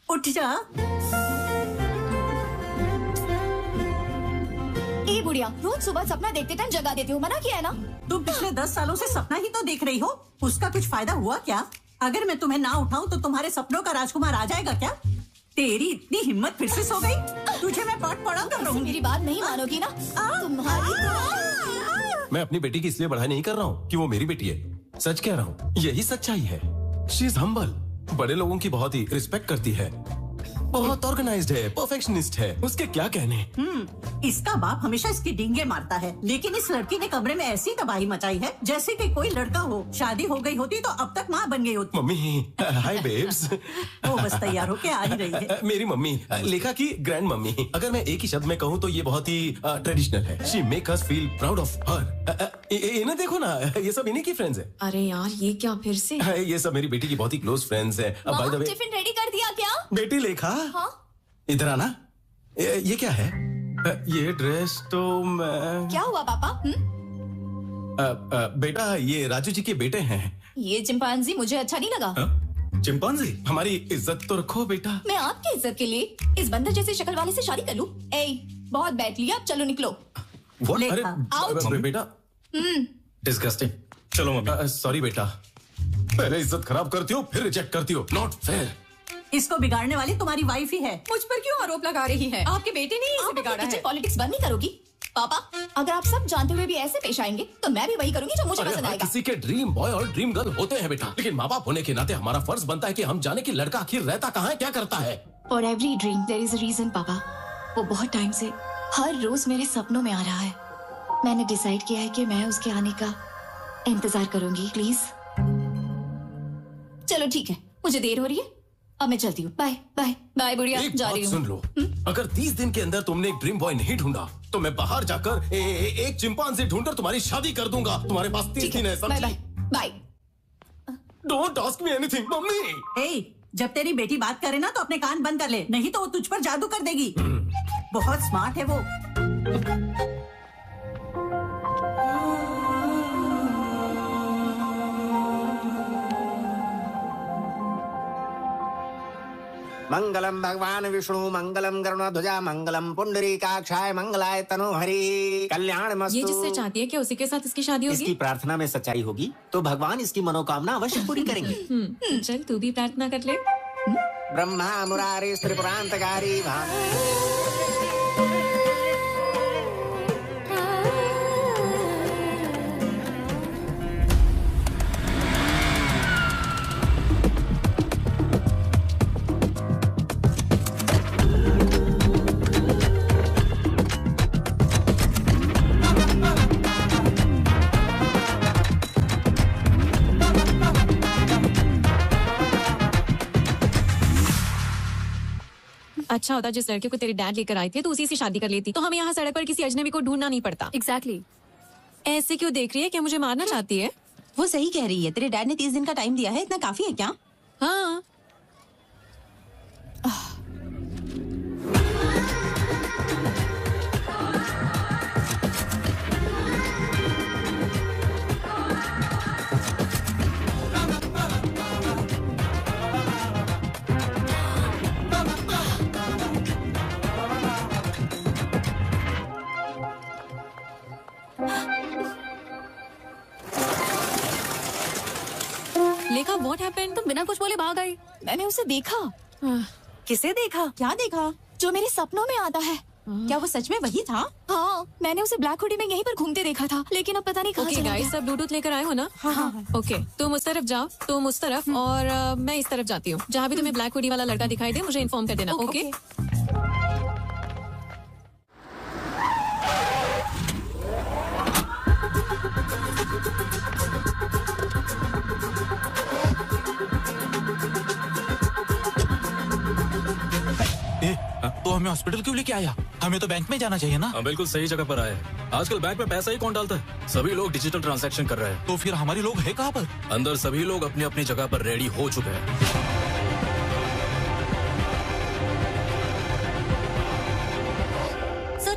उठ जा। ए बुढ़िया, रोज सुबह सपना देखते टाइम जगा देती हूँ, मना किया है ना? तुम पिछले 10 सालों से सपना ही तो देख रही हो, उसका कुछ फायदा हुआ क्या? अगर मैं तुम्हें ना उठाऊं तो तुम्हारे सपनों का राजकुमार आ जाएगा क्या? तेरी इतनी हिम्मत फिर से सो गई? तुझे मैं पाठ पढ़ा कर रहूंगी। मेरी बात नहीं मानोगी ना? तुम्हारी मैं अपनी बेटी की इसलिए बढ़ाई नहीं कर रहा हूँ कि वो मेरी बेटी है, सच कह रहा हूँ, यही सच्चाई है। शी इज हम्बल, बड़े लोगों की बहुत ही रिस्पेक्ट करती है, बहुत ऑर्गेनाइज्ड है, परफेक्शनिस्ट है, उसके क्या कहने। इसका बाप हमेशा इसकी डींगे मारता है, लेकिन इस लड़की ने कमरे में ऐसी तबाही मचाई है जैसे कि कोई लड़का हो। शादी हो गई होती तो अब तक माँ बन गई होती। मम्मी, हाय बेब्स। वो बस तैयार होके आ ही रही है। मेरी मम्मी, लेखा की ग्रैंड मम्मी। अगर मैं एक ही शब्द में कहूँ तो ये बहुत ही ट्रेडिशनल है। She make us feel proud of her. इन्हें देखो ना, ये सब इन्हीं की फ्रेंड्स है। अरे यार, ये क्या फिर से? ये सब मेरी बेटी की बहुत ही क्लोज फ्रेंड्स है। By the way, tiffin ready कर दिया क्या? बेटी लेखा, हाँ? इधर आना। ये क्या है? ये ड्रेस तो मैं... क्या हुआ पापा? बेटा, ये राजू जी के बेटे हैं। ये चिंपांजी मुझे अच्छा नहीं लगा। चिंपांजी? हमारी इज्जत तो रखो बेटा। मैं आपकी इज्जत के लिए इस बंदर जैसे शक्ल वाले से शादी कर लूं? बहुत बैठ लिया, अब चलो निकलो। अरे बेटा, डिस्गस्टिंग। चलो मम्मी। सॉरी बेटा, पहले इज्जत खराब करती हो फिर रिजेक्ट करती हो, नॉट फेयर। इसको बिगाड़ने वाली तुम्हारी वाइफ ही है। मुझ पर क्यों आरोप लगा रही है? आपके बेटे ने इसे बिगाड़ा है। पॉलिटिक्स बंद नहीं करोगी? पापा, अगर आप सब जानते हुए भी ऐसे पेश आएंगे तो मैं भी वही करूंगी जो मुझे पसंद आएगा। किसी के ड्रीम बॉय और ड्रीम गर्ल होते हैं बेटा, लेकिन माँ बाप होने के नाते हमारा फर्ज बनता है कि हम जाने कि लड़का आखिर रहता कहाँ है, क्या करता है। For every dream there is a reason पापा। वो बहुत टाइम से हर रोज मेरे सपनों में आ रहा है। मैंने डिसाइड किया है कि मैं उसके आने का इंतजार करूंगी। प्लीज चलो ठीक है, मुझे देर हो रही है, अब मैं चलती हूँ। बाय बाय बाय बुढ़िया, जा रही हूँ। सुन लो, अगर 30 दिन के अंदर तुमने एक ड्रीम बॉय नहीं ढूंढा तो मैं बाहर जाकर एक चिंपांजी ढूंढकर तुम्हारी शादी कर दूंगा। तुम्हारे पास 30 दिन है, bye bye bye. Don't ask me anything मम्मी। जब तेरी बेटी बात करे ना तो अपने कान बंद कर ले, नहीं तो वो तुझ पर जादू कर देगी। बहुत स्मार्ट है वो। मंगलम भगवान विष्णु, मंगलम गरुड़ध्वजा, मंगलम पुंडरीकाक्षाय, मंगलाय तनोहरि, कल्याणमस्तु। ये जिससे चाहती है कि उसी के साथ इसकी शादी होगी। इसकी प्रार्थना में सच्चाई होगी तो भगवान इसकी मनोकामना अवश्य पूरी करेंगे। चल तू भी प्रार्थना कर ले। ब्रह्मा मुरारी त्रिपुरांतकारी अच्छा होता जिस लड़के को तेरे डैड लेकर आए थे तो उसी से शादी कर लेती, तो हमें यहाँ सड़क पर किसी अजनबी को ढूंढना नहीं पड़ता। एग्जैक्टली। ऐसे क्यों देख रही है? क्या मुझे मारना चाहती है? वो सही कह रही है, तेरे डैड ने 30 दिन का टाइम दिया है, इतना काफी है क्या? हाँ। लेखा, व्हाट हैपेंड? तुम बिना कुछ बोले भाग गई। मैंने उसे देखा। किसे देखा? क्या देखा? जो मेरे सपनों में आता है। क्या वो सच में वही था? हाँ, मैंने उसे ब्लैक हुडी में यहीं पर घूमते देखा था, लेकिन अब पता नहीं कहाँ ओके चला गाइस, गया। सब ब्लूटूथ लेकर आए हो ना? हाँ। ओके, तुम उस तरफ जाओ, तुम उस तरफ, और मैं इस तरफ जाती हूँ। जहाँ भी तुम्हें ब्लैक हुडी वाला लड़का दिखाई दे मुझे इन्फॉर्म कर देना। ओके? तो हमें हॉस्पिटल क्यों लेके आया? हमें तो बैंक में जाना चाहिए ना? हम बिल्कुल सही जगह पर आए। आजकल बैंक में पैसा ही कौन डालता है? सभी लोग डिजिटल ट्रांजैक्शन कर रहे हैं। तो फिर हमारे लोग हैं कहाँ पर? अंदर सभी लोग अपनी अपनी जगह पर रेडी हो चुके हैं।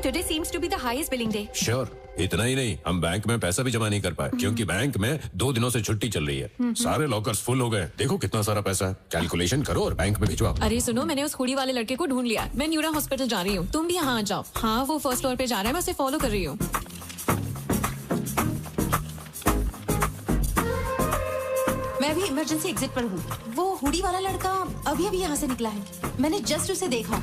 Today seems to be the highest billing day. Sure इतना ही नहीं, हम बैंक में पैसा भी जमा नहीं कर पाए क्योंकि बैंक में 2 दिनों से छुट्टी चल रही है। सारे लॉकर्स फुल हो गए। देखो कितना सारा पैसा है। कैलकुलेशन करो और बैंक में भिजवाओ। अरे सुनो, मैंने उस हुडी वाले लड़के को ढूंढ लिया। मैं न्यूरा हॉस्पिटल जा रही हूँ, तुम भी यहाँ आ जाओ। हाँ, वो फर्स्ट फ्लोर पे जा रहा है, मैं उसे फॉलो कर रही हूँ। मैं भी इमरजेंसी एग्जिट पर हूँ। वो हुडी वाला लड़का अभी अभी यहाँ से निकला है। मैंने जस्ट उसे देखा।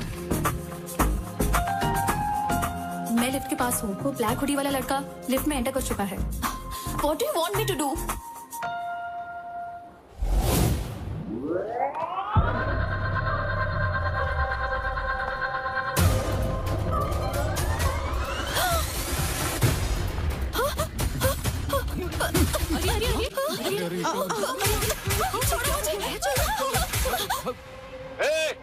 मैं लिफ्ट के पास हूँ। वो ब्लैक हुडी वाला लड़का लिफ्ट में एंटर कर चुका है। What do you want me to do? A,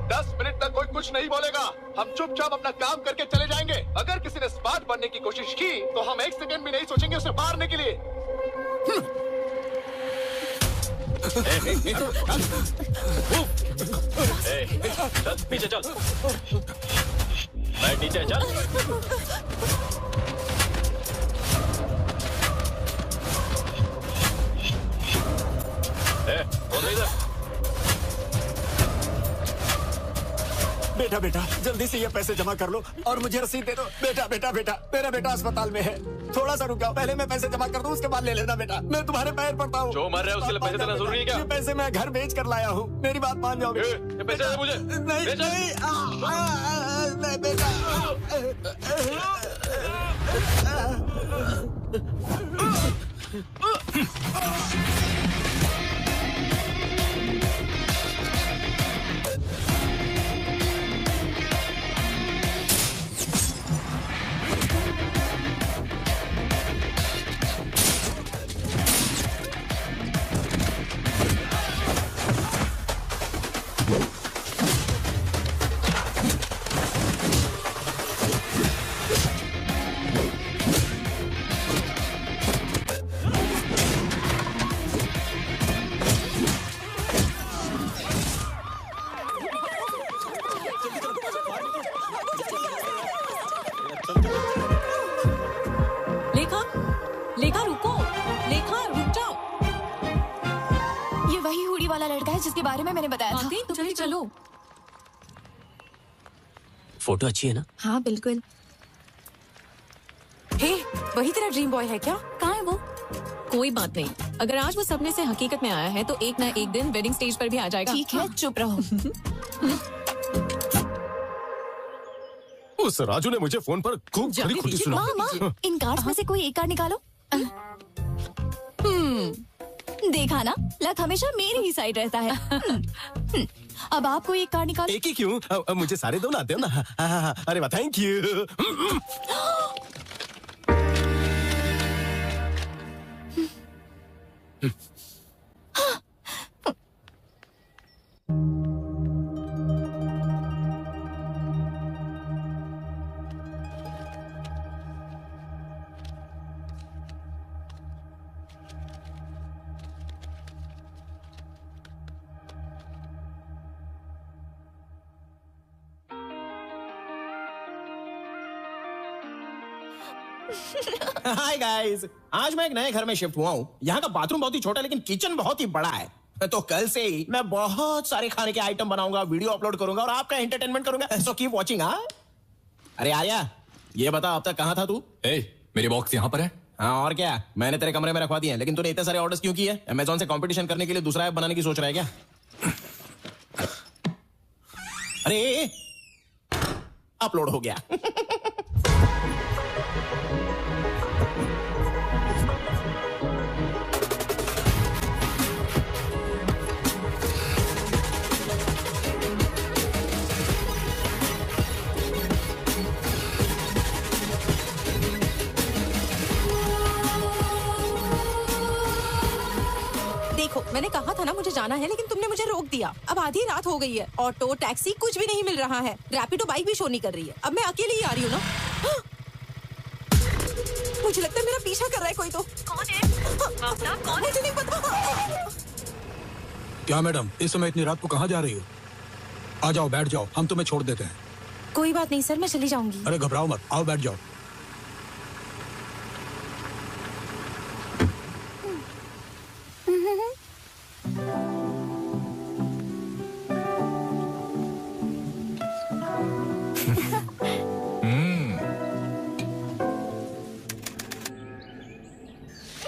10 minute तक कोई कुछ नहीं बोलेगा। हम चुपचाप अपना काम करके चले जाएंगे। अगर किसी ने स्मार्ट बनने की कोशिश की तो हम 1 सेकंड भी नहीं सोचेंगे उसे मारने के लिए। चल पीछे चल, बैठ नीचे चल। बोल इधर। बेटा बेटा जल्दी से ये पैसे जमा कर लो और मुझे रसीद दे दो। बेटा बेटा बेटा मेरा बेटा अस्पताल में है, थोड़ा सा रुक जाओ। पहले मैं पैसे जमा कर दूं, उसके बाद ले लेना बेटा। मैं तुम्हारे पैर पड़ता हूँ। जो मर रहा है उसके लिए पैसे देना जरूरी है क्या? ये पैसे मैं घर बेच कर लाया हूँ, मेरी बात मान जाओ। ये पैसे दे मुझे। नहीं नहीं बेटा। जिसके बारे में मैंने बताया था। तो चलिए चलो। फोटो अच्छी है ना? हाँ बिल्कुल। हे, वही तेरा ड्रीम बॉय है क्या? कहाँ है वो? कोई बात नहीं, अगर आज वो सपने से हकीकत में आया है तो एक ना एक दिन वेडिंग स्टेज पर भी आ जाएगा। ठीक है, चुप रहो। उस राजू ने मुझे फोन पर खूब खरी खुटी सुना। माँ, इन कार्ड्स में से कोई एक कार्ड निकालो। देखा ना, लक हमेशा मेरी ही साइड रहता है। अब आप कोई एक कार्ड निकालो। एक ही क्यों? मुझे सारे दो ना आते हो ना। अरे वाह, थैंक यू। हाय गाइस, आज मैं एक नए घर में शिफ्ट हुआ हूँ। यहाँ का बाथरूम बहुत ही छोटा है लेकिन किचन बहुत ही बड़ा है। तो कल से ही मैं बहुत सारे खाने के आइटम बनाऊंगा, वीडियो अपलोड करूंगा और आपका एंटरटेनमेंट करूंगा। So keep watching. हाँ, अरे आर्या, ये बता अब तक कहाँ था तू? मेरे बॉक्स यहाँ पर है। हाँ और क्या, मैंने तेरे कमरे में रखवा दिए हैं, लेकिन तूने इतने सारे ऑर्डर्स क्यों किए? अमेज़न से कंपटीशन करने के लिए दूसरा ऐप बनाने की सोच रहा है क्या? अरे अपलोड हो गया। मैंने कहा था ना मुझे जाना है, लेकिन तुमने मुझे रोक दिया। अब आधी रात हो गई है, ऑटो टैक्सी कुछ भी नहीं मिल रहा है, रैपिडो बाइक भी शो नहीं कर रही है। अब मैं अकेले ही आ रही हूँ ना। मुझे लगता है मेरा पीछा कर रहा है कोई। तो कौन है? मुझे नहीं पता। क्या मैडम, इस समय इतनी रात को कहाँ जा रही हो? आ जाओ, बैठ जाओ, हम तुम्हें छोड़ देते हैं। कोई बात नहीं सर, मैं चली जाऊंगी। अरे घबराओ मत, आओ बैठ जाओ।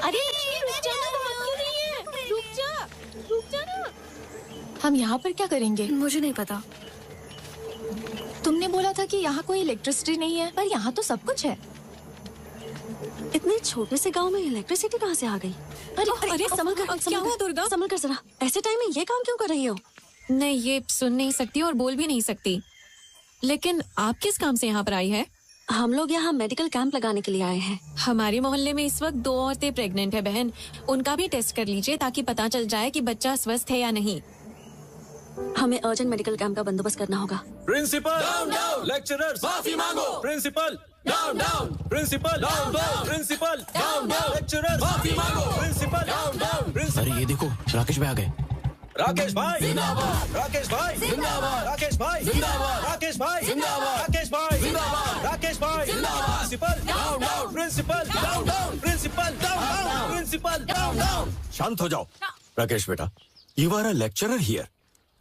अरे रुक जा ना, बात क्यों नहीं है? रुक जा ना। हम यहाँ पर क्या करेंगे? मुझे नहीं पता। तुमने बोला था कि यहाँ कोई इलेक्ट्रिसिटी नहीं है, पर यहाँ तो सब कुछ है। इतने छोटे से गांव में इलेक्ट्रिसिटी कहाँ से आ गई? अरे संभल कर, क्या हुआ दुर्गा? संभल कर जरा। ऐसे टाइम में ये काम क्यों कर रही हो? नहीं, ये सुन नहीं सकती और बोल भी नहीं सकती। लेकिन आप किस काम से यहाँ पर आई है? हम लोग यहाँ मेडिकल कैंप लगाने के लिए आए हैं। हमारे मोहल्ले में इस वक्त 2 औरतें प्रेग्नेंट है बहन। उनका भी टेस्ट कर लीजिए ताकि पता चल जाए कि बच्चा स्वस्थ है या नहीं। हमें अर्जेंट मेडिकल कैंप का बंदोबस्त करना होगा। प्रिंसिपल डाउन डाउन, लेक्चरर्स माफी मांगो। Principal down down, principal down down, principal down down, lecturers माफी मांगो। Principal down down. अरे ये देखो, राकेश भाई आ गए। राकेश भाई जिंदाबाद, राकेश भाई जिंदाबाद, राकेश भाई जिंदाबाद, राकेश भाई जिंदाबाद, राकेश भाई जिंदाबाद, राकेश भाई जिंदाबाद। Principal down down, principal down down, principal down down, principal down down. शांत हो जाओ। राकेश बेटा, you are a lecturer here.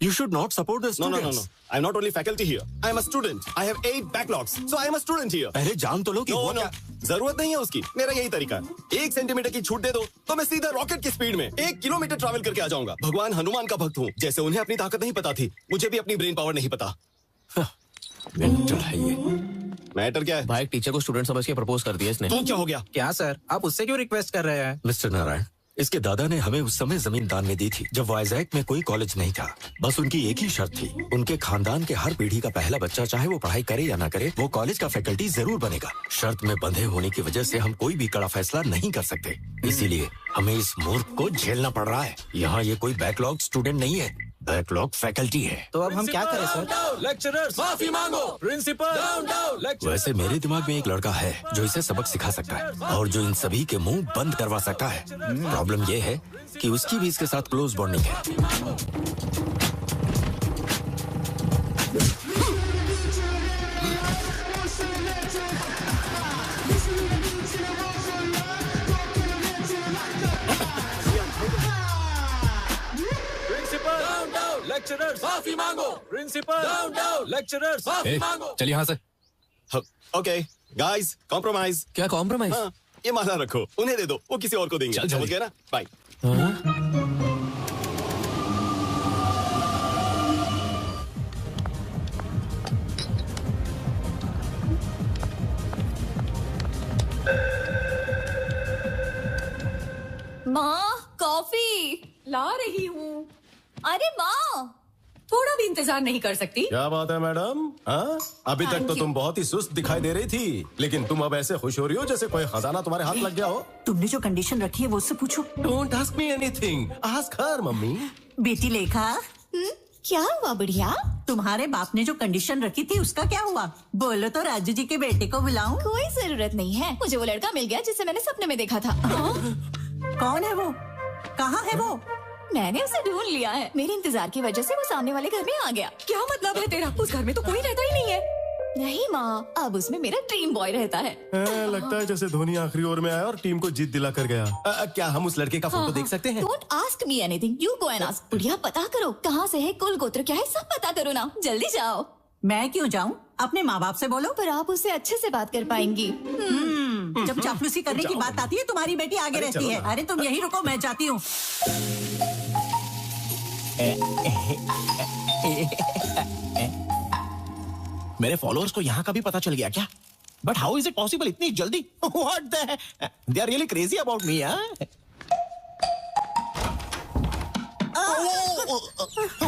You should not support the students. No. I'm not only faculty here. I'm a student. I have 8 backlogs, so I'm a student here. पहले जान तो लो कि वो क्या। जरूरत नहीं है उसकी, मेरा यही तरीका है। 1 सेंटीमीटर की छूट दे दो तो मैं सीधा रॉकेट की स्पीड में 1 किलोमीटर ट्रैवल करके आ जाऊंगा। भगवान हनुमान का भक्त हूँ। जैसे उन्हें अपनी ताकत नहीं पता थी, मुझे भी अपनी ब्रेन पावर नहीं पता। मेंटल है ये। मैटर क्या है? भाई एक टीचर को स्टूडेंट समझ के प्रपोज कर दिया इसने। तो क्या हो गया? क्या सर, आप उससे क्यों रिक्वेस्ट कर रहे हैं? मिस्टर नारायण, इसके दादा ने हमें उस समय जमीन दान में दी थी जब वाइजैक में कोई कॉलेज नहीं था। बस उनकी एक ही शर्त थी, उनके खानदान के हर पीढ़ी का पहला बच्चा, चाहे वो पढ़ाई करे या ना करे, वो कॉलेज का फैकल्टी जरूर बनेगा। शर्त में बंधे होने की वजह से हम कोई भी कड़ा फैसला नहीं कर सकते, इसीलिए हमें इस मूर्ख को झेलना पड़ रहा है। यहाँ ये कोई बैकलॉग स्टूडेंट नहीं है, बैकलॉग फैकल्टी है। तो अब हम क्या करें सर? लेक्चरर्स माफी मांगो। Principal down down. वैसे मेरे दिमाग में एक लड़का है जो इसे सबक सिखा सकता है और जो इन सभी के मुंह बंद करवा सकता है। प्रॉब्लम ये है कि उसकी भी इसके साथ क्लोज बॉन्डिंग है। लेक्चरर्स माफी मांगो। प्रिंसिपल डाउन डाउन, लेक्चरर्स माफी मांगो। चल यहाँ से। Okay guys, compromise. क्या कॉम्प्रोमाइज? हाँ, ये माला रखो, उन्हें दे दो, वो किसी और को देंगे। चल समझ गए ना? बाय। माँ, कॉफी ला रही हूँ। अरे माँ, थोड़ा भी इंतजार नहीं कर सकती? क्या बात है मैडम? हाँ, अभी तक तो तुम बहुत ही सुस्त दिखाई दे रही थी, लेकिन तुम अब ऐसे खुश हो रही हो जैसे कोई खजाना तुम्हारे हाथ लग गया हो। तुमने जो कंडीशन रखी है वो उससे पूछो। Don't ask me anything, ask her mummy. बेटी लेखा, क्या हुआ बुढ़िया? तुम्हारे बाप ने जो कंडीशन रखी थी उसका क्या हुआ? बोलो तो राजू जी के बेटे को बुलाऊं? कोई जरूरत नहीं है, मुझे वो लड़का मिल गया जिसे मैंने सपने में देखा था। कौन है वो? कहाँ है वो? मैंने उसे ढूंढ लिया है। मेरे इंतजार की वजह से वो सामने वाले घर में आ गया। क्या मतलब है तेरा? उस घर में तो कोई रहता ही नहीं है। नहीं माँ, अब उसमें मेरा ड्रीम बॉय रहता है। लगता है जैसे धोनी आखिरी ओवर में आया और टीम को जीत दिला कर गया। क्या हम उस लड़के का फोटो देख सकते हैं? Don't ask me anything, you go and ask। बुढ़िया पता करो कहाँ से है, कुल गोत्र क्या है, सब पता करो ना, जल्दी जाओ। मैं क्यों जाऊँ? अपने माँ बाप से बोलो। पर आप उससे अच्छे से बात कर पाएंगी। जब चापलूसी करने की बात आती है तुम्हारी बेटी आगे रहती है। अरे तुम यही रुको, मैं जाती हूँ। मेरे फॉलोअर्स को यहाँ का भी पता चल गया क्या? But how is it possible इतनी जल्दी? What the, they are really crazy about me.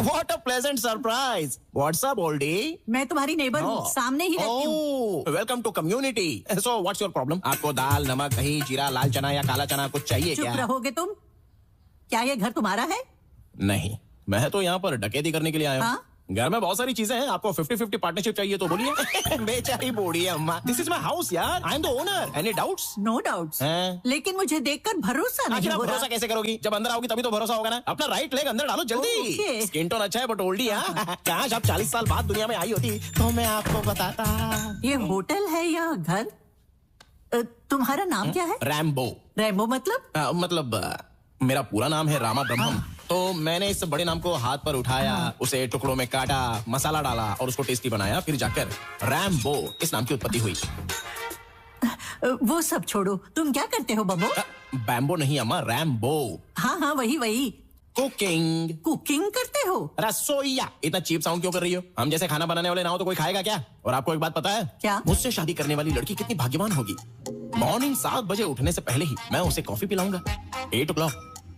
What a pleasant surprise. What's up, oldie? मैं तुम्हारी नेबर हूँ, सामने ही रहती हूँ। Welcome to community. So what's your problem? आपको दाल, नमक, दही, जीरा, लाल चना या काला चना कुछ चाहिए क्या? चुप रहोगे तुम? क्या ये घर तुम्हारा है? नहीं, मैं तो यहाँ पर डकैती करने के लिए आया हूँ। हाँ? घर में बहुत सारी चीजें हैं, आपको 50-50 पार्टनरशिप चाहिए तो बोलिए। बेचारी बूढ़ी है अम्मा। दिस इज माई हाउस यार, I am the owner. Any doubts? No doubts, लेकिन मुझे देखकर भरोसा नहीं हो रहा। भरोसा कैसे करोगी? जब अंदर आओगी तभी तो भरोसा होगा ना। अपना राइट लेग अंदर डालो जल्दी। स्किन टोन अच्छा है बट ओल्डी है। काश आप 40 साल बाद दुनिया में आई होती तो मैं आपको बताता। ये होटल है या घर? तुम्हारा नाम क्या है? रैम्बो। रैम्बो मतलब? मेरा पूरा नाम है रामा ब्रह्मम। तो मैंने इस बड़े नाम को हाथ पर उठाया, उसे टुकड़ों में काटा, मसाला डाला और उसको टेस्टी बनाया, फिर जाकर रैम्बो इस नाम की उत्पत्ति हुई। वो सब छोड़ो, तुम क्या करते हो बम्बो? बैम्बो नहीं अम्मा, रैम्बो। हाँ वही। कुकिंग करते हो? रसोईया। इतना चीप साउंड क्यों कर रही हो? हम जैसे खाना बनाने वाले ना हो तो कोई खाएगा क्या? और आपको एक बात पता है क्या? मुझसे शादी करने वाली लड़की कितनी भाग्यवान होगी। मॉर्निंग 7 बजे उठने से पहले ही मैं उसे कॉफी पिलाऊंगा। 8 o'clock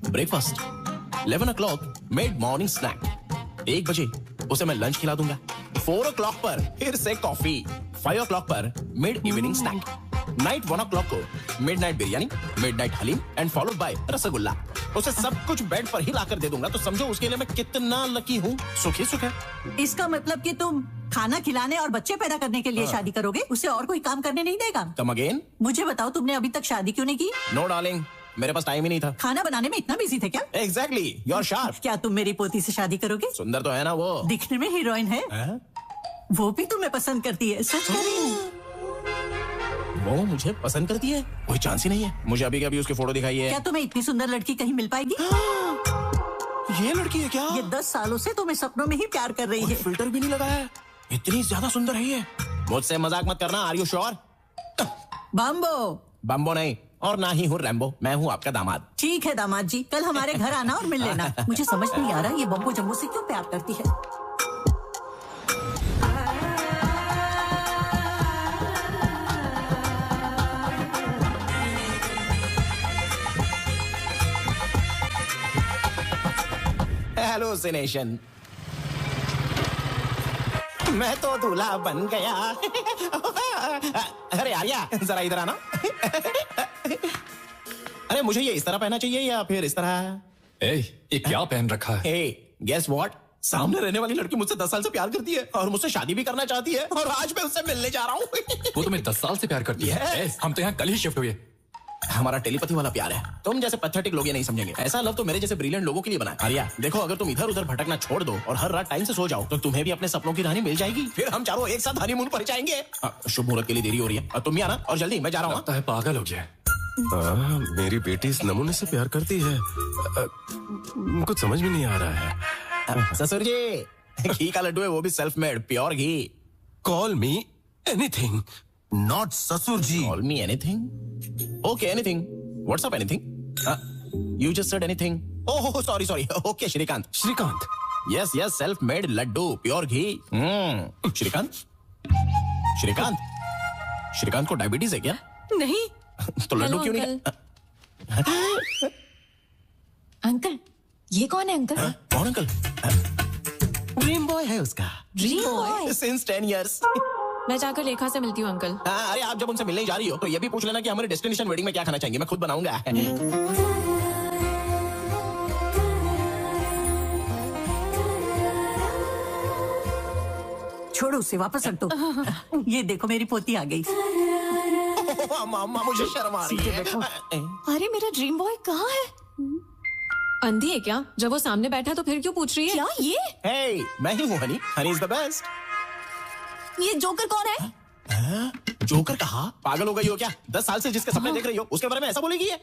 breakfast, 11 o'clock mid morning snack, 1 बजे उसे मैं लंच खिला दूंगा, 4 o'clock पर फिर से कॉफी, 5 o'clock पर mid evening snack, night 1 o'clock को midnight biryani, midnight haleem and followed by rasgulla. उसे सब कुछ बेड पर ही लाकर दे दूंगा। तो समझो उसके लिए मैं कितना लकी हूँ। सुखी सुख है। इसका मतलब कि तुम खाना खिलाने और बच्चे पैदा करने के लिए शादी करोगे, उसे और कोई काम करने नहीं देगा? Come again? मुझे बताओ, तुमने अभी तक शादी क्यों नहीं की? नो डार्लिंग, मेरे पास टाइम ही नहीं था। खाना बनाने में इतना बिजी थे क्या? Exactly, you are sharp. क्या तुम मेरी पोती से शादी करोगे? सुंदर तो है ना वो। दिखने में हीरोइन है। वो भी तुम्हें पसंद करती है, सच कह रही हूँ। वो मुझे पसंद करती है? कोई चांस ही नहीं है। मुझे अभी कभी उसकी फोटो दिखाई है। क्या तुम्हें इतनी सुंदर लड़की कहीं मिल पाएगी? ये लड़की है क्या? ये 10 सालों से तुम्हें सपनों में ही प्यार कर रही है। फिल्टर भी नहीं लगाया है। इतनी ज्यादा सुंदर है ये। मुझसे मजाक मत करना। Are you sure? बम्बो नहीं और ना ही हूँ रैम्बो। मैं हूँ आपका दामाद। ठीक है दामाद जी, कल हमारे घर आना और मिल लेना। मुझे समझ नहीं आ रहा ये बम्बो जम्बो से क्यों प्यार करती है। हेलुसिनेशन। मैं तो दूल्हा बन गया। अरे आर्या, जरा इधर आना। अरे मुझे ये इस तरह पहनना चाहिए या फिर इस तरह? ये क्या पहन रखा है? Guess what? सामने रहने वाली लड़की मुझसे 10 साल से प्यार करती है और मुझसे शादी भी करना चाहती है और आज मैं उससे मिलने जा रहा हूँ। वो तुम्हें 10 साल से प्यार करती है? हम तो यहाँ कल ही शिफ्ट हुए। हमारा टेलीपैथी वाला प्यार है। तुम जैसे पैथेटिक लोग ये नहीं समझेंगे। ऐसा लव तो मेरे जैसे ब्रिलियंट लोगों के लिए बना है। आर्या देखो, अगर तुम इधर उधर भटकना छोड़ दो और हर रात टाइम से सो जाओ तो तुम्हें भी अपने सपनों की रानी मिल जाएगी। फिर हम चारों एक साथ हनीमून पर जाएंगे। शुभ मुहूर्त के लिए देरी हो रही है। तुम भी आना और जल्दी, मैं जा रहा हूँ। पागल हो गया। मेरी बेटी इस नमूने से प्यार करती है, कुछ समझ में नहीं आ रहा है। ससुर जी, घी का लड्डू है, वो भी सेल्फ मेड प्योर घी। कॉल मी एनीथिंग, नॉट ससुर जी। Call me anything? Okay, anything. What's up, anything? You just said anything. Oh, sorry. Okay, Shrikant. Yes, self-made laddu, pure ghee. Shrikant को डायबिटीज है क्या? नहीं। तो लड्डू क्यों नहीं? अंकल, ये कौन है अंकल? कौन अंकल? ड्रीम बॉय है उसका। Dream boy? Since 10 years. मैं जाकर लेखा से मिलती हूँ अंकल। अरे आप जब उनसे मिलने जा रही हो तो ये भी पूछ लेना कि हमारे डेस्टिनेशन वेडिंग में क्या खाना चाहेंगे। मैं खुद बनाऊंगा। छोड़ो उसे, वापस रख दो। ये देखो मेरी पोती आ गई। मामा मुझे शर्म आ रही है। अरे मेरा ड्रीम बॉय कहाँ है? अंधी है क्या? जब वो सामने बैठा तो फिर क्यों पूछ रही है? क्या ये? Hey, मैं ही हूँ Honey. Honey is the best. ये जोकर कौन है? जोकर कहा? पागल हो गई हो क्या? 10 साल से जिसके सपने देख रही हो उसके बारे में ऐसा बोलेगी है?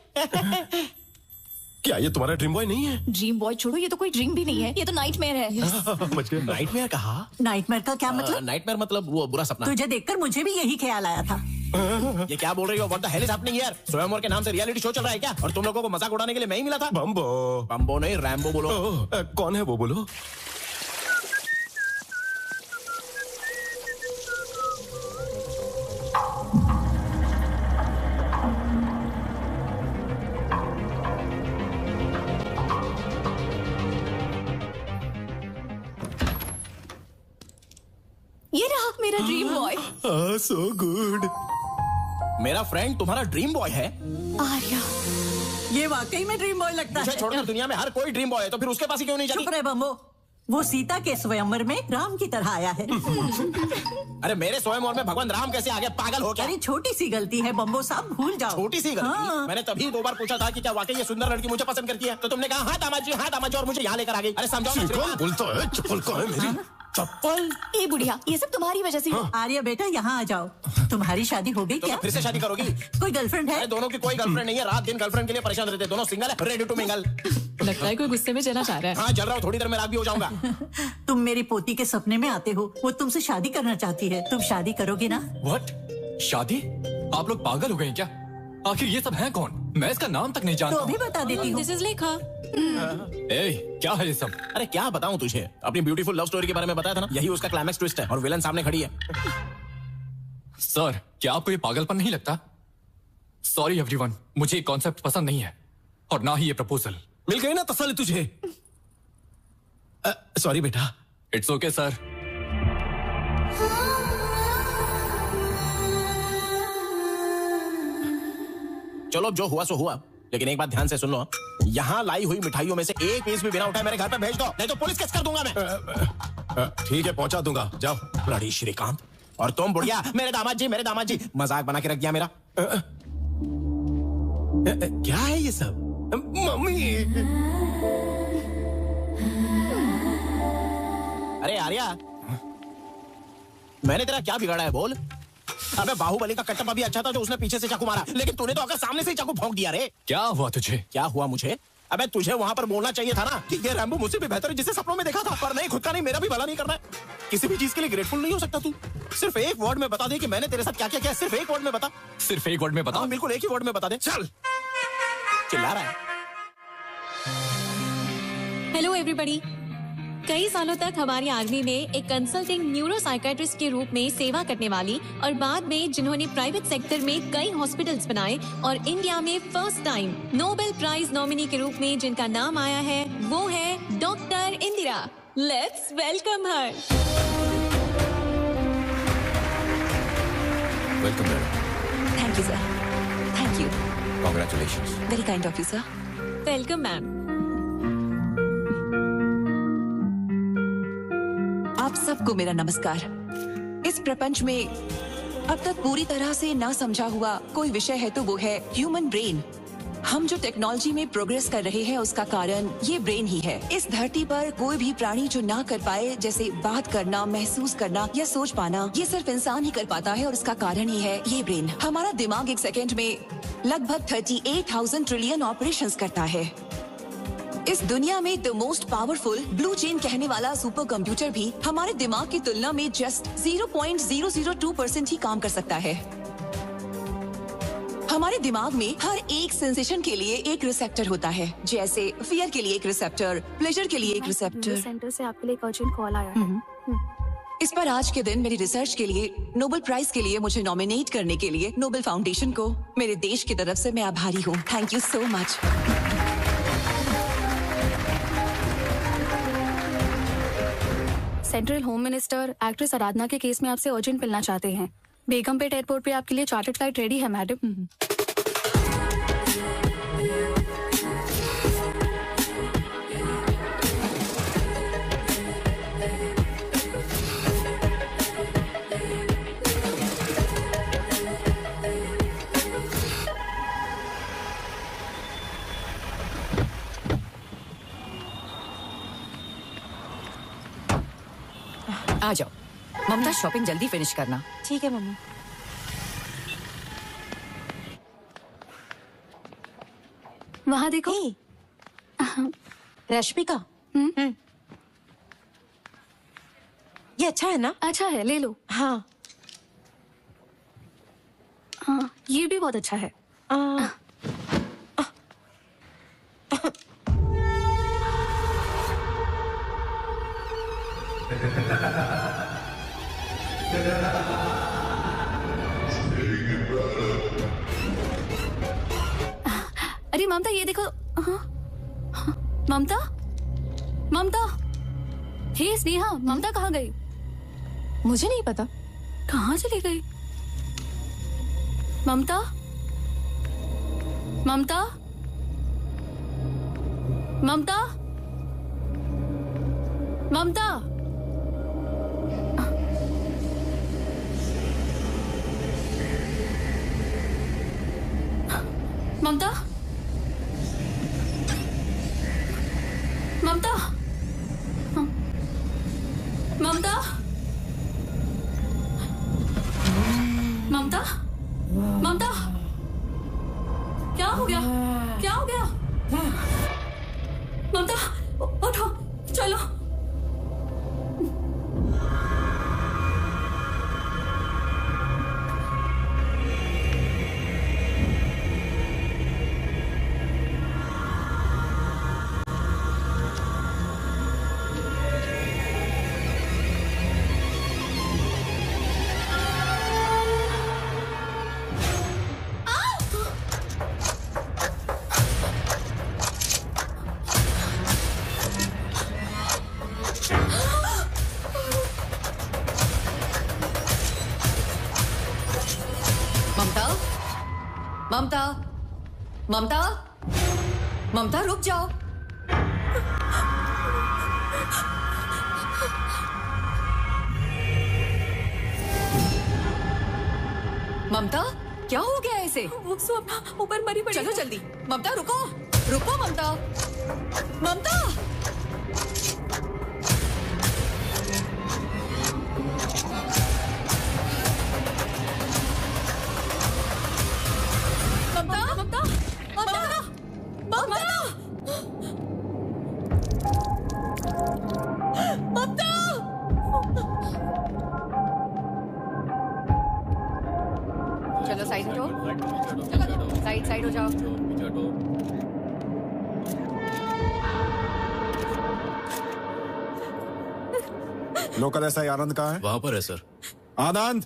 क्या ये तुम्हारा ड्रीम बॉय नहीं है? ड्रीम बॉय छोड़ो, ये तो कोई ड्रीम भी नहीं है, ये तो नाइटमेयर है। नाइटमेयर कहा? नाइटमेयर का क्या मतलब? नाइटमेयर मतलब वो बुरा सपना। तुझे देखकर मुझे भी यही ख्याल आया था। ये क्या बोल रही हो? What the hell is happening here? स्वयंवर के नाम से रियलिटी शो चल रहा है क्या? और तुम लोगों को मजाक उड़ाने के लिए मैं ही मिला था? बम्बो नहीं, रैम्बो बोलो। कौन है वो बोलो? ये रहा मेरा ड्रीम बॉय। So good. मेरा फ्रेंड तुम्हारा ड्रीम बॉय है? आर्या, ये वाकई में ड्रीम बॉय लगता है। मुझे छोड़कर दुनिया में हर कोई ड्रीम बॉय है, तो फिर उसके पास ही क्यों नहीं जाती? चुप रहे बम्बो। वो सीता के स्वयंवर में राम की तरह आया है। अरे मेरे स्वयंवर में भगवान राम कैसे आ गए? पागल हो क्या? अरे छोटी सी गलती है बम्बो साहब, भूल जाओ। छोटी सी गलती? हाँ। मैंने तभी 2 बार पूछा था कि क्या वाकई ये सुंदर लड़की मुझे पसंद करती है, तो तुमने कहा हाँ दामाद जी, और मुझे यहाँ लेकर आ गई। अरे समझाओ ना। कौन बोलता है? चप्पल कहाँ है मेरी? चप्पल? ए बुढ़िया, ये सब तुम्हारी वजह से। आर्या बेटा यहाँ आ जाओ। तुम्हारी शादी हो गई तो क्या? फिर से शादी करोगी? कोई गर्लफ्रेंड है? अरे दोनों की कोई गर्लफ्रेंड नहीं है, रात दिन गर्लफ्रेंड के लिए परेशान रहते, दोनों सिंगल है, रेडी टू मिंगल। लगता है कोई गुस्से में चला जा रहा है। हाँ जल रहा हूँ, थोड़ी देर में रात भी हो जाऊंगा। तुम मेरी पोती के सपने में आते हो, वो तुमसे शादी करना चाहती है, तुम शादी करोगे ना? व्हाट? शादी? आप लोग पागल हो गए हैं क्या? आखिर ये सब है कौन? मैं इसका नाम तक नहीं जानता। तो अभी बता देती हूँ। दिस इज लेखा। ए, क्या है ये सब? अरे क्या बताऊं तुझे, अपनी ब्यूटीफुल लव स्टोरी के बारे में बताया था ना, यही उसका क्लाइमैक्स ट्विस्ट है और विलन सामने खड़ी है। सर, क्या आपको ये पागलपन नहीं लगता? सॉरी एवरीवन, मुझे ये कॉन्सेप्ट पसंद नहीं है और ना ही ये प्रपोजल। मिल गई ना तसल्ली तुझे? सॉरी बेटा। It's okay sir. चलो जो हुआ सो हुआ, लेकिन एक बात ध्यान से सुन लो, यहाँ लाई हुई मिठाइयों में से एक पीस भी बिना उठाए मेरे घर पे भेज दो, नहीं तो पुलिस केस कर दूंगा मैं। ठीक है पहुंचा दूंगा, जाओ। ब्लडी श्रीकांत। और तुम बुढ़िया, मेरे दामाद जी, मजाक बना के रख दिया मेरा। क्या है ये सब? मम्मी। अरे आर्या, मैंने तेरा क्या बिगाड़ा है बोल? अबे बाहुबली का कटप्पा भी अच्छा था जो उसने पीछे से चाकू मारा, लेकिन तूने तो आकर सामने से ही चाकू भोंक दिया रे। क्या हुआ तुझे? क्या हुआ मुझे? अबे तुझे वहां पर बोलना चाहिए था ना कि ये रैम्बो मुझसे भी बेहतर है जिसे सपनों में देखा था, पर नहीं, खुद का नहीं, मेरा भी भला नहीं करना है। किसी भी चीज के लिए ग्रेटफुल नहीं हो सकता तू? सिर्फ एक वर्ड में बता दे कि मैंने तेरे साथ क्या क्या किया, सिर्फ एक वर्ड में बता। सिर्फ एक वर्ड में बता? बिल्कुल एक ही वर्ड में बता दे। चल। चिल्ला रहा है। Hello everybody. कई सालों तक हमारी आर्मी में एक कंसल्टिंग न्यूरो साइकेट्रिस्ट के रूप में सेवा करने वाली और बाद में जिन्होंने प्राइवेट सेक्टर में कई हॉस्पिटल्स बनाए और इंडिया में first time Nobel prize nominee के रूप में जिनका नाम आया है, वो है doctor Indira. Let's welcome her. Welcome madam. Thank you sir. Thank you. Congratulations. Very kind of you sir. Welcome ma'am. आप सबको मेरा नमस्कार। इस प्रपंच में अब तक पूरी तरह से ना समझा हुआ कोई विषय है तो वो है ह्यूमन ब्रेन। हम जो टेक्नोलॉजी में प्रोग्रेस कर रहे हैं उसका कारण ये ब्रेन ही है। इस धरती पर कोई भी प्राणी जो ना कर पाए, जैसे बात करना, महसूस करना या सोच पाना, ये सिर्फ इंसान ही कर पाता है और उसका कारण ही है ये ब्रेन। हमारा दिमाग एक सेकेंड में लगभग 38,000 ट्रिलियन ऑपरेशंस करता है। इस दुनिया में the most powerful blue chain कहने वाला सुपर कंप्यूटर भी हमारे दिमाग की तुलना में जस्ट 0.002% ही काम कर सकता है। हमारे दिमाग में हर एक सेंसेशन के लिए एक रिसेप्टर होता है, जैसे फियर के लिए एक रिसेप्टर, प्लेजर के लिए एक रिसेप्टर। सेंटर से आपके लिए एक अर्जेंट कॉल आया है। इस पर आज के दिन मेरी रिसर्च के लिए नोबेल प्राइज के लिए मुझे नॉमिनेट करने के लिए नोबेल फाउंडेशन को मेरे देश की तरफ से मैं आभारी हूँ। Thank you so much. Central home minister actress Aradhana के केस में आपसे अर्जेंट मिलना चाहते हैं। बेगमपेट एयरपोर्ट पे आपके लिए चार्टर्ड फ्लाइट रेडी है मैडम। आ जाओ ममता, शॉपिंग जल्दी फिनिश करना। ठीक है मम्मी। वहाँ देखो। रश्मिका, ये अच्छा है ना? अच्छा है, ले लो। हाँ हाँ, ये भी बहुत अच्छा है। अरे ममता ये देखो। हाँ, ममता, ममता, हे स्नेहा, ममता कहाँ गई? मुझे नहीं पता कहाँ चली गई। ममता, ममता, ममता, ममता, ममता, ममता, ममता, ममता, ममता, क्या हो गया? क्या हो गया? ममता, उठो, चलो। ममता, ममता, ममता रुक जाओ। ममता, क्या हो गया ऐसे? वो स्वप्ना ऊपर मरी पड़ी। चलो जल्दी। ममता रुको, रुको ममता, ममता। चलो साइड हो जाओ, साइड हो जाओ। लोकल एसआई आनंद कहाँ है? वहां पर है sir. Anand,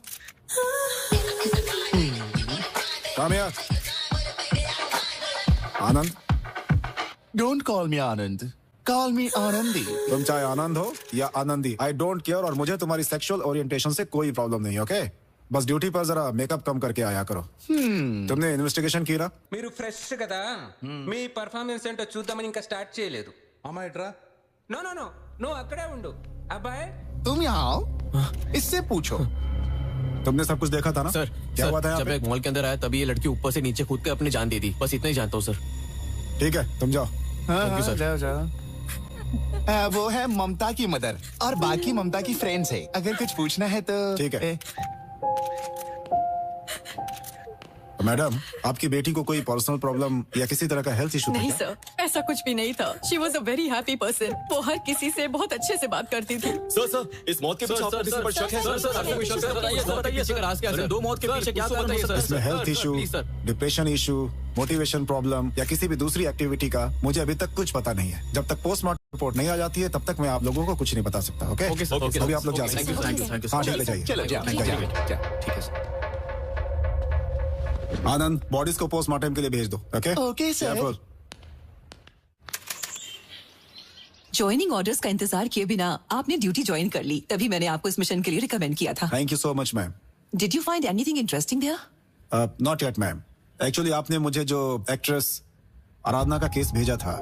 come here. Anand, don't call me Anand, call मी आनंदी। तुम चाहे आनंद हो या आनंदी, आई डोंट केयर, और मुझे तुम्हारी सेक्सुअल ओरिएंटेशन से कोई प्रॉब्लम नहीं, ओके? बस ड्यूटी पर जरा मेकअप कम करके आया करो। तुमने इन्वेस्टिगेशन की ना? మీరు ఫ్రెష్ కదా మీ పర్ఫార్మెన్స్ ఏంటో చూద్దామని ఇంకా స్టార్ట్ చేయలేదు అమ్మాయిట్రా నో నో నో నువ్వు అక్కడే ఉండు అబ్బాయి तुम यहाँ आओ, इससे पूछो। तुमने सब कुछ देखा था ना? सर, क्या हुआ था यहाँ जब पे? एक मॉल के अंदर आया तभी ये लड़की ऊपर से नीचे कूद के अपनी जान दे दी, बस इतना ही जानता हूँ सर। ठीक है, तुम जाओ। Thank you, sir. जाओ जाओ। वो है ममता की मदर और बाकी ममता की फ्रेंड्स है। अगर कुछ पूछना है तो ठीक है। मैडम, आपकी बेटी को कोई पर्सनल प्रॉब्लम या किसी तरह का हेल्थ इशू था नहीं क्या? सर, ऐसा कुछ भी नहीं था। She was a very happy person. वो हर किसी से बहुत अच्छे से बात करती थी। सर, इस मौत के पीछे आपको किसी पर शक है? सर, आपको कोई शक है? बताइए सर, राज क्या है? दो मौत के पीछे क्या कारण है सर? इसमें health issue, depression issue, motivation problem या किसी भी दूसरी एक्टिविटी का मुझे अभी तक कुछ पता नहीं है। जब तक पोस्टमार्टम रिपोर्ट नहीं आ जाती है तब तक मैं आप लोगों को कुछ नहीं बता सकता, ओके? ओके सर, अभी आप लोग जा सकते हैं। थैंक यू हाँ, ठीक है, जाइए। चलो ठीक है सर। आनंद, बॉडीज को पोस्टमार्टम के लिए भेज दो, okay? Okay sir. Careful. Joining orders का इंतजार किए बिना आपने ड्यूटी ज्वाइन कर ली, तभी मैंने आपको इस मिशन के लिए रिकमेंड किया था। Thank you so much ma'am. Did you find anything interesting there? Not yet ma'am. Actually आपने मुझे जो एक्ट्रेस आराधना का केस भेजा था,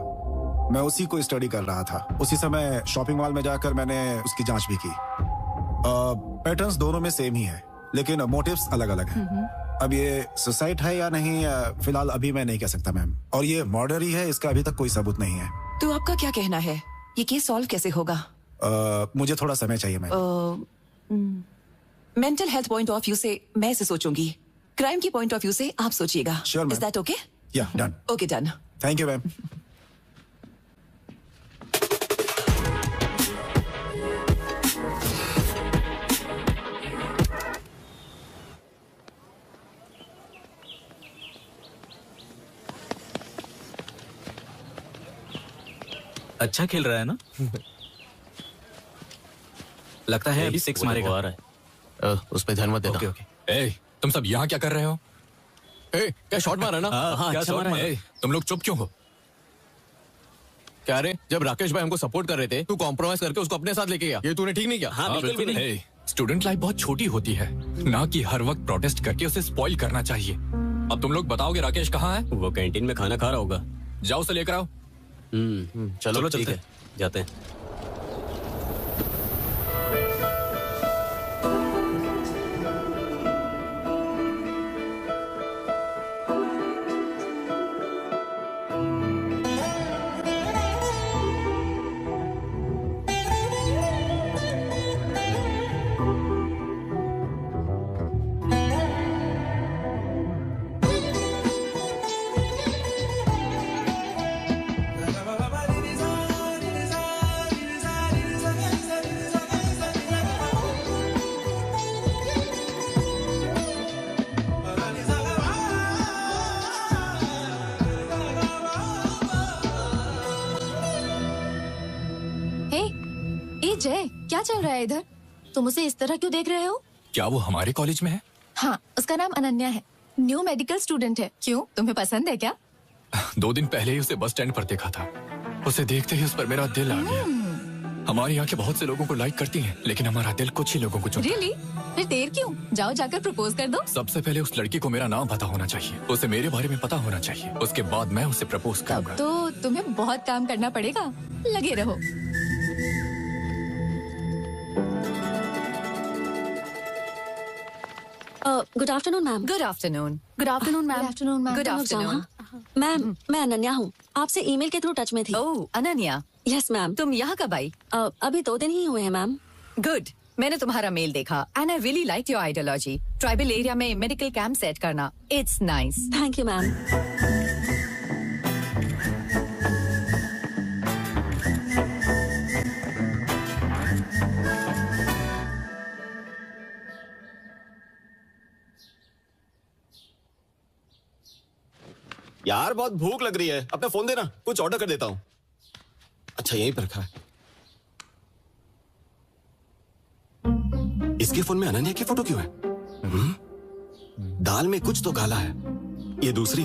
मैं उसी को स्टडी कर रहा था। उसी समय शॉपिंग मॉल में जाकर मैंने उसकी जांच भी की। पैटर्न्स दोनों में सेम ही है, लेकिन मोटिव्स अलग अलग हैं। अब ये सुसाइड है या नहीं, फिलहाल अभी मैं नहीं कह सकता मैम। और ये मर्डर ही है, इसका अभी तक कोई सबूत नहीं है। तो आपका क्या कहना है, ये केस सॉल्व कैसे होगा? मुझे थोड़ा समय चाहिए ma'am. Mental health point of view से मैं इसे सोचूंगी, क्राइम की पॉइंट ऑफ व्यू से आप सोचिएगा। Sure, ma'am. Is that okay? या done. Okay done. Thank you ma'am. अच्छा खेल रहा है ना? लगता है अभी 6 मारेगा। आ रहा है, उस पे ध्यान मत देना। ए, तुम सब यहाँ क्या कर रहे हो? ए, क्या शॉट मारा ना? हाँ, क्या अच्छा शॉट मारा मारा? है। तुम लोग चुप क्यों हो? क्या रे, जब राकेश भाई हमको सपोर्ट कर रहे थे, तू कॉम्प्रोमाइज करके उसको अपने साथ लेके गया। ये तूने ठीक नहीं किया। हाँ, बिल्कुल भी नहीं। स्टूडेंट लाइफ बहुत छोटी होती है, ना कि हर वक्त प्रोटेस्ट करके उसे स्पॉइल करना चाहिए। अब तुम लोग बताओगे राकेश कहाँ है? वो कैंटीन में खाना खा रहा होगा। जाओ उसे लेकर आओ। चलो ठीक है, जाते हैं। जय, क्या चल रहा है इधर? तुम उसे इस तरह क्यों देख रहे हो? क्या वो हमारे कॉलेज में है? हाँ, उसका नाम अनन्या है। न्यू मेडिकल स्टूडेंट है। क्यों, तुम्हें पसंद है क्या? 2 दिन पहले ही उसे बस स्टैंड पर देखा था। उसे देखते ही उस पर मेरा दिल आ गया। हमारी आंखें बहुत से लोगों को लाइक करती हैं, लेकिन हमारा दिल कुछ ही लोगों को चुनता है। Really? फिर देर क्यों? जाओ जाकर प्रपोज कर दो। सबसे पहले उस लड़की को मेरा नाम पता होना चाहिए, उसे मेरे बारे में पता होना चाहिए, उसके बाद मैं उसे प्रपोज करूंगा। तो तुम्हें बहुत काम करना पड़ेगा, लगे रहो। Good afternoon ma'am. Good afternoon. Good afternoon ma'am. Good afternoon ma'am. Good afternoon ma'am, मैं अनन्या हूँ, आपसे ईमेल के थ्रू टच में थी। ओह, अनन्या। Yes ma'am. तुम यहाँ कब आई? अभी 2 दिन ही हुए हैं मैम। गुड, मैंने तुम्हारा मेल देखा and I really like your ideology. Tribal area में मेडिकल कैंप सेट करना, it's nice. Thank you ma'am. यार बहुत भूख लग रही है, अपना फोन देना, कुछ ऑर्डर कर देता हूँ। अच्छा यहीं पर रखा है। इसके फोन में अनन्या की फोटो क्यों है? दाल में कुछ तो काला है। ये दूसरी,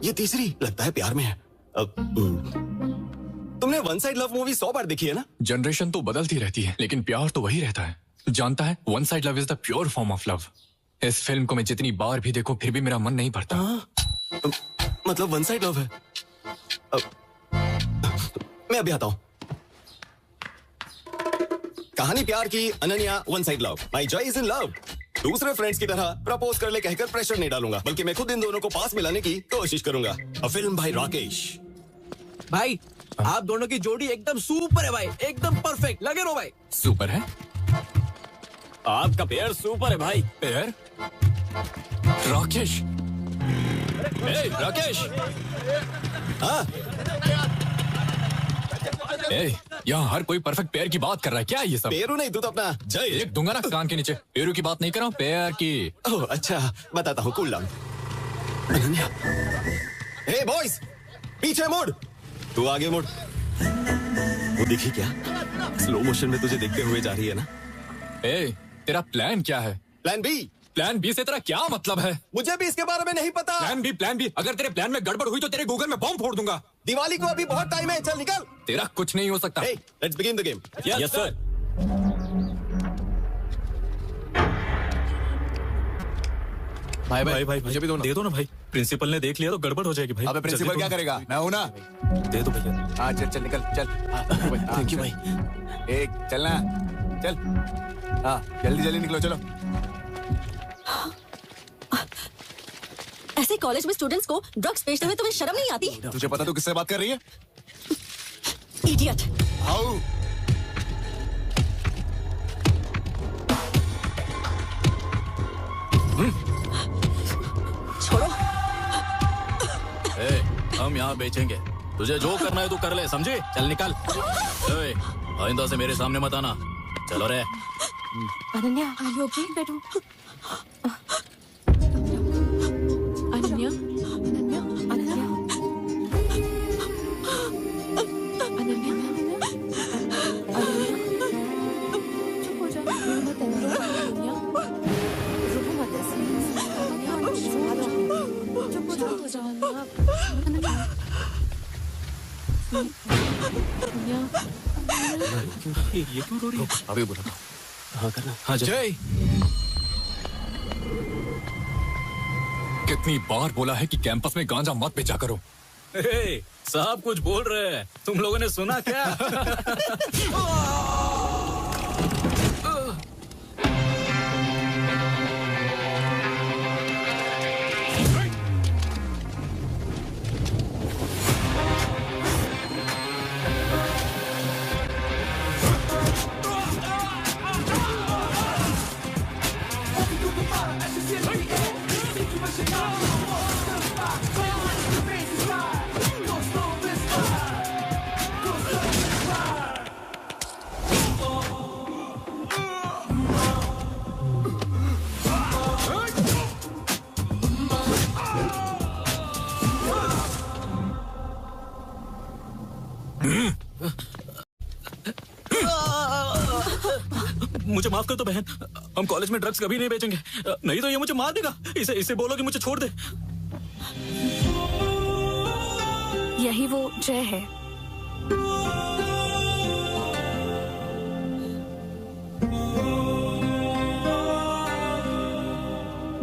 ये तीसरी, लगता है प्यार में है। तुमने वन साइड लव मूवी 100 बार देखी है ना? जनरेशन तो बदलती रहती है, लेकिन प्यार तो वही रहता है। जानता है, one side love is the pure form of love. इस फिल्म को मैं जितनी बार भी देखूं, फिर भी मेरा मन नहीं भरता। मतलब वन साइड लव है। मैं अभी आता हूं। कहानी प्यार की, Ananya, one side love. My Joy is in love. दूसरे फ्रेंड्स की तरह प्रपोज कर ले कहकर प्रेशर नहीं डालूंगा, बल्कि मैं खुद इन दोनों को पास मिलाने की कोशिश करूंगा। A film bye Rakesh. भाई, आप दोनों की जोड़ी एकदम सुपर है भाई, एकदम परफेक्ट। लगे रहो भाई। सुपर है? आपका पेयर सुपर है भाई। पेयर? राकेश। ए, राकेश। हाँ? ए, यहाँ हर कोई परफेक्ट पेयर की बात कर रहा है, क्या है ये सब? पेरू नहीं, तू तो अपना जय। एक दूंगा ना कान के नीचे। पेरू की बात नहीं कर रहा हूँ, पेयर की। ओह अच्छा, बताता हूँ। Cool down. Ananya. Hey boys, पीछे मुड़। तू आगे मुड़। वो दिखी क्या? स्लो मोशन में तुझे देखते हुए जा रही है ना? ए, तेरा प्लान क्या है? Plan B. प्लान बी से तेरा क्या मतलब है? मुझे भी इसके बारे में नहीं पता। Plan B. अगर तेरे प्लान में गड़बड़ हुई तो तेरे गूगल में बॉम्ब फोड़ दूंगा। दिवाली को अभी बहुत टाइम है, चल निकल। तेरा कुछ नहीं हो सकता। Let's begin the game. Yes sir. भाई मुझे भी दे दो ना भाई। प्रिंसिपल ने देख लिया तो गड़बड़ हो जाएगी भाई। अबे प्रिंसिपल क्या करेगा? मैं हूं ना। दे दो भैया। हाँ चल निकल चल। थैंक यू भाई। एक चलना, चल। हाँ जल्दी निकलो, चलो। ऐसे कॉलेज में स्टूडेंट्स को ड्रग्स बेचते हुए तुम्हें शर्म नहीं आती? तुझे पता तू किससे बात कर रही है? इडियट। हाउ? छोड़ो। ए, हम यहाँ बेचेंगे। तुझे जो करना है तू कर ले, समझे? चल निकल। ए, आइंदा से मेरे सामने मत आना। चलो रे। Ananya, are you okay? बैठो। अनन्या, अनन्या, अनन्या, अनन्या, चुप हो जाओ। अनन्या, रुको मत ऐसे। चुप हो जाओ। अनन्या, ये क्यों रो रही है? अभी बोला। हाँ करना। हाँ जय। कितनी बार बोला है कि कैंपस में गांजा मत बेचा करो। साहब कुछ बोल रहे हैं, तुम लोगों ने सुना क्या? मुझे माफ कर दो बहन, हम कॉलेज में ड्रग्स कभी नहीं बेचेंगे, नहीं तो ये मुझे मार देगा। इसे बोलो कि मुझे छोड़ दे। यही वो जय है।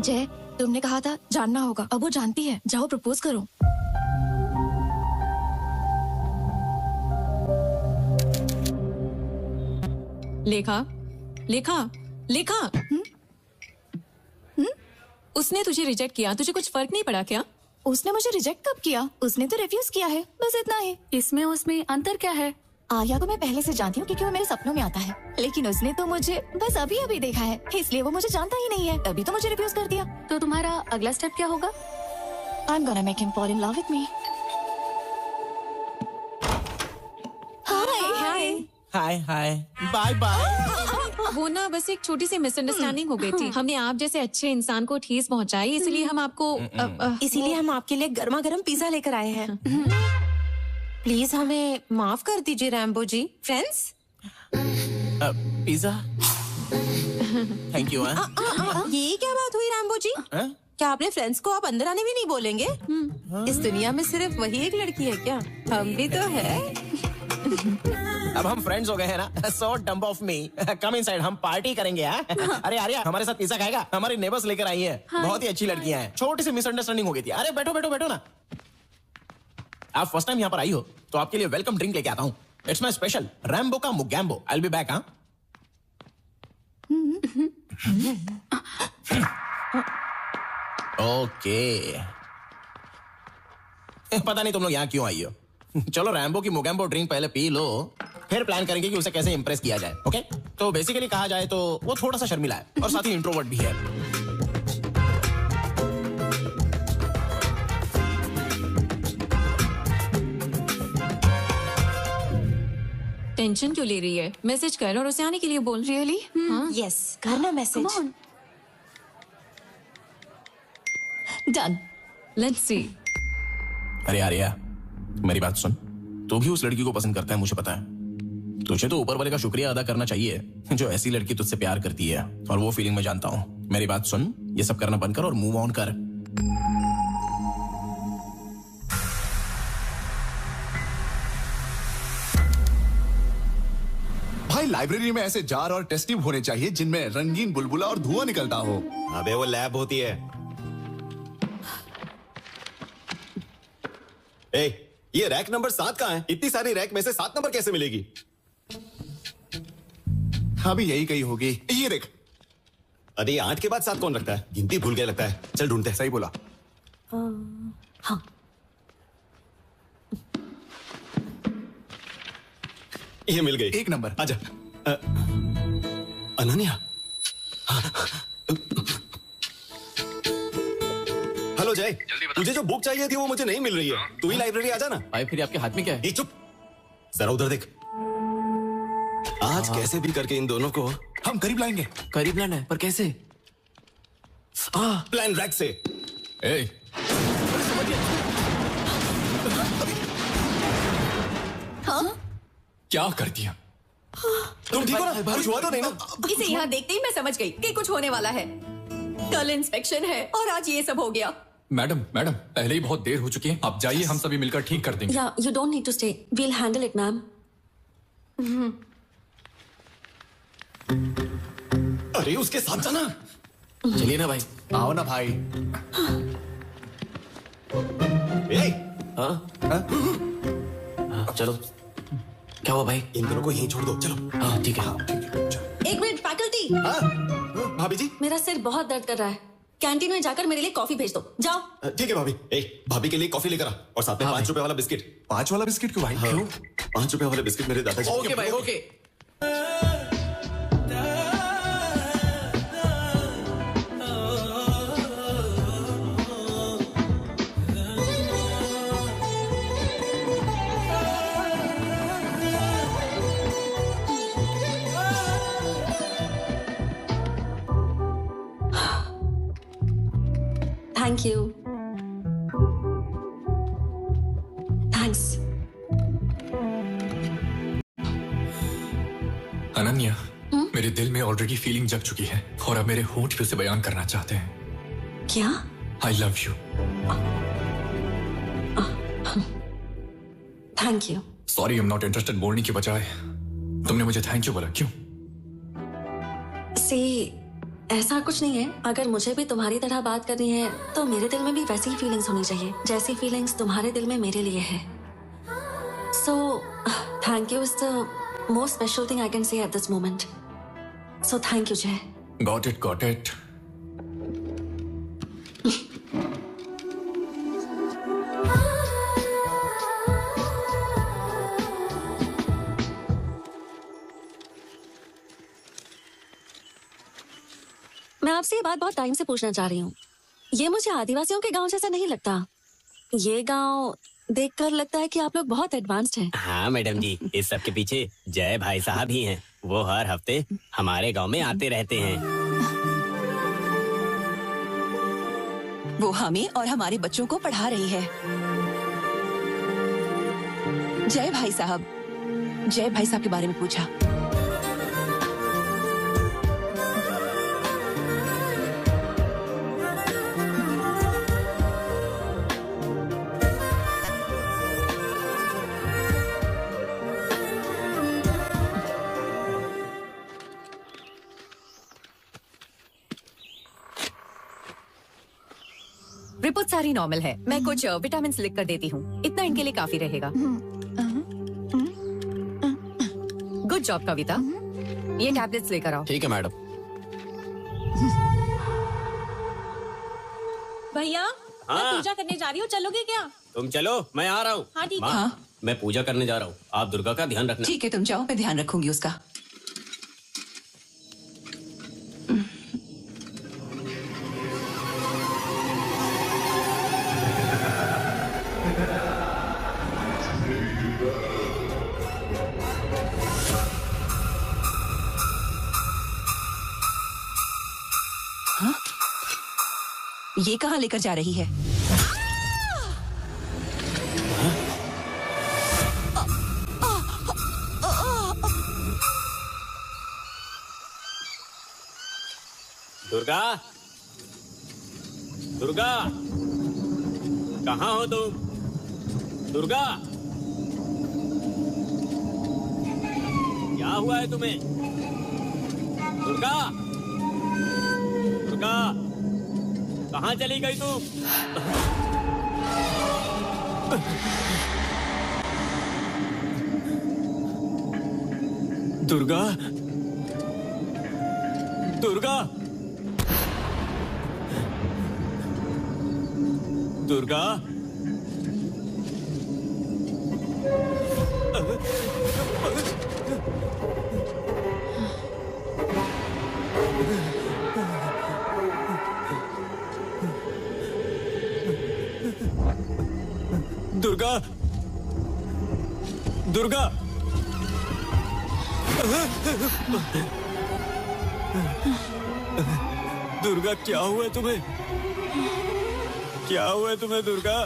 जय, तुमने कहा था जानना होगा, अब वो जानती है। जाओ प्रपोज करो। लेखा, लेखा, लेखा। उसने तुझे रिजेक्ट किया, तुझे कुछ फर्क नहीं पड़ा क्या? उसने मुझे रिजेक्ट कब किया? उसने तो रिफ्यूज किया है, बस इतना ही। इसमें उसमें अंतर क्या है? आर्या को मैं पहले से जानती हूँ क्योंकि वो मेरे सपनों में आता है, लेकिन उसने तो मुझे बस अभी अभी देखा है, इसलिए वो मुझे जानता ही नहीं है, तभी तो मुझे रिफ्यूज कर दिया। तो तुम्हारा अगला स्टेप क्या होगा? I'm gonna make him fall in love with me. Hi hi bye bye. वो ना बस एक छोटी सी मिसअंडरस्टैंडिंग हो गई थी। हमने आप जैसे अच्छे इंसान को ठेस पहुंचाई, इसलिए हम आपको इसीलिए हम आपके लिए गर्मा गर्म पिज्जा लेकर आए हैं। प्लीज हमें माफ कर दीजिए Rambo ji. Friends, pizza thank you. ये क्या बात हुई रैम्बो जी? क्या आपने फ्रेंड्स को आप अंदर आने भी नहीं बोलेंगे? इस दुनिया में सिर्फ वही एक लड़की है क्या? हम भी तो है। अब हम फ्रेंड्स हो गए हैं ना, so dump off me. Come inside, हम पार्टी करेंगे। अरे आर्या हमारे साथ पिज्जा खाएगा? हमारी नेबर्स लेकर आई हैं, बहुत ही अच्छी लड़कियां हैं। छोटी सी मिसअंडरस्टैंडिंग हो गई थी। अरे बैठो बैठो बैठो ना। आप फर्स्ट टाइम यहाँ पर आई हो तो आपके लिए वेलकम ड्रिंक लेके आता हूँ। इट्स माई स्पेशल रैम्बो का Mogambo. I will be back. Okay, पता नहीं तुम लोग यहाँ क्यों आई हो। चलो रैम्बो की मुगैम्बो ड्रिंक पहले पी लो, फिर प्लान करेंगे कि उसे कैसे इंप्रेस किया जाए। ओके, तो बेसिकली कहा जाए तो वो थोड़ा सा शर्मिला है और साथ ही इंट्रोवर्ट भी है। टेंशन क्यों ले रही है? मैसेज कर और उसे आने के लिए बोल। रियली? यस, करना मैसेज। डन। Let's see. अरे आर्या मेरी बात सुन, तू भी उस लड़की को पसंद करता है, मुझे पता है। तुझे तो ऊपर वाले का शुक्रिया अदा करना चाहिए जो ऐसी लड़की तुझसे प्यार करती है, और वो फीलिंग मैं जानता हूँ। मेरी बात सुन, ये सब करना बंद कर और मूव ऑन कर। भाई लाइब्रेरी में ऐसे जार और टेस्ट ट्यूब होने चाहिए जिनमें रंगीन बुलबुला और धुआं निकलता हो। अबे वो लैब होती है। ए, ये रैक नंबर 7 कहाँ है? इतनी सारी रैक में से 7 नंबर कैसे मिलेगी? हाँ भी यही कही होगी। ये देख। अरे 8 के बाद 7 कौन रखता है? गिनती भूल गया लगता है। चल ढूंढते हैं। सही बोला। हाँ। ये मिल गई। 1 नंबर। आजा। अनन्या। हेलो जय, तुझे जो बुक चाहिए थी वो मुझे नहीं मिल रही है। तू ही लाइब्रेरी आ जाना। भाई फिर आपके हाथ में क्या है? चुप, जरा उधर देख। आज कैसे भी करके इन दोनों को हम करीब लाएंगे। करीब लाना है, पर कैसे? प्लान रैक से। ए, हाँ? क्या कर दिया? तुम ठीक हो ना? कुछ हुआ तो नहीं ना? इसे यहाँ देखते ही मैं समझ गई कि कुछ होने वाला है। कल इंस्पेक्शन है और आज ये सब हो गया। मैडम पहले ही बहुत देर हो चुकी है, आप जाइए, हम सभी मिलकर ठीक कर देंगे। Yeah, you don't need to stay. We'll handle it, ma'am. अरे उसके साथ जाना। चलिए ना भाई। आओ ना भाई। चलो। क्या हुआ भाई? इन दोनों को यहीं छोड़ दो। चलो। हाँ ठीक है। एक मिनट फैकल्टी। भाभी जी, मेरा सिर बहुत दर्द कर रहा है, कैंटीन में जाकर मेरे लिए कॉफी भेज दो। जाओ। ठीक है भाभी। भाभी के लिए कॉफी लेकर आ, और साथ में 5 रुपए वाला बिस्किट। 5 वाला बिस्किट क्यों भाई? क्यों? 5 रुपए वाले बिस्किट मेरे दादाजी। ओके भाई, okay. Thank you. Thanks. Ananya, मेरे दिल में ऑलरेडी फीलिंग जग चुकी है और अब मेरे होंठ भी उसे बयान करना चाहते हैं। क्या? I love you. Thank you. Sorry, I am not interested बोलने की बजाय तुमने मुझे थैंक यू बोला, क्यों? ऐसा कुछ नहीं है। अगर मुझे भी तुम्हारी तरह बात करनी है तो मेरे दिल में भी वैसी ही फीलिंग्स होनी चाहिए जैसी फीलिंग्स तुम्हारे दिल में मेरे लिए है। So thank you is the most special thing I can say at this moment. So thank you Jay. Got it, got it. मैं आपसे ये बात बहुत टाइम से पूछना चाह रही हूँ। ये मुझे आदिवासियों के गांव जैसा नहीं लगता। ये गांव देखकर लगता है कि आप लोग बहुत एडवांस्ड हैं। हाँ मैडम जी, इस सब के पीछे जय भाई साहब ही हैं। वो हर हफ्ते हमारे गांव में आते रहते हैं। वो हमें और हमारे बच्चों को पढ़ा रही है। जय भाई साहब के बारे में पूछा। रिपोर्ट सारी नॉर्मल है। मैं कुछ विटामिन लिख कर देती हूँ, इतना इनके लिए काफी रहेगा। गुड जॉब कविता, ये टैबलेट्स लेकर आओ। ठीक है मैडम। भैया हाँ? मैं पूजा करने जा रही हूँ, चलोगे क्या? तुम चलो, मैं आ रहा हूँ। हाँ ठीक है। हाँ? मैं पूजा करने जा रहा हूँ, आप दुर्गा का ध्यान रखना। ठीक है, तुम जाओ, मैं ध्यान रखूंगी उसका। ये कहाँ लेकर जा रही है? दुर्गा, दुर्गा, कहाँ हो तुम? दुर्गा, क्या हुआ है तुम्हें? दुर्गा, दुर्गा, कहाँ चली गई तू? दुर्गा, दुर्गा, दुर्गा, दुर्गा, दुर्गा, दुर्गा, क्या हुआ है तुम्हें? क्या हुआ है तुम्हें दुर्गा?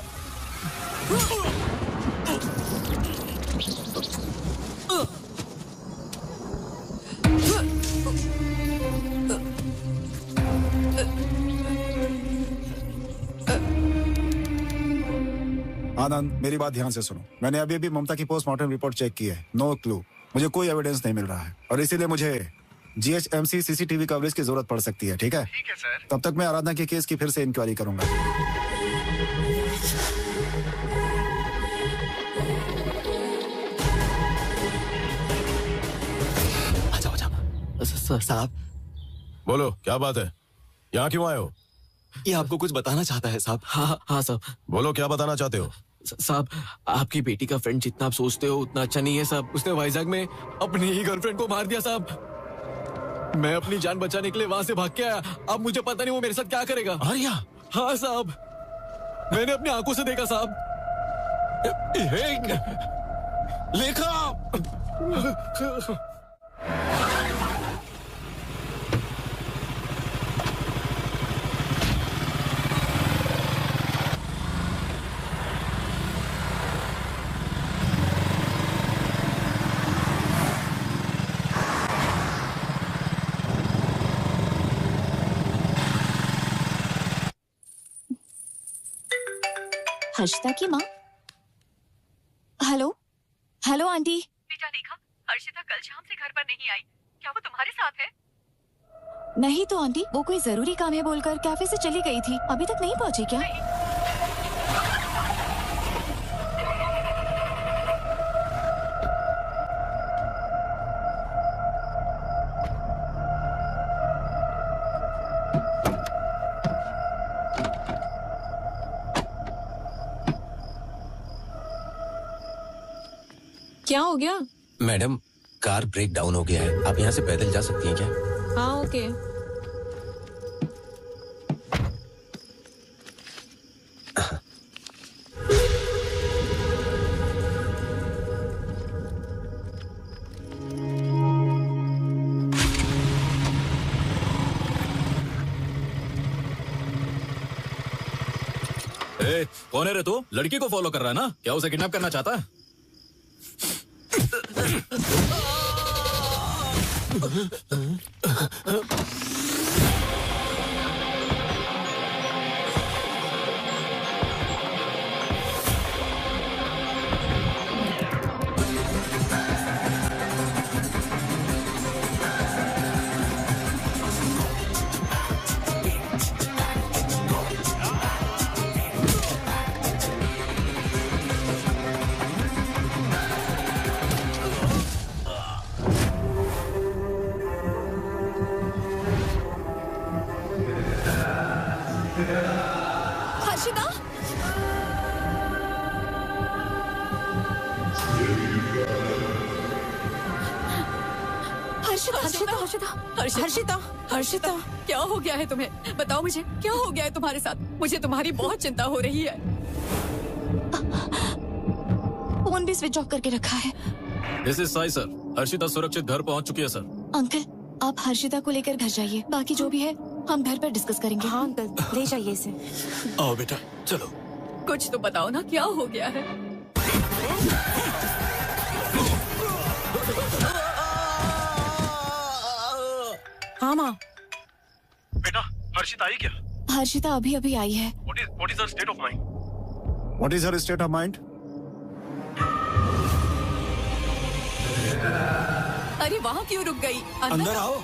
आनंद, मेरी बात ध्यान से सुनो। मैंने अभी अभी ममता की पोस्टमार्टम रिपोर्ट चेक की है। नो क्लू, मुझे कोई एविडेंस नहीं मिल रहा है और इसीलिए मुझे GHMC CCTV कवरेज की जरूरत पड़ सकती है। ठीक है? ठीक है सर। तब तक मैं आराधना के केस की फिर से इंक्वायरी करूंगा। सर साहब। बोलो, क्या बात है? यहाँ क्यों आए हो? ये आपको कुछ बताना चाहता है साहब। हाँ साहब। बोलो, क्या बताना चाहते हो? साहब, आपकी बेटी का फ्रेंड जितना आप सोचते हो उतना अच्छा नहीं है साहब। उसने वाइजैक में अपनी ही गर्लफ्रेंड को मार दिया साहब। मैं अपनी जान बचाने के लिए वहां से भाग के आया। अब मुझे पता नहीं वो मेरे साथ क्या करेगा। आर्या? हाँ साहब, मैंने अपनी आंखों से देखा साहब। लेखा, हर्षिता की माँ? Hello hello aunty. बेटा देखा, हर्षिता कल शाम से घर पर नहीं आई। क्या वो तुम्हारे साथ है? नहीं तो आंटी, वो कोई जरूरी काम है बोलकर कैफे से चली गई थी, अभी तक नहीं पहुंची क्या? क्या हो गया? मैडम, कार ब्रेक डाउन हो गया है। आप यहाँ से पैदल जा सकती हैं क्या? हाँ ओके। ए, कौन है रे तू? लड़की को फॉलो कर रहा है ना? क्या उसे किडनैप करना चाहता है? हर्षिता, हर्षिता, हर्षिता, हर्षिता, क्या हो गया है तुम्हें? बताओ मुझे, क्या हो गया है तुम्हारे साथ? मुझे तुम्हारी बहुत चिंता हो रही है। फोन भी स्विच ऑफ करके रखा है। This is Sai sir. Harshita सुरक्षित घर पहुंच चुकी है सर। अंकल, आप हर्षिता को लेकर घर जाइए, बाकी जो भी है हम घर पर डिस्कस करेंगे। हाँ अंकल, ले जाइए इसे। आओ बेटा, चलो। कुछ तो बताओ ना, क्या हो गया है? हाँ माँ। बेटा, हर्षिता आई क्या? हर्षिता अभी अभी आई है। What is her state of mind? What is her state of mind? अरे वहाँ क्यों रुक गई? अंदर आओ।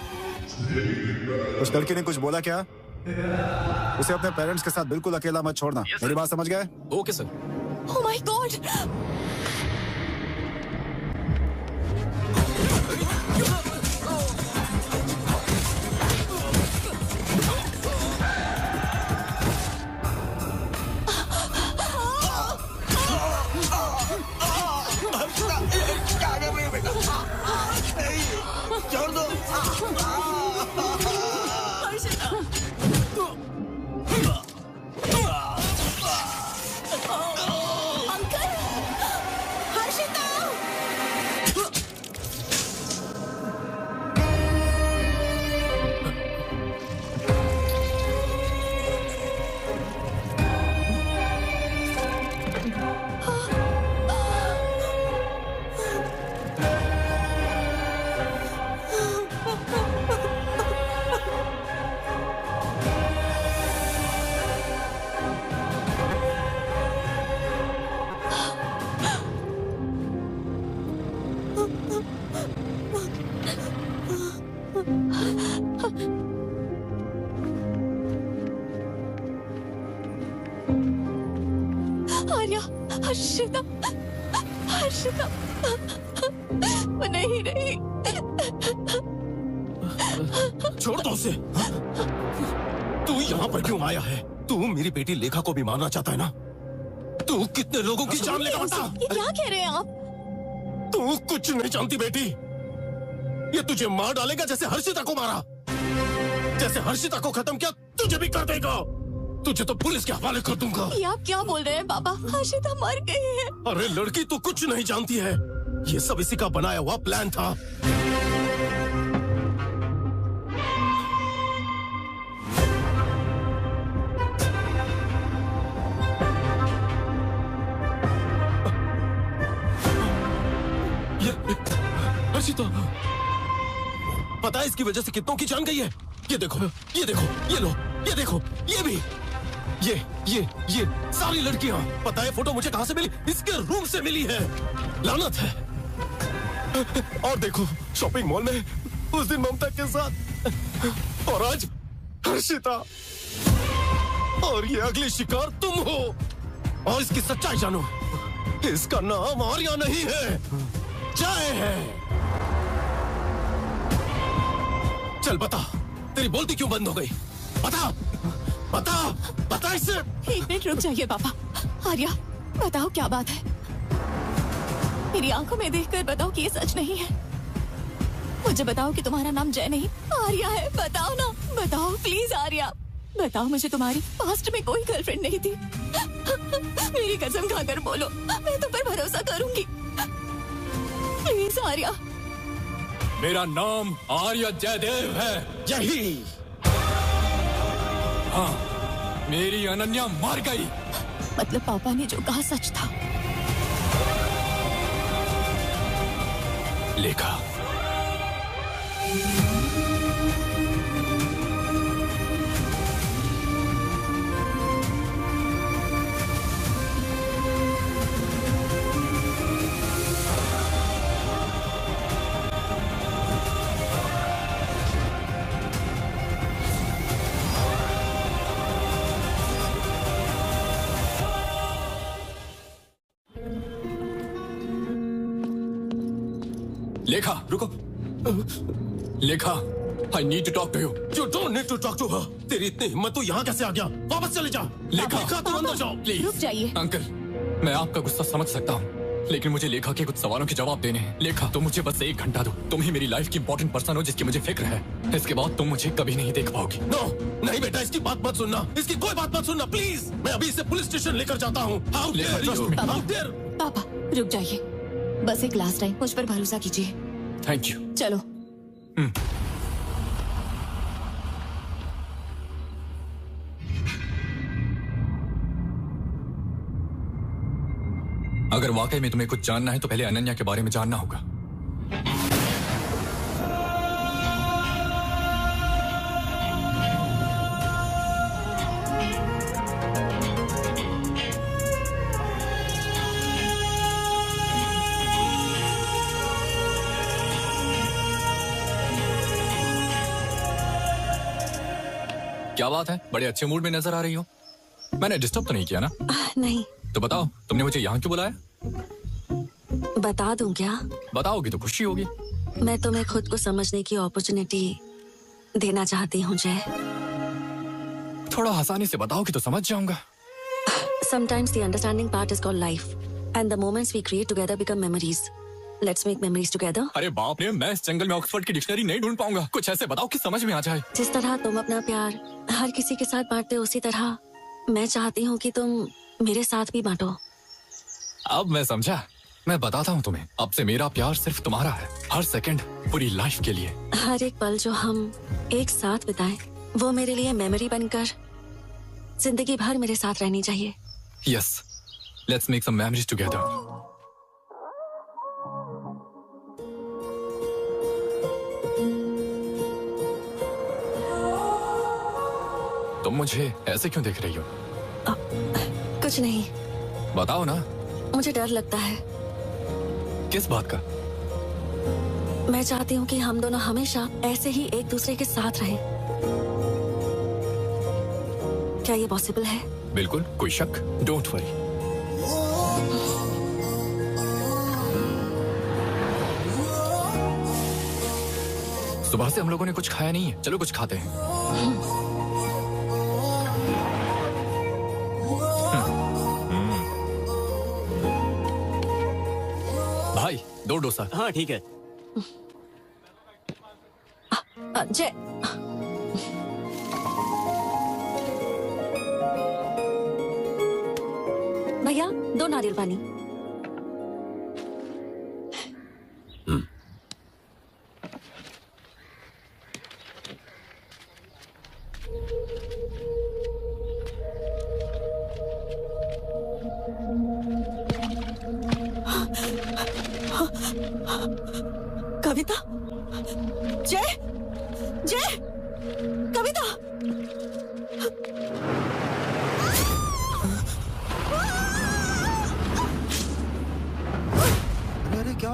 उस लड़की ने कुछ बोला क्या? उसे अपने पेरेंट्स के साथ बिल्कुल अकेला मत छोड़ना। मेरी बात समझ गए? Okay sir. Oh my God! छोड़ दो। अंकल, हर्षिता। आर्या, हर्षिता, हर्षिता, वो नहीं रही। छोड़ दो उसे। तू यहाँ पर क्यों आया है? तू मेरी बेटी लेखा को भी मारना चाहता है ना? तू कितने लोगों की जान लेगा बता? ये क्या कह रहे हैं आप? तू कुछ नहीं जानती बेटी। ये तुझे मार डालेगा जैसे हर्षिता को मारा। जैसे हर्षिता को खत्म किया तुझे भी कर देगा। तुझे तो पुलिस के हवाले कर दूंगा। ये आप क्या बोल रहे हैं पापा? हर्षिता मर गई है। अरे लड़की तू कुछ नहीं जानती है। ये सब इसी का बनाया हुआ प्लान था। हर्षिता, पता है इसकी वजह से कितनों की जान गई है? ये देखो, ये देखो, ये लो, ये देखो, ये भी। ये सारी लड़कियां, पता है फोटो मुझे कहां से मिली? इसके रूम से मिली है। लानत है। और देखो शॉपिंग मॉल में उस दिन ममता के साथ, और आज हर्षिता, और ये अगली शिकार तुम हो। और इसकी सच्चाई जानो, इसका नाम आर्या नहीं है, जय है। चल बता, तेरी बोलती क्यों बंद हो गई? बता बता बता इसे। एक मिनट रुक जाइए पापा। आर्या बताओ क्या बात है? मेरी आंखों में देखकर बताओ कि ये सच नहीं है। मुझे बताओ कि तुम्हारा नाम जय नहीं आर्या है। बताओ ना, बताओ प्लीज आर्या, बताओ मुझे तुम्हारी पास्ट में कोई गर्लफ्रेंड नहीं थी। मेरी कसम खाकर बोलो, मैं तुम पर भरोसा करूंगी। प्लीज आर्या। मेरा नाम आर्या जयदेव है। यही। हाँ, मेरी अनन्या मर गई। मतलब पापा ने जो कहा सच था। लेखा, लेखा रुको। लेखा, I need to talk to you. You don't need to talk to her. तेरी इतनी हिम्मत तो यहाँ कैसे आ गया? वापस चले जा। लेखा तुम अंदर जाओ। प्लीज। रुक जाइए। अंकल, मैं आपका गुस्सा समझ सकता हूँ, लेकिन मुझे लेखा के कुछ सवालों के जवाब देने हैं। लेखा, तुम मुझे बस 1 घंटा दो। तुम ही मेरी लाइफ की इंपॉर्टेंट पर्सन हो जिसकी मुझे फिक्र है। इसके बाद तुम मुझे कभी नहीं देख पाओगी। नो, नहीं बेटा, इसकी बात मत सुनना। इसकी कोई बात मत सुनना प्लीज। मैं अभी इसे पुलिस स्टेशन लेकर जाता हूँ। पापा रुक जाइए, बस एक लास्ट टाइम मुझ पर भरोसा कीजिए। Thank you. चलो। अगर वाकई में तुम्हें कुछ जानना है तो पहले अनन्या के बारे में जानना होगा। क्या बात है, बड़े अच्छे मूड में नजर आ रही हो। मैंने डिस्टर्ब तो नहीं किया ना? नहीं। तो बताओ, तुमने मुझे यहाँ क्यों बुलाया? बता दूं क्या? बताओगी तो खुशी होगी। मैं तुम्हें खुद को समझने की अपॉर्चुनिटी देना चाहती हूँ जय। थोड़ा आसानी से बताओगी तो समझ जाऊंगा। Sometimes the understanding part is called life, and the moments we create together become memories. Let's make memories together. अरे बाप रे, मैं इस जंगल में ऑक्सफोर्ड की डिक्शनरी नहीं ढूंढ पाऊंगा। कुछ ऐसे बताओ कि समझ में आ जाए। जिस तरह तुम अपना प्यार हर किसी के साथ बांटते हो, उसी तरह मैं चाहती हूँ कि तुम मेरे साथ भी बांटो। अब मैं समझा। मैं बताता हूँ तुम्हें, अब से मेरा प्यार सिर्फ तुम्हारा है, हर सेकंड, पूरी लाइफ के लिए। हर एक पल जो हम एक साथ बिताएं, वो मेरे लिए मेमोरी बनकर जिंदगी भर मेरे साथ रहनी चाहिए। Yes, let's make some memories together. तुम मुझे ऐसे क्यों देख रही हो? कुछ नहीं। बताओ ना। मुझे डर लगता है। किस बात का? मैं चाहती हूँ कि हम दोनों हमेशा ऐसे ही एक दूसरे के साथ रहें। क्या ये पॉसिबल है? बिल्कुल, कोई शक? Don't worry. सुबह से हम लोगों ने कुछ खाया नहीं है, चलो कुछ खाते हैं। भाई 2 डोसा। हाँ ठीक है। जय, भैया 2 नारियल पानी। कविता, जय, जय, कविता।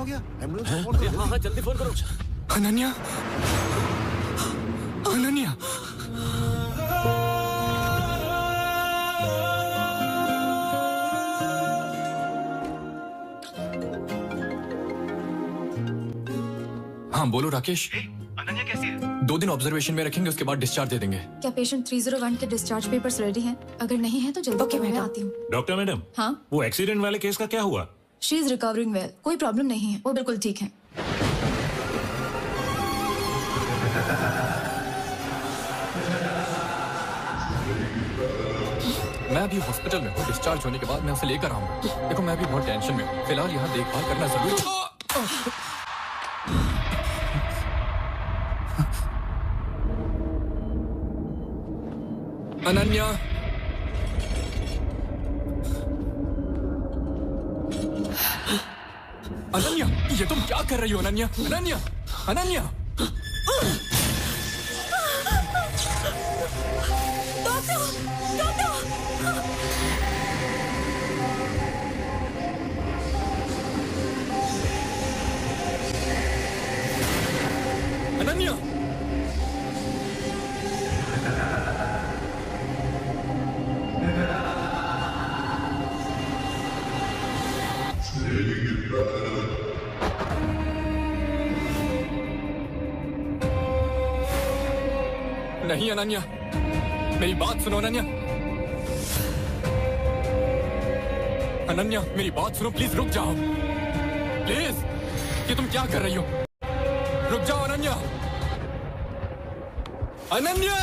हो गया? एम्बुलेंस को फोन करो। हाँ जल्दी फोन करो। अनन्या, अनन्या। हाँ बोलो राकेश। अनन्या कैसी है? 2 दिन ऑब्जर्वेशन में रखेंगे, उसके बाद डिस्चार्ज दे देंगे। क्या पेशेंट 301 के डिस्चार्ज पेपर्स रेडी हैं? अगर नहीं है तो जल्दी मैं आती हूँ। डॉक्टर मैडम, हाँ, वो एक्सीडेंट वाले केस का क्या हुआ? शी इज रिकवरिंग वेल, कोई प्रॉब्लम नहीं है, वो बिल्कुल ठीक है। मैं अभी हॉस्पिटल में हूँ, डिस्चार्ज होने के बाद मैं उसे लेकर आऊंगा। देखो मैं अभी बहुत टेंशन में हूँ, फिलहाल यहाँ देखभाल करना जरूरी है। अनन्या, अनन्या, ये तुम क्या कर रही हो अनन्या? अनन्या, अनन्या। अनन्या, नहीं अनन्या, मेरी बात सुनो अनन्या। अनन्या मेरी बात सुनो, प्लीज रुक जाओ, प्लीज। ये तुम क्या कर रही हो? रुक जाओ अनन्या, अनन्या।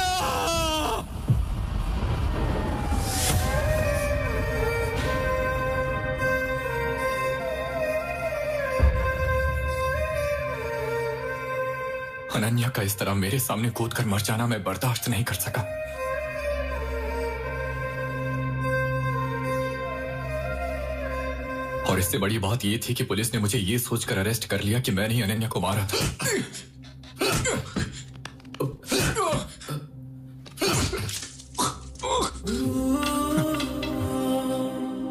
अनन्या का इस तरह मेरे सामने कूद कर मर जाना मैं बर्दाश्त नहीं कर सका। और इससे बड़ी बात ये थी कि पुलिस ने मुझे ये सोचकर अरेस्ट कर लिया कि मैंने ही अनन्या को मारा था।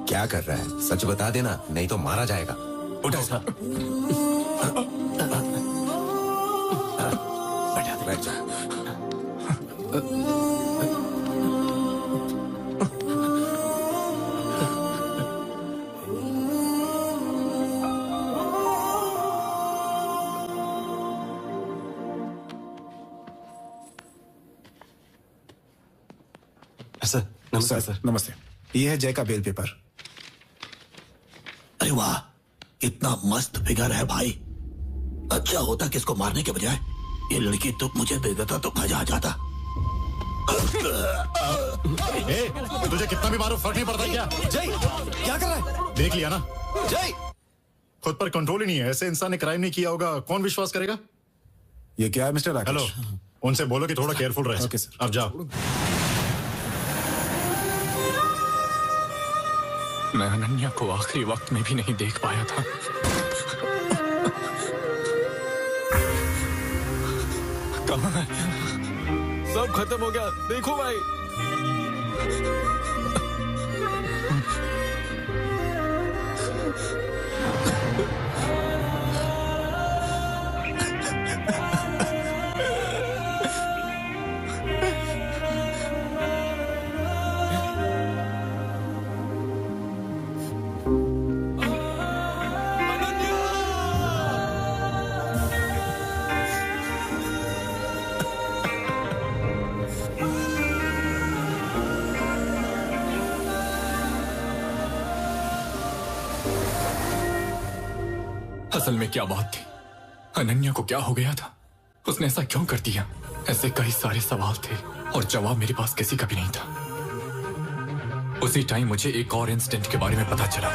क्या कर रहा है? सच बता देना, नहीं तो मारा जाएगा। उठा सा। बैठ जा। सर नमस्ते। सर नमस्ते, ये है जय का बेल पेपर। अरे वाह, इतना मस्त फिगर है भाई। अच्छा होता कि इसको मारने के बजाय ये लड़की तो मुझे दे देता तो मजा आ जाता। तुझे कितना भी मारो फर्क नहीं पड़ता क्या? जय क्या कर रहा है? देख लिया ना जय, खुद पर कंट्रोल ही नहीं है। ऐसे इंसान ने क्राइम नहीं किया होगा, कौन विश्वास करेगा? ये क्या है मिस्टर राकेश? हेलो, उनसे बोलो कि थोड़ा केयरफुल रहे। Okay sir. अब जाओ। मैं अनन्या को आखिरी वक्त में भी नहीं देख पाया था। कहाँ है? सब खत्म हो गया, देखो भाई। असल में क्या बात थी? अनन्या को क्या हो गया था? उसने ऐसा क्यों कर दिया? ऐसे कई सारे सवाल थे और जवाब मेरे पास किसी का भी नहीं था। उसी टाइम मुझे एक और इंसिडेंट के बारे में पता चला।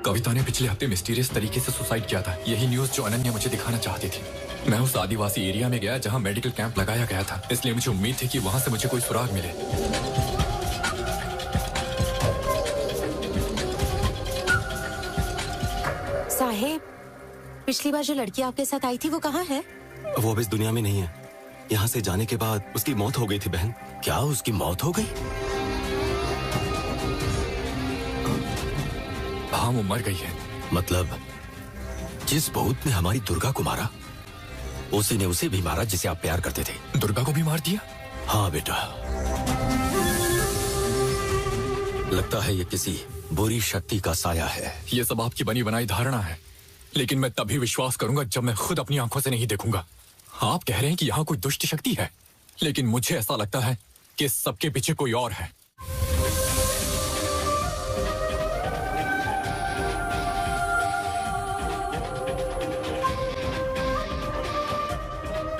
कविता ने पिछले हफ्ते मिस्टीरियस तरीके से सुसाइड किया था। यही न्यूज़ जो अनन्या मुझे दिखाना चाहती थी। मैं उस आदिवासी एरिया में गया जहां मेडिकल कैंप लगाया गया था, इसलिए मुझे उम्मीद थी कि वहां से मुझे कोई सुराग मिले। साहेब, पिछली बार जो लड़की आपके साथ आई थी वो कहाँ है? वो अब इस दुनिया में नहीं है। यहाँ से जाने के बाद उसकी मौत हो गई थी बहन। क्या उसकी मौत हो गई? हाँ, वो मर गई है। मतलब जिस भूत ने हमारी दुर्गा को मारा, उसी ने उसे भी मारा जिसे आप प्यार करते थे। दुर्गा को भी मार दिया? हाँ बेटा, लगता है ये किसी बुरी शक्ति का साया है। ये सब आपकी बनी बनाई धारणा है, लेकिन मैं तभी विश्वास करूंगा जब मैं खुद अपनी आंखों से नहीं देखूंगा। आप कह रहे हैं कि यहाँ कोई दुष्ट शक्ति है, लेकिन मुझे ऐसा लगता है कि सबके पीछे कोई और है।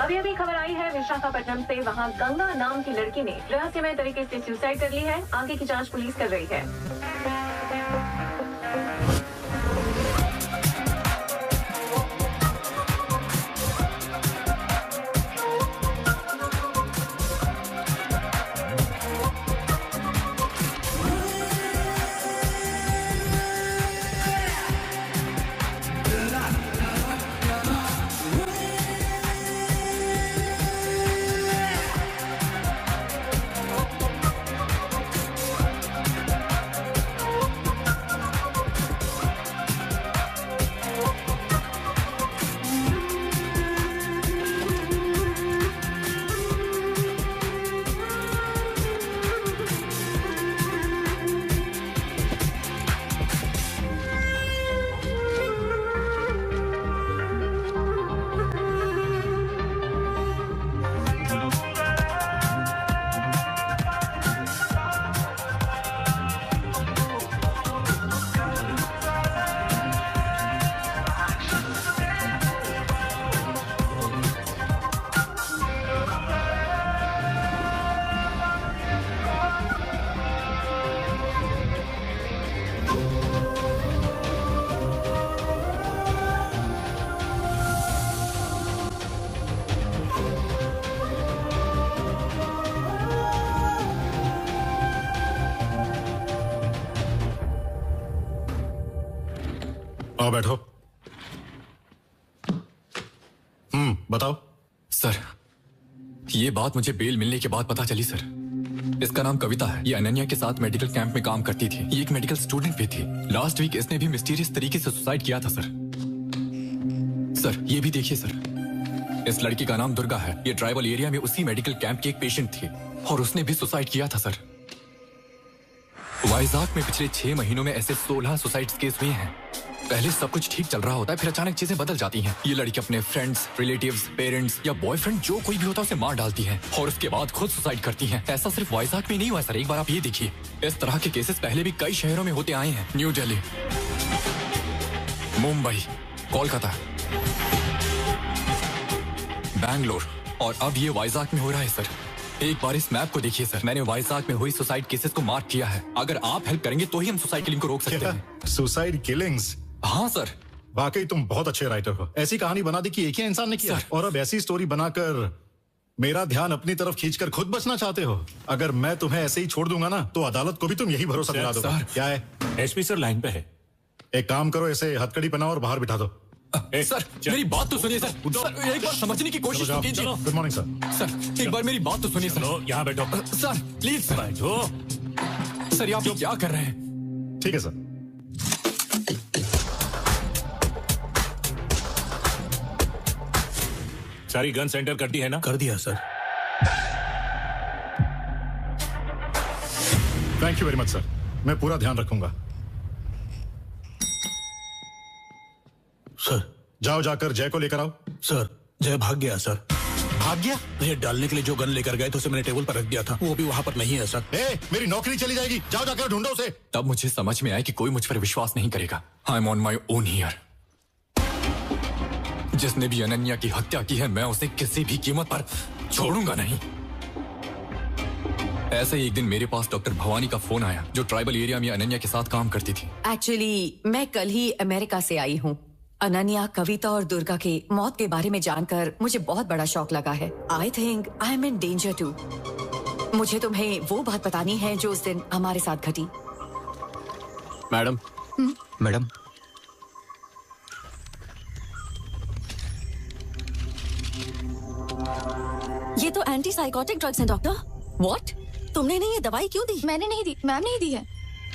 अभी अभी खबर आई है विशाखापट्टनम से, वहां गंगा नाम की लड़की ने रहस्यमय तरीके से सुसाइड कर ली है। आगे की जांच पुलिस कर रही है। आओ बैठो। बताओ। सर, ये बात मुझे बेल मिलने के बाद पता चली सर। इसका नाम कविता है। ये अनन्या के साथ मेडिकल कैंप में काम करती थी। ये एक मेडिकल स्टूडेंट भी थी। लास्ट वीक इसने भी मिस्टीरियस तरीके से सुसाइड किया था सर। सर, ये भी देखिए सर। इस लड़की का नाम दुर्गा है। ये ट्राइबल एरिया में उसी मेडिकल कैंप की एक पेशेंट थी और उसने भी सुसाइड किया था सर। वाइजाक में पिछले 6 महीनों में ऐसे 16 सुसाइड केस हुए हैं। पहले सब कुछ ठीक चल रहा होता है, फिर अचानक चीजें बदल जाती हैं। ये लड़की अपने फ्रेंड्स, रिलेटिव्स, पेरेंट्स या बॉयफ्रेंड जो कोई भी होता है उसे मार डालती है और उसके बाद खुद सुसाइड करती है। ऐसा सिर्फ वाइजाक में नहीं हुआ सर। एक बार आप ये देखिए, इस तरह के केसेस पहले भी कई शहरों में होते आए हैं। न्यू दिल्ली, मुंबई, कोलकाता, बैंगलोर और अब ये वाइजाक में हो रहा है सर। एक बार इस मैप को देखिए सर। मैंने वाइजाक में हुई सुसाइड केसेस को मार्क किया है। अगर आप हेल्प करेंगे तो ही हम सुसाइड किलिंग को रोक सकते हैं। Suicide killings? हाँ सर। वाकई तुम बहुत अच्छे राइटर हो। ऐसी कहानी बना दी कि एक ही इंसान ने किया और अब ऐसी स्टोरी बनाकर मेरा ध्यान अपनी तरफ खींचकर खुद बचना चाहते हो। अगर मैं तुम्हें ऐसे ही छोड़ दूंगा ना तो अदालत को भी तुम यही भरोसा दिला दो। क्या है? एसपी सर लाइन पे है। एक काम करो, ऐसे हथकड़ी पहनाओ और बाहर बिठा दो। सर, मेरी बात तो सुनिए सर। सर, एक बार समझने की कोशिश तो कीजिए। Good morning sir. सर, एक बार मेरी बात तो सुनिए सर। यहाँ बैठो। Sir, please sir. बैठो। सर, आप क्या कर रहे हैं? ठीक है सर। सारी गन सेंटर कर दी है ना? कर दिया sir. Thank you very much sir. मैं पूरा ध्यान रखूंगा। सर, जाओ जाकर जय को लेकर आओ। सर, जय भाग गया सर। भाग गया? ये डालने के लिए जो गन लेकर गए थे उसे मैंने टेबल पर रख दिया था। वो भी वहाँ पर नहीं है सर। मेरी नौकरी चली जाएगी। जाओ जाकर ढूंढो उसे। तब मुझे समझ में आया कि कोई मुझ पर विश्वास नहीं करेगा। I am on my own here. जिसने भी अनन्या की हत्या की है, मैं उसे किसी भी कीमत पर छोड़ूंगा नहीं। ऐसे ही एक दिन मेरे पास डॉक्टर भवानी का फोन आया, जो ट्राइबल एरिया में अनन्या के साथ काम करती थी। एक्चुअली मैं कल ही अमेरिका से आई हूँ। अनन्या, कविता और दुर्गा की मौत के बारे में जानकर मुझे बहुत बड़ा शौक लगा है। I think I am in danger too. मुझे तुम्हें वो बात बतानी है जो उस दिन हमारे साथ घटी। मैडम, मैडम, ये तो एंटी साइकोटिक ड्रग्स हैं डॉक्टर। व्हाट? तुमने नहीं ये दवाई क्यों दी? मैंने नहीं दी, मैम नहीं दी है।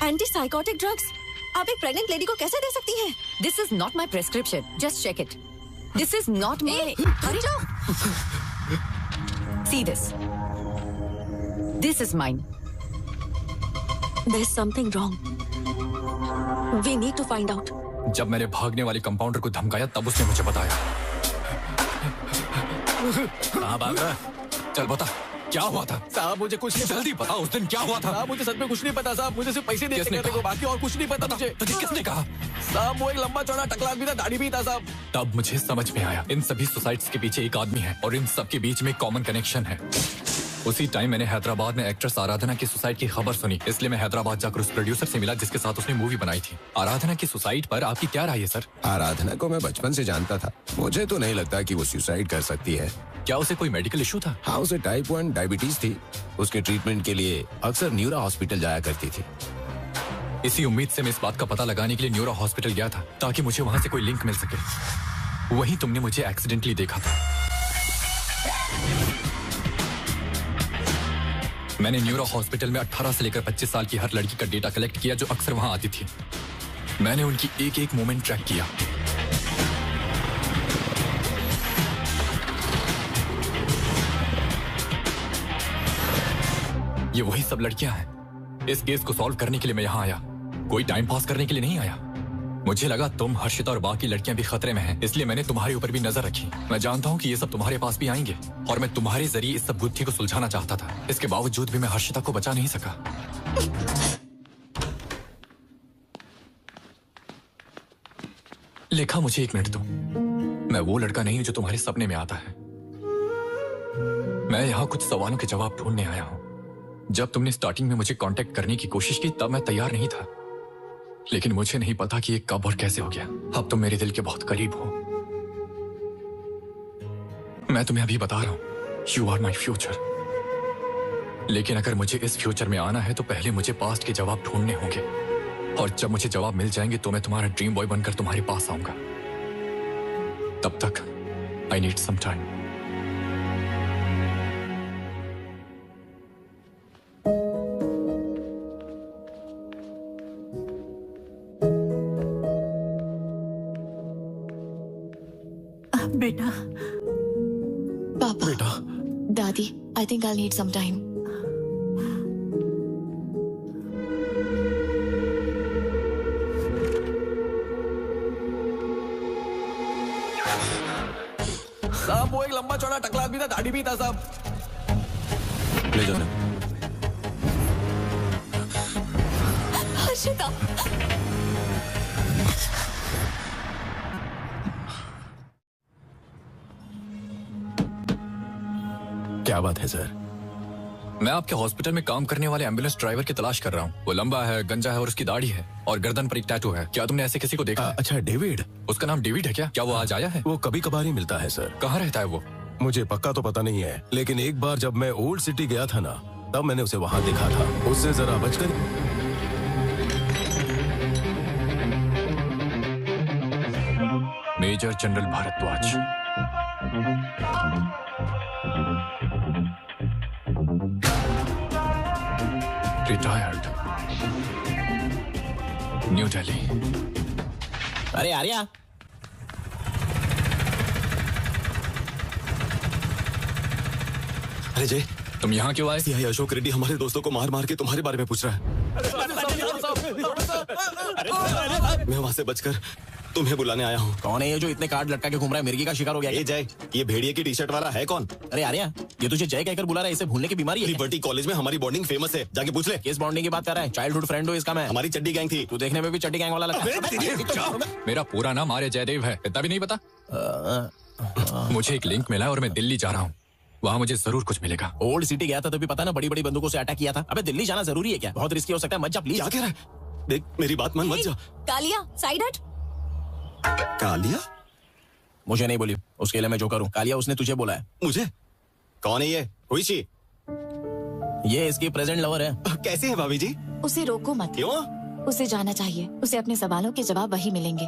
एंटी साइकोटिक ड्रग्स आप एक प्रेग्नेंट लेडी को कैसे दे सकती हैं? This is not my prescription, just check it. This is not my. Hurry जाओ। See this, this is mine. There's something wrong. We need to find out. जब मैंने भागने वाली कंपाउंडर को धमकाया तब उसने मुझे बताया। कहाँ भाग रहा है? चल बता, क्या हुआ था? साहब मुझे कुछ नहीं, जल्दी बता, उस दिन क्या हुआ था? साहब मुझे सच में कुछ नहीं पता साहब, मुझे सिर्फ पैसे देने को, बाकी और कुछ नहीं पता मुझे। तुझे किसने कहा? साहब वो एक लंबा चौड़ा टकला आदमी था, दाढ़ी भी था साहब। तब मुझे समझ में आया, इन सभी सुसाइड्स के पीछे एक आदमी है और इन सब के बीच में कॉमन कनेक्शन है। उसी टाइम मैंने हैदराबाद में एक्ट्रेस आराधना की सुसाइड की खबर सुनी, इसलिए मैं हैदराबाद जाकर उस प्रोड्यूसर से मिला जिसके साथ उसने मूवी बनाई थी। आराधना की सुसाइड पर आपकी क्या राय है सर? आराधना को मैं बचपन से जानता था, मुझे तो नहीं लगता कि वो सुसाइड कर सकती है। क्या उसे कोई मेडिकल इशू था? हाँ, उसे टाइप 1 डायबिटीज थी। उसके ट्रीटमेंट के लिए अक्सर न्यूरो हॉस्पिटल जाया करती थी। इसी उम्मीद से मैं इस बात का पता लगाने के लिए न्यूरो हॉस्पिटल गया था ताकि मुझे वहां से कोई लिंक मिल सके। वहीं तुमने मुझे एक्सीडेंटली देखा था। मैंने न्यूरो हॉस्पिटल में 18 से लेकर 25 साल की हर लड़की का डेटा कलेक्ट किया जो अक्सर वहां आती थी। मैंने उनकी एक एक मोमेंट ट्रैक किया। ये वही सब लड़कियां हैं। इस केस को सॉल्व करने के लिए मैं यहाँ आया, कोई टाइम पास करने के लिए नहीं आया। मुझे लगा तुम, हर्षिता और बाकी लड़कियां भी खतरे में हैं, इसलिए मैंने तुम्हारे ऊपर भी नजर रखी। मैं जानता हूँ कि ये सब तुम्हारे पास भी आएंगे और मैं तुम्हारे जरिए इस सब गुत्थी को सुलझाना चाहता था। इसके बावजूद भी मैं हर्षिता को बचा नहीं सका। लेखा, मुझे 1 मिनट दो। मैं वो लड़का नहीं हूं जो तुम्हारे सपने में आता है। मैं यहाँ कुछ सवालों के जवाब ढूंढने आया हूँ। जब तुमने स्टार्टिंग में मुझे कांटेक्ट करने की कोशिश की तब मैं तैयार नहीं था, लेकिन मुझे नहीं पता कि ये कब और कैसे हो गया। अब तुम मेरे दिल के बहुत करीब हो। मैं तुम्हें अभी बता रहा हूं, यू आर माई फ्यूचर। लेकिन अगर मुझे इस फ्यूचर में आना है तो पहले मुझे पास्ट के जवाब ढूंढने होंगे, और जब मुझे जवाब मिल जाएंगे तो मैं तुम्हारा ड्रीम बॉय बनकर तुम्हारे पास आऊंगा। तब तक आई नीड सम टाइम। बेटा, पापा, बेटा, दादी, I think I'll need some time. साहब वो एक लंबा चौड़ा टकला आदमी था, दाढ़ी भी था साहब। ले जाना। हर्षिता, क्या बात है सर? मैं आपके हॉस्पिटल में काम करने वाले एम्बुलेंस ड्राइवर की तलाश कर रहा हूँ। वो लंबा है, गंजा है और उसकी दाढ़ी है और गर्दन पर एक टैटू है। क्या तुमने ऐसे किसी को देखा? अच्छा, डेविड। उसका नाम डेविड है क्या? क्या वो आज आया है? वो कभी कभार ही मिलता है सर। कहाँ रहता है वो? मुझे पक्का तो पता नहीं है, लेकिन एक बार जब मैं ओल्ड सिटी गया था ना, तब मैंने उसे वहां देखा था। उससे जरा बचकर। Major general Bhardwaj. Retired, New Delhi. अरे आर्या, अरे जय, तुम यहाँ क्यों आए? सीआई अशोक रेड्डी हमारे दोस्तों को मार मार के तुम्हारे बारे में पूछ रहा है। मैं वहां से बचकर तुम्हें बुलाने आया हूँ। कौन है ये जो इतने कार्ड लटका के घूम रहा है? मिर्गी का शिकार हो गया? ये जय, ये भेड़िए की टी शर्ट वाला है कौन? अरे आर्या, ये तुझे जय कहकर बुला रहा है, इसे भूलने की बीमारी है? लिबर्टी कॉलेज में हमारी बॉन्डिंग फेमस है, जाके पूछ ले। किस बॉन्डिंग की बात कर रहा है? चाइल्डहुड फ्रेंड हो इसका मैं। हमारी चड्डी गैंग थी। तू देखने में भी चड्डी गैंग वाला लगता है। मेरा पूरा नाम आर्य जयदेव है, इतना भी नहीं पता? मुझे एक लिंक मिला और मैं दिल्ली जा रहा हूँ, वहाँ मुझे जरूर कुछ मिलेगा। ओल्ड सिटी गया था तो भी पता ना, बड़ी बड़ी बंदूकों से अटैक किया था। अबे दिल्ली जाना जरूरी है क्या? बहुत रिस्की हो सकता है, मत जा प्लीज। क्या कह रहा है? देख मेरी बात मान, मत जा। कालिया, साइड हट। कालिया? मुझे नहीं बोली, उसके लिए मैं जो करूं। कालिया, उसने तुझे बोला है। मुझे? कौन है ये? हुई शी? ये इसकी प्रेजेंट लवर है। कैसे है भाभी जी? उसे रोको मत। क्यों? उसे जाना चाहिए, उसे अपने सवालों के जवाब वही मिलेंगे।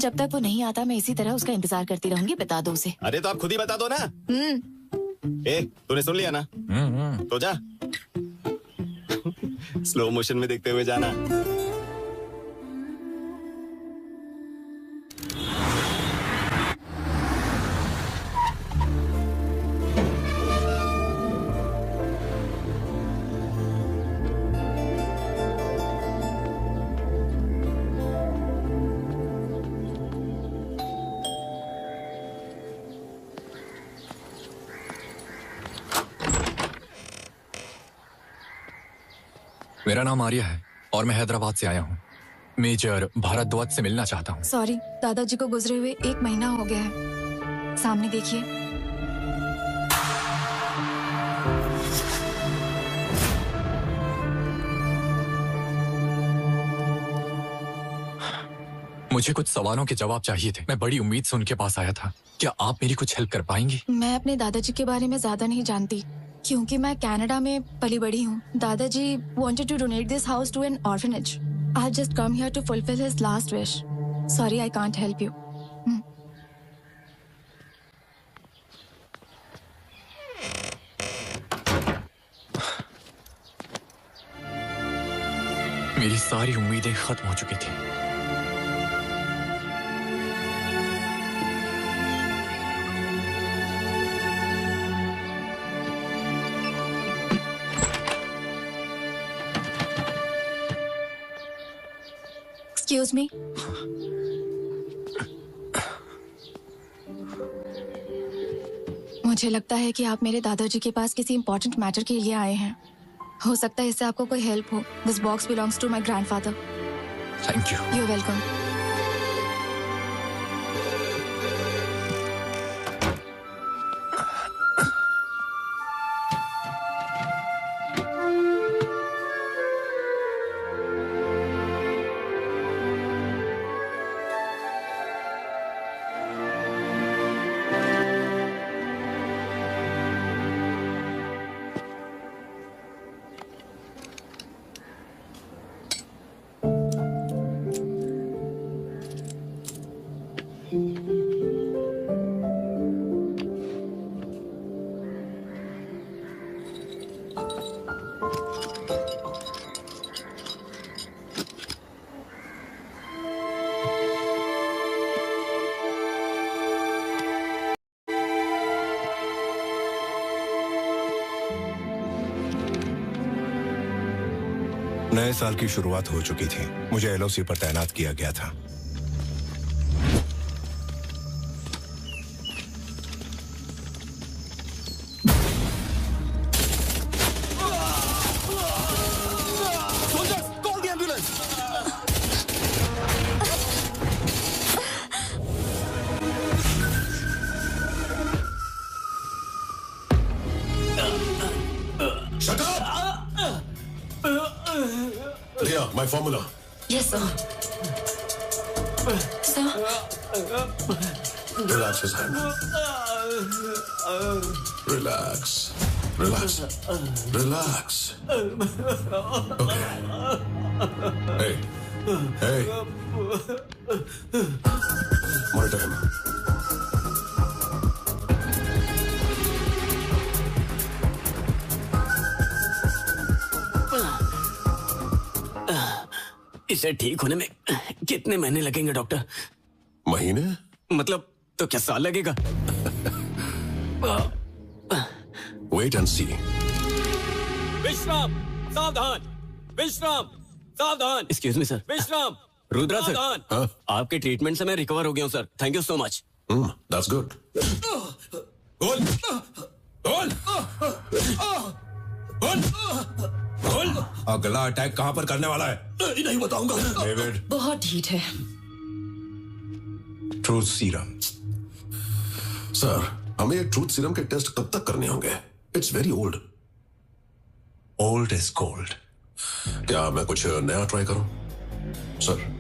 जब तक वो नहीं आता मैं इसी तरह उसका इंतजार करती रहूंगी। बता दो उसे। अरे तो आप खुद ही बता दो ना। ए, तूने सुन लिया ना? तो जा। स्लो मोशन में देखते हुए जाना। मेरा नाम आर्या है और मैं हैदराबाद से आया हूँ। मेजर भारद्वाज से मिलना चाहता हूँ। सॉरी, दादाजी को गुजरे हुए 1 महीना हो गया है। सामने देखिए। मुझे कुछ सवालों के जवाब चाहिए थे। मैं बड़ी उम्मीद से उनके पास आया था। क्या आप मेरी कुछ हेल्प कर पाएंगी? मैं अपने दादाजी के बारे में ज्यादा नहीं जानती क्योंकि मैं कनाडा में पली बड़ी हूँ। दादाजी wanted to donate this house to an orphanage. I've just come here to fulfill his last wish. Sorry, I can't help you. मेरी सारी उम्मीदें खत्म हो चुकी थी। Excuse me. मुझे लगता है कि आप मेरे दादाजी के पास किसी इम्पोर्टेंट मैटर के लिए आए हैं। हो सकता है इससे आपको कोई हेल्प हो। This box belongs to my grandfather. Thank you. You're welcome. नए साल की शुरुआत हो चुकी थी। मुझे एलओसी पर तैनात किया गया था। My formula. Yes, sir. Sir. Relax his hand. Relax. Relax. Relax. Okay. Hey. Hey. Monitor him. इसे ठीक होने में कितने महीने लगेंगे डॉक्टर? महीने? मतलब तो क्या साल लगेगा? Wait and see. विश्राम, सावधान, विश्राम, सावधान। Excuse me sir. विश्राम, रुद्रा सर। आपके ट्रीटमेंट से मैं रिकवर हो गया हूँ sir. Thank you so much. That's good. अगला अटैक कहां पर करने वाला है? नहीं बताऊंगा। डेविड, बहुत हीट है। Truth serum. सर, हमें ये ट्रूथ सीरम के टेस्ट कब तक करने होंगे? It's very old. Old is gold. क्या मैं कुछ नया ट्राई करूं? सर।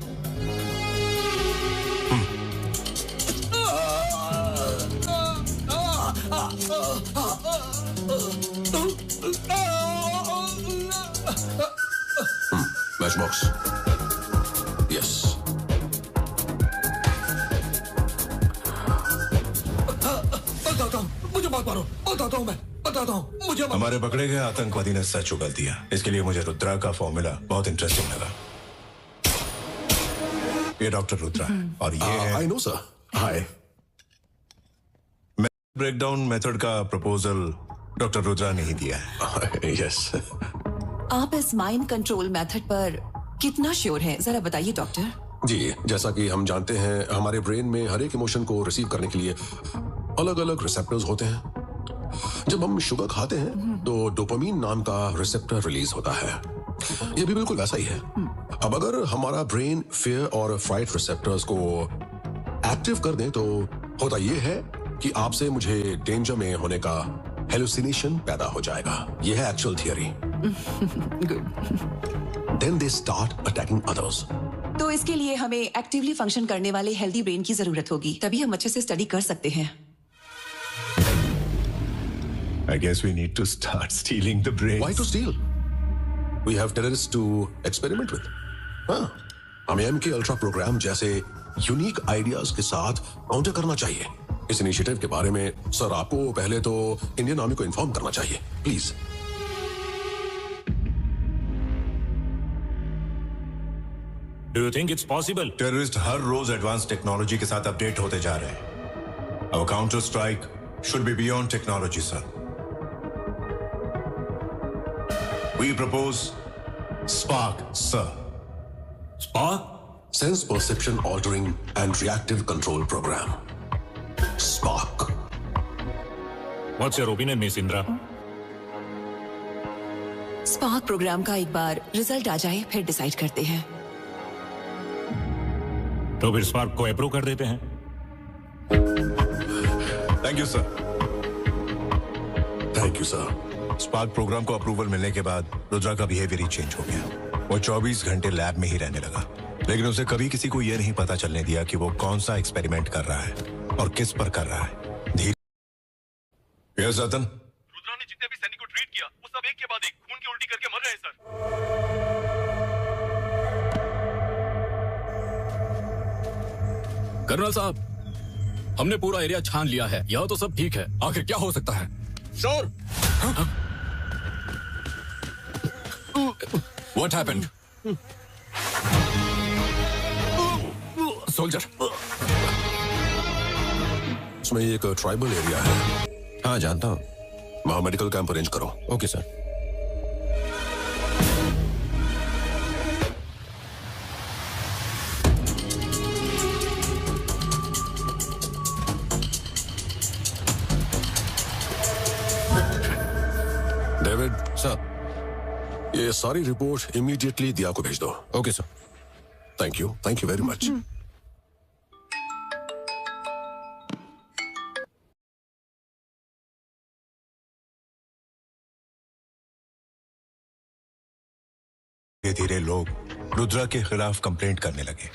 Matchbox. Yes. मत मारो, बताता हूँ मैं, बताता हूँ, मुझे हमारे पकड़े गए आतंकवादी ने सच उगल दिया। इसके लिए मुझे रुद्रा का फॉर्मूला बहुत इंटरेस्टिंग लगा। ये डॉक्टर रुद्रा और ये I know sir. Hi. Breakdown method का प्रपोजल डॉक्टर रुद्रा ने ही दिया है। यस। आप इस माइंड कंट्रोल मेथड पर कितना श्योर हैं? जरा बताइए डॉक्टर। जी, जैसा कि हम जानते हैं, हमारे ब्रेन में हर एक इमोशन को रिसीव करने के लिए अलग अलग रिसेप्टर्स होते हैं। जब हम शुगर खाते हैं तो डोपामीन नाम का रिसेप्टर रिलीज होता है। ये भी बिल्कुल वैसा ही है। अब अगर हमारा ब्रेन फियर और फ्राइट रिसेप्टर्स को एक्टिव कर दे तो होता ये है कि आपसे मुझे डेंजर में होने का हेलुसिनेशन पैदा हो जाएगा। यह है actual theory. Then they start attacking others. तो इसके लिए हमें एक्टिवली फंक्शन करने वाले हेल्दी ब्रेन की जरूरत होगी, तभी हम अच्छे से स्टडी कर सकते हैं। I guess we need to start stealing the brains. Why to steal? We have terrorists to experiment with. हाँ, हमें MK Ultra प्रोग्राम जैसे यूनिक आइडियाज के साथ काउंटर करना चाहिए। इस इनिशिएटिव के बारे में सर आपको पहले तो इंडियन आर्मी को इन्फॉर्म करना चाहिए, please. Do you think it's possible? Terrorist हर रोज एडवांस टेक्नोलॉजी के साथ अपडेट होते जा रहे हैं। Our counter strike should be beyond technology, sir. We propose Spark, sir. Spark? Sense Perception Altering and Reactive Control Program. Spark. What's your opinion, Miss Indra? Spark program का एक बार result आ जाए फिर डिसाइड करते हैं। तो फिर स्पार्क को approve कर देते हैं। Thank you sir. Thank you sir. Spark program को अप्रूवल मिलने के बाद रुद्रा का बिहेवियर ही चेंज हो गया। वो 24 घंटे लैब में ही रहने लगा, लेकिन उसे कभी किसी को यह नहीं पता चलने दिया कि वो कौन सा एक्सपेरिमेंट कर रहा है और किस पर कर रहा है। धीरे यस रतन। रुद्रा ने जितने भी सैनिक को ट्रीट किया वो सब एक के बाद एक खून की उल्टी करके मर रहे हैं सर। कर्नल साहब, हमने पूरा एरिया छान लिया है। यह तो सब ठीक है, आखिर क्या हो सकता है? Sir, What happened? सोल्जर। इसमें एक ट्राइबल एरिया है। हाँ जानता हूँ। वहाँ मेडिकल कैंप अरेंज करो। Okay sir. डेविड सर, ये सारी रिपोर्ट इमीडिएटली दिया को भेज दो। Okay sir. Thank you very much. धीरे धीरे लोग रुद्रा के खिलाफ कंप्लेंट करने लगे।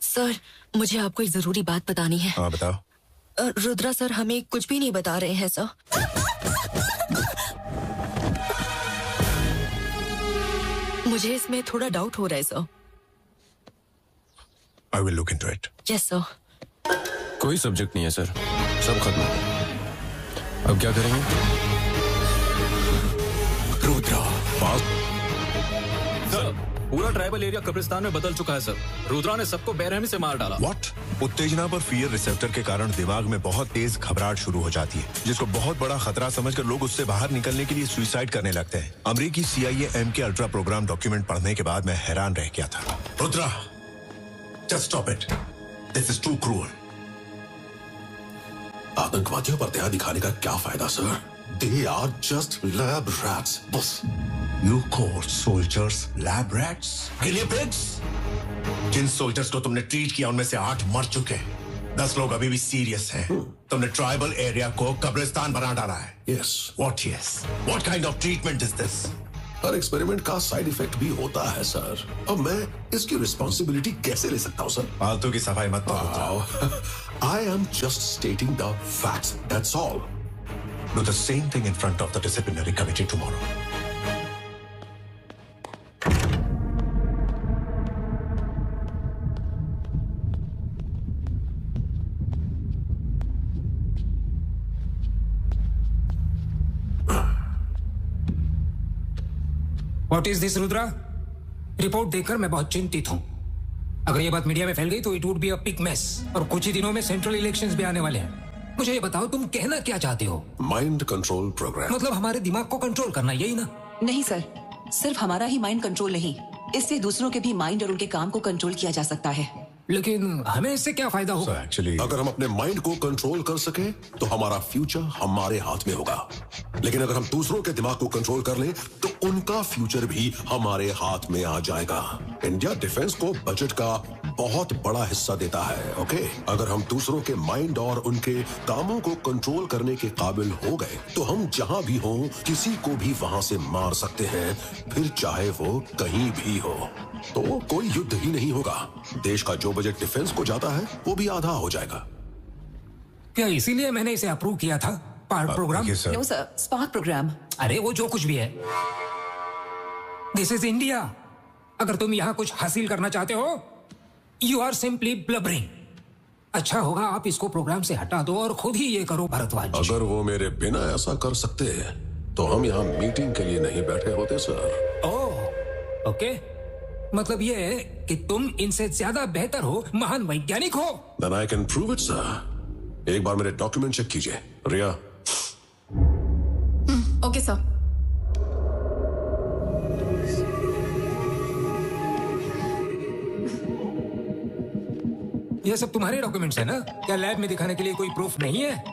सर, मुझे आपको एक जरूरी बात बतानी है। हाँ बताओ। रुद्रा सर हमें कुछ भी नहीं बता रहे हैं सर। मुझे इसमें थोड़ा डाउट हो रहा है sir. I will look into it. Yes sir. कोई सब्जेक्ट नहीं है सर, सब खत्म। अब क्या करेंगे? रुद्रा सर, पूरा ट्राइबल एरिया कब्रिस्तान में बदल चुका है सर। रुद्रा ने सबको बेरहमी से मार डाला। What? उत्तेजना पर फियर रिसेप्टर के कारण दिमाग में बहुत तेज घबराहट शुरू हो जाती है, जिसको बहुत बड़ा खतरा समझकर लोग उससे बाहर निकलने के लिए सुसाइड करने लगते हैं। अमेरिकी CIA MK ultra program document पढ़ने के बाद मैं हैरान रह गया था। Rudra, just stop it. This is too cruel. आतंकवादियों पर दया दिखाने का क्या फायदा sir? They are just lab rats, बस। You call soldiers lab rats? Guinea pigs? Jin soldiers को तुमने ट्रीट किया उनमें से 8 मर चुके हैं। 10 लोग अभी भी सीरियस हैं। तुमने ट्राइबल एरिया को कब्रिस्तान बना डाला है। Yes. What yes? What kind of treatment is this? Her experiment का साइड इफेक्ट भी होता है सर। अब मैं इसकी रिस्पॉन्सिबिलिटी कैसे ले सकता हूँ सर? फालतू की सफाई मत करो। I am just stating the facts. That's all. Do the same thing in front of the disciplinary committee tomorrow. What is this Rudra? Report देखकर मैं बहुत चिंतित हूँ। अगर ये बात मीडिया में फैल गई तो it would be a big mess. और कुछ ही दिनों में सेंट्रल इलेक्शंस भी आने वाले हैं। मुझे ये बताओ, तुम कहना क्या चाहते हो? Mind control program. मतलब हमारे दिमाग को कंट्रोल करना, यही ना? नहीं सर, सिर्फ हमारा ही माइंड कंट्रोल नहीं, इससे दूसरों के भी माइंड और उनके काम को कंट्रोल किया जा सकता है। लेकिन हमें इससे क्या फायदा होगा? एक्चुअली अगर हम अपने माइंड को कंट्रोल कर सके तो हमारा फ्यूचर हमारे हाथ में होगा। लेकिन अगर हम दूसरों के दिमाग को कंट्रोल कर लें तो उनका फ्यूचर भी हमारे हाथ में आ जाएगा। इंडिया डिफेंस को बजट का बहुत बड़ा हिस्सा देता है। ओके, अगर हम दूसरों के माइंड और उनके कामों को कंट्रोल करने के काबिल हो गए तो हम जहां भी हों किसी को भी वहां से मार सकते हैं, फिर चाहे वो कहीं भी हो। तो कोई युद्ध ही नहीं होगा। देश का जो बजट डिफेंस को जाता है वो भी आधा हो जाएगा। क्या इसीलिए मैंने इसे अप्रूव किया था? Part program? No sir, spark program. अरे वो जो कुछ भी है, दिस इज इंडिया। अगर तुम यहाँ कुछ हासिल करना चाहते हो, यू आर सिंपली ब्लबरिंग। अच्छा होगा आप इसको प्रोग्राम से हटा दो और खुद ही ये करो भारद्वाज। अगर वो मेरे बिना ऐसा कर सकते तो हम यहाँ मीटिंग के लिए नहीं बैठे होते सर। ओह, ओके। मतलब ये है कि तुम इनसे ज्यादा बेहतर हो, महान वैज्ञानिक हो। Then I can prove it, sir. एक बार मेरे डॉक्यूमेंट चेक कीजिए। रिया। Okay sir. ये सब तुम्हारे डॉक्यूमेंट्स है ना? क्या लैब में दिखाने के लिए कोई प्रूफ नहीं है?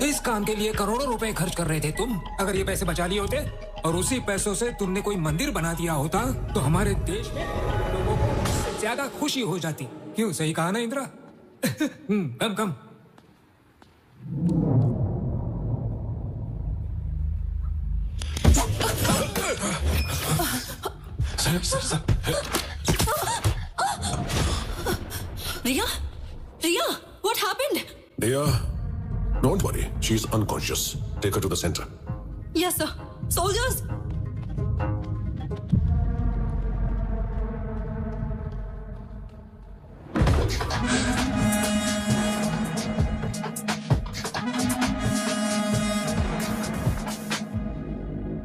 इस काम के लिए करोड़ों रुपए खर्च कर रहे थे तुम। अगर ये पैसे बचा लिए होते और उसी पैसों से तुमने कोई मंदिर बना दिया होता तो हमारे देश में लोगों को इससे ज्यादा खुशी हो जाती। क्यों, सही कहा ना इंदिरा? कम कम। रिया, रिया, what happened? Riya, don't worry. She's unconscious. Take her to the center. Yes, sir. Soldiers.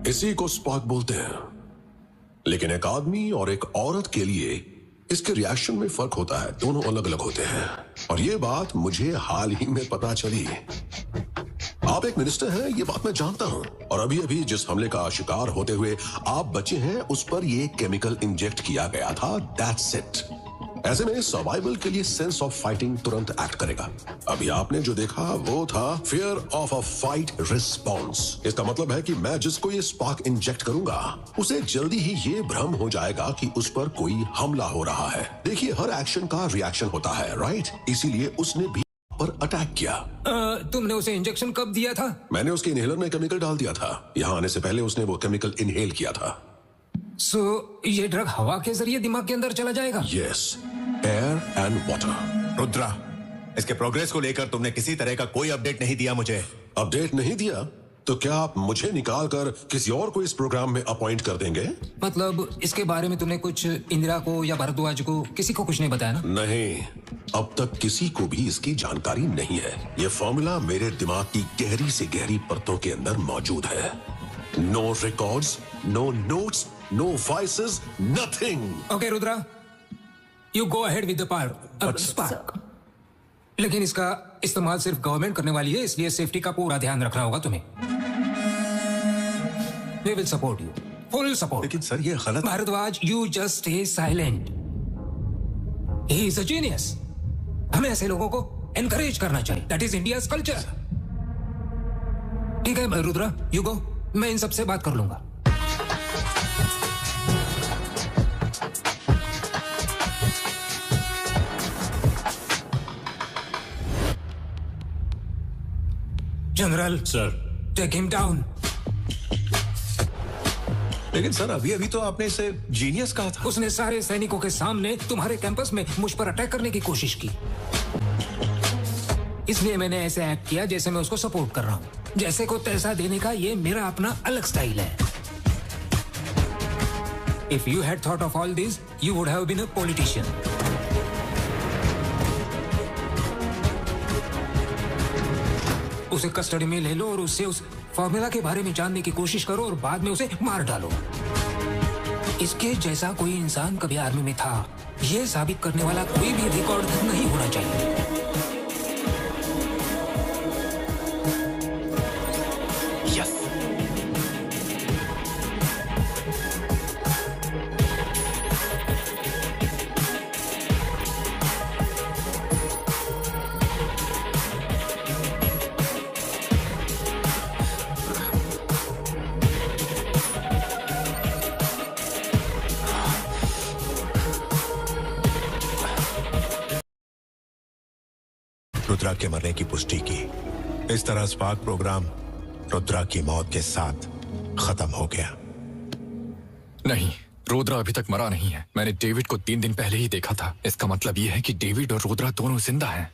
इसी को स्पार्क बोलते हैं। लेकिन एक आदमी और एक औरत के लिए इसके रिएक्शन में फर्क होता है। दोनों अलग अलग होते हैं और ये बात मुझे हाल ही में पता चली। आप एक मिनिस्टर हैं, ये बात मैं जानता हूं। और अभी अभी जिस हमले का शिकार होते हुए आप बचे हैं उस पर ये केमिकल इंजेक्ट किया गया था। That's it. ऐसे में सर्वाइवल के लिए सेंस ऑफ फाइटिंग तुरंत एक्ट करेगा। अभी आपने जो देखा वो था fear of a fight response. इसका मतलब है कि मैं जिसको ये स्पार्क इंजेक्ट करूंगा उसे जल्दी ही ये भ्रम हो जाएगा कि उस पर कोई हमला हो रहा है। देखिए, हर एक्शन का रिएक्शन होता है, राइट? इसीलिए उसने भी पर अटैक किया। तुमने उसे इंजेक्शन कब दिया था? मैंने उसके इनहेलर में केमिकल डाल दिया था। यहाँ आने से पहले उसने वो केमिकल इनहेल किया था। ये ड्रग हवा के जरिए दिमाग के अंदर चला जाएगा? Yes, air and water. Rudra, इसके प्रोग्रेस को लेकर तुमने किसी तरह का कोई अपडेट नहीं दिया मुझे। अपडेट नहीं दिया तो क्या आप मुझे निकाल कर किसी और को इस प्रोग्राम में अपॉइंट कर देंगे? मतलब इसके बारे में तुमने कुछ इंदिरा को या भारद्वाज को, किसी को कुछ नहीं बताया ना? नहीं, अब तक किसी को भी इसकी जानकारी नहीं है। ये फॉर्मूला मेरे दिमाग की गहरी से गहरी परतों के अंदर मौजूद है। No records, no notes, no voices, nothing. Okay Rudra, you go ahead with the spark. लेकिन इसका इस्तेमाल सिर्फ गवर्नमेंट करने वाली है, इसलिए सेफ्टी का पूरा ध्यान रखना होगा तुम्हें। We will support you, full support. लेकिन सर ये गलत। Bhardwaj, you just stay silent. He is a genius. हमें ऐसे लोगों को encourage करना चाहिए. That is India's culture. ठीक है रुद्रा, you go. मैं इन सबसे बात कर लूंगा। General sir, take him down. लेकिन सर अभी अभी तो आपने इसे जीनियस कहा था। उसने सारे सैनिकों के सामने तुम्हारे कैंपस में मुझ पर अटैक करने की कोशिश की, इसलिए मैंने ऐसे एक्ट किया जैसे मैं उसको सपोर्ट कर रहा हूं। जैसे को तैसा देने का ये मेरा अपना अलग स्टाइल है। If you had thought of all this, you would have been a politician. उसे कस्टडी में ले लो और उससे उस फॉर्मूला के बारे में जानने की कोशिश करो और बाद में उसे मार डालो। इसके जैसा कोई इंसान कभी आर्मी में था, ये साबित करने वाला कोई भी रिकॉर्ड नहीं होना चाहिए। रुद्रा के मरने की पुष्टि की। इस तरह स्पार्क प्रोग्राम रुद्रा की मौत के साथ खत्म हो गया। नहीं, रुद्रा अभी तक मरा नहीं है। मैंने डेविड को 3 दिन पहले ही देखा था। इसका मतलब यह है कि डेविड और रुद्रा दोनों जिंदा हैं।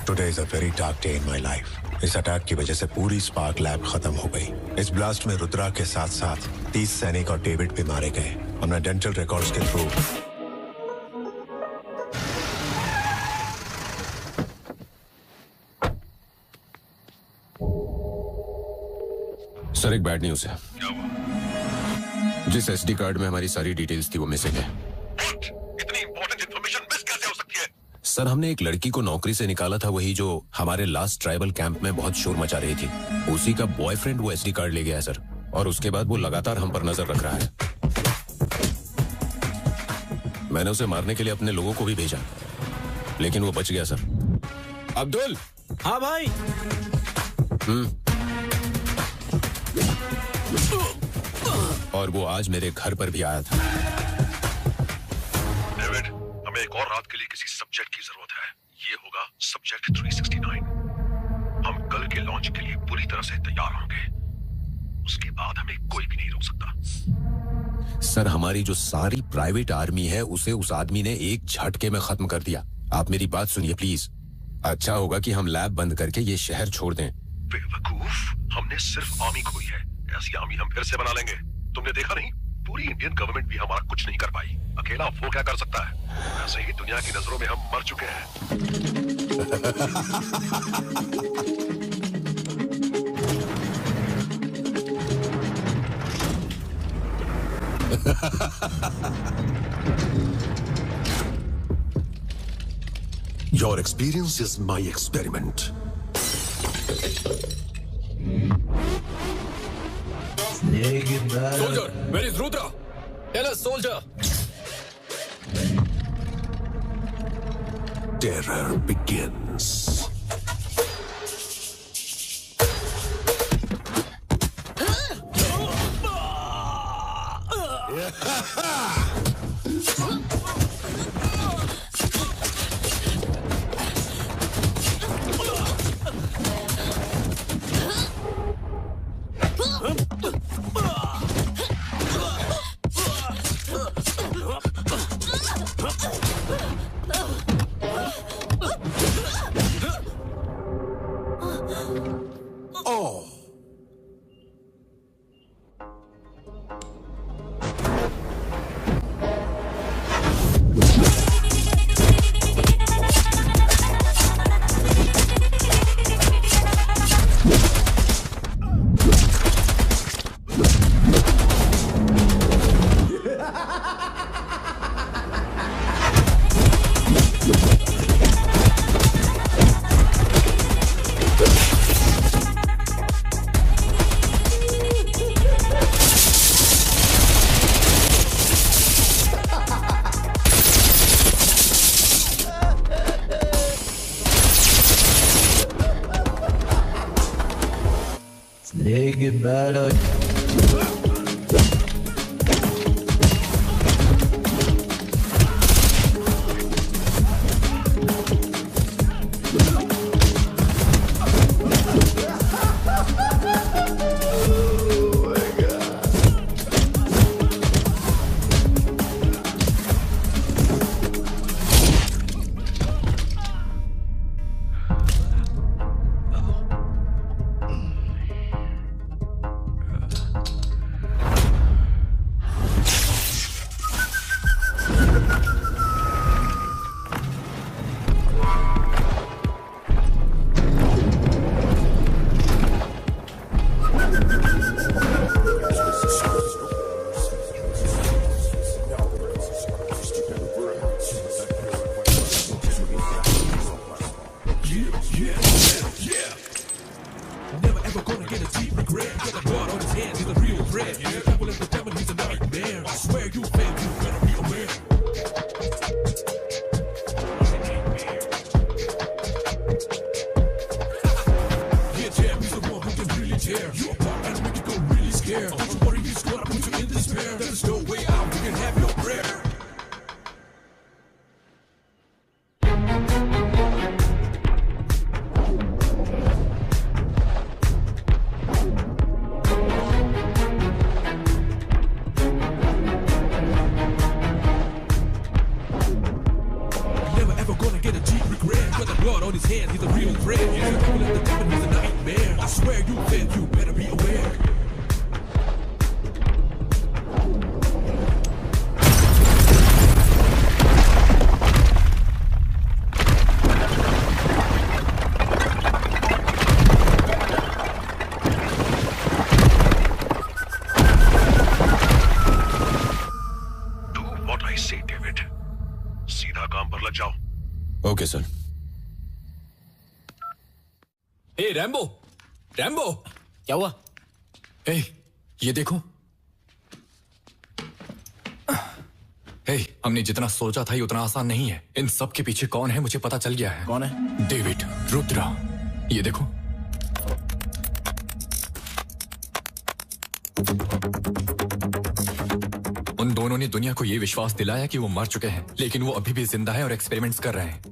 Today is a very dark day in my life. इस अटैक की वजह से पूरी स्पार्क लैब खत्म हो गई। इस ब्लास्ट में रुद्रा के साथ साथ 30 सैनिक और डेविड भी मारे गए। हमने डेंटल रिकॉर्ड्स के थ्रू सर, एक बैड न्यूज है। जिस एसडी कार्ड में हमारी सारी डिटेल्स थी वो मिसिंग है। इतनी इंपॉर्टेंट इंफॉर्मेशन मिस कैसे हो सकती है? सर, हमने एक लड़की को नौकरी से निकाला था, वही जो हमारे लास्ट ट्राइबल कैंप में बहुत शोर मचा रही थी। उसी का बॉयफ्रेंड वो एसडी कार्ड ले गया है सर, और उसके बाद वो लगातार हम पर नजर रख रहा है। मैंने उसे मारने के लिए अपने लोगों को भी भेजा, लेकिन वो बच गया सर। अब्दुल। हाँ भाई। और वो आज मेरे घर पर भी आया था। डेविड, हमें एक और रात के लिए किसी सब्जेक्ट की जरूरत है। ये होगा सब्जेक्ट 369। हम कल के लॉन्च के लिए पूरी तरह से तैयार होंगे। उसके बाद हमें कोई भी नहीं रोक सकता। सर, हमारी जो सारी प्राइवेट आर्मी है उसे उस आदमी ने एक झटके में खत्म कर दिया। आप मेरी बात सुनिए प्लीज। अच्छा होगा कि हम लैब बंद करके ये शहर छोड़ दें। बेवकूफ, हमने सिर्फ आर्मी खोई है। ऐसी आर्मी हम फिर से बना लेंगे। तुमने देखा नहीं, पूरी इंडियन गवर्नमेंट भी हमारा कुछ नहीं कर पाई। अकेला वो क्या कर सकता है? ऐसे ही दुनिया की नजरों में हम मर चुके हैं। Your experience is my experiment. Soldier, where is Rudra? Tell us, soldier. Terror begins. get better. Okay sir. ए रैम्बो, रैम्बो, क्या हुआ? ए, ये देखो। ए, हमने जितना सोचा था ये उतना आसान नहीं है। इन सब के पीछे कौन है मुझे पता चल गया है। कौन है? डेविड, रुद्रा। ये देखो। उन दोनों ने दुनिया को ये विश्वास दिलाया कि वो मर चुके हैं, लेकिन वो अभी भी जिंदा है और एक्सपेरिमेंट्स कर रहे हैं।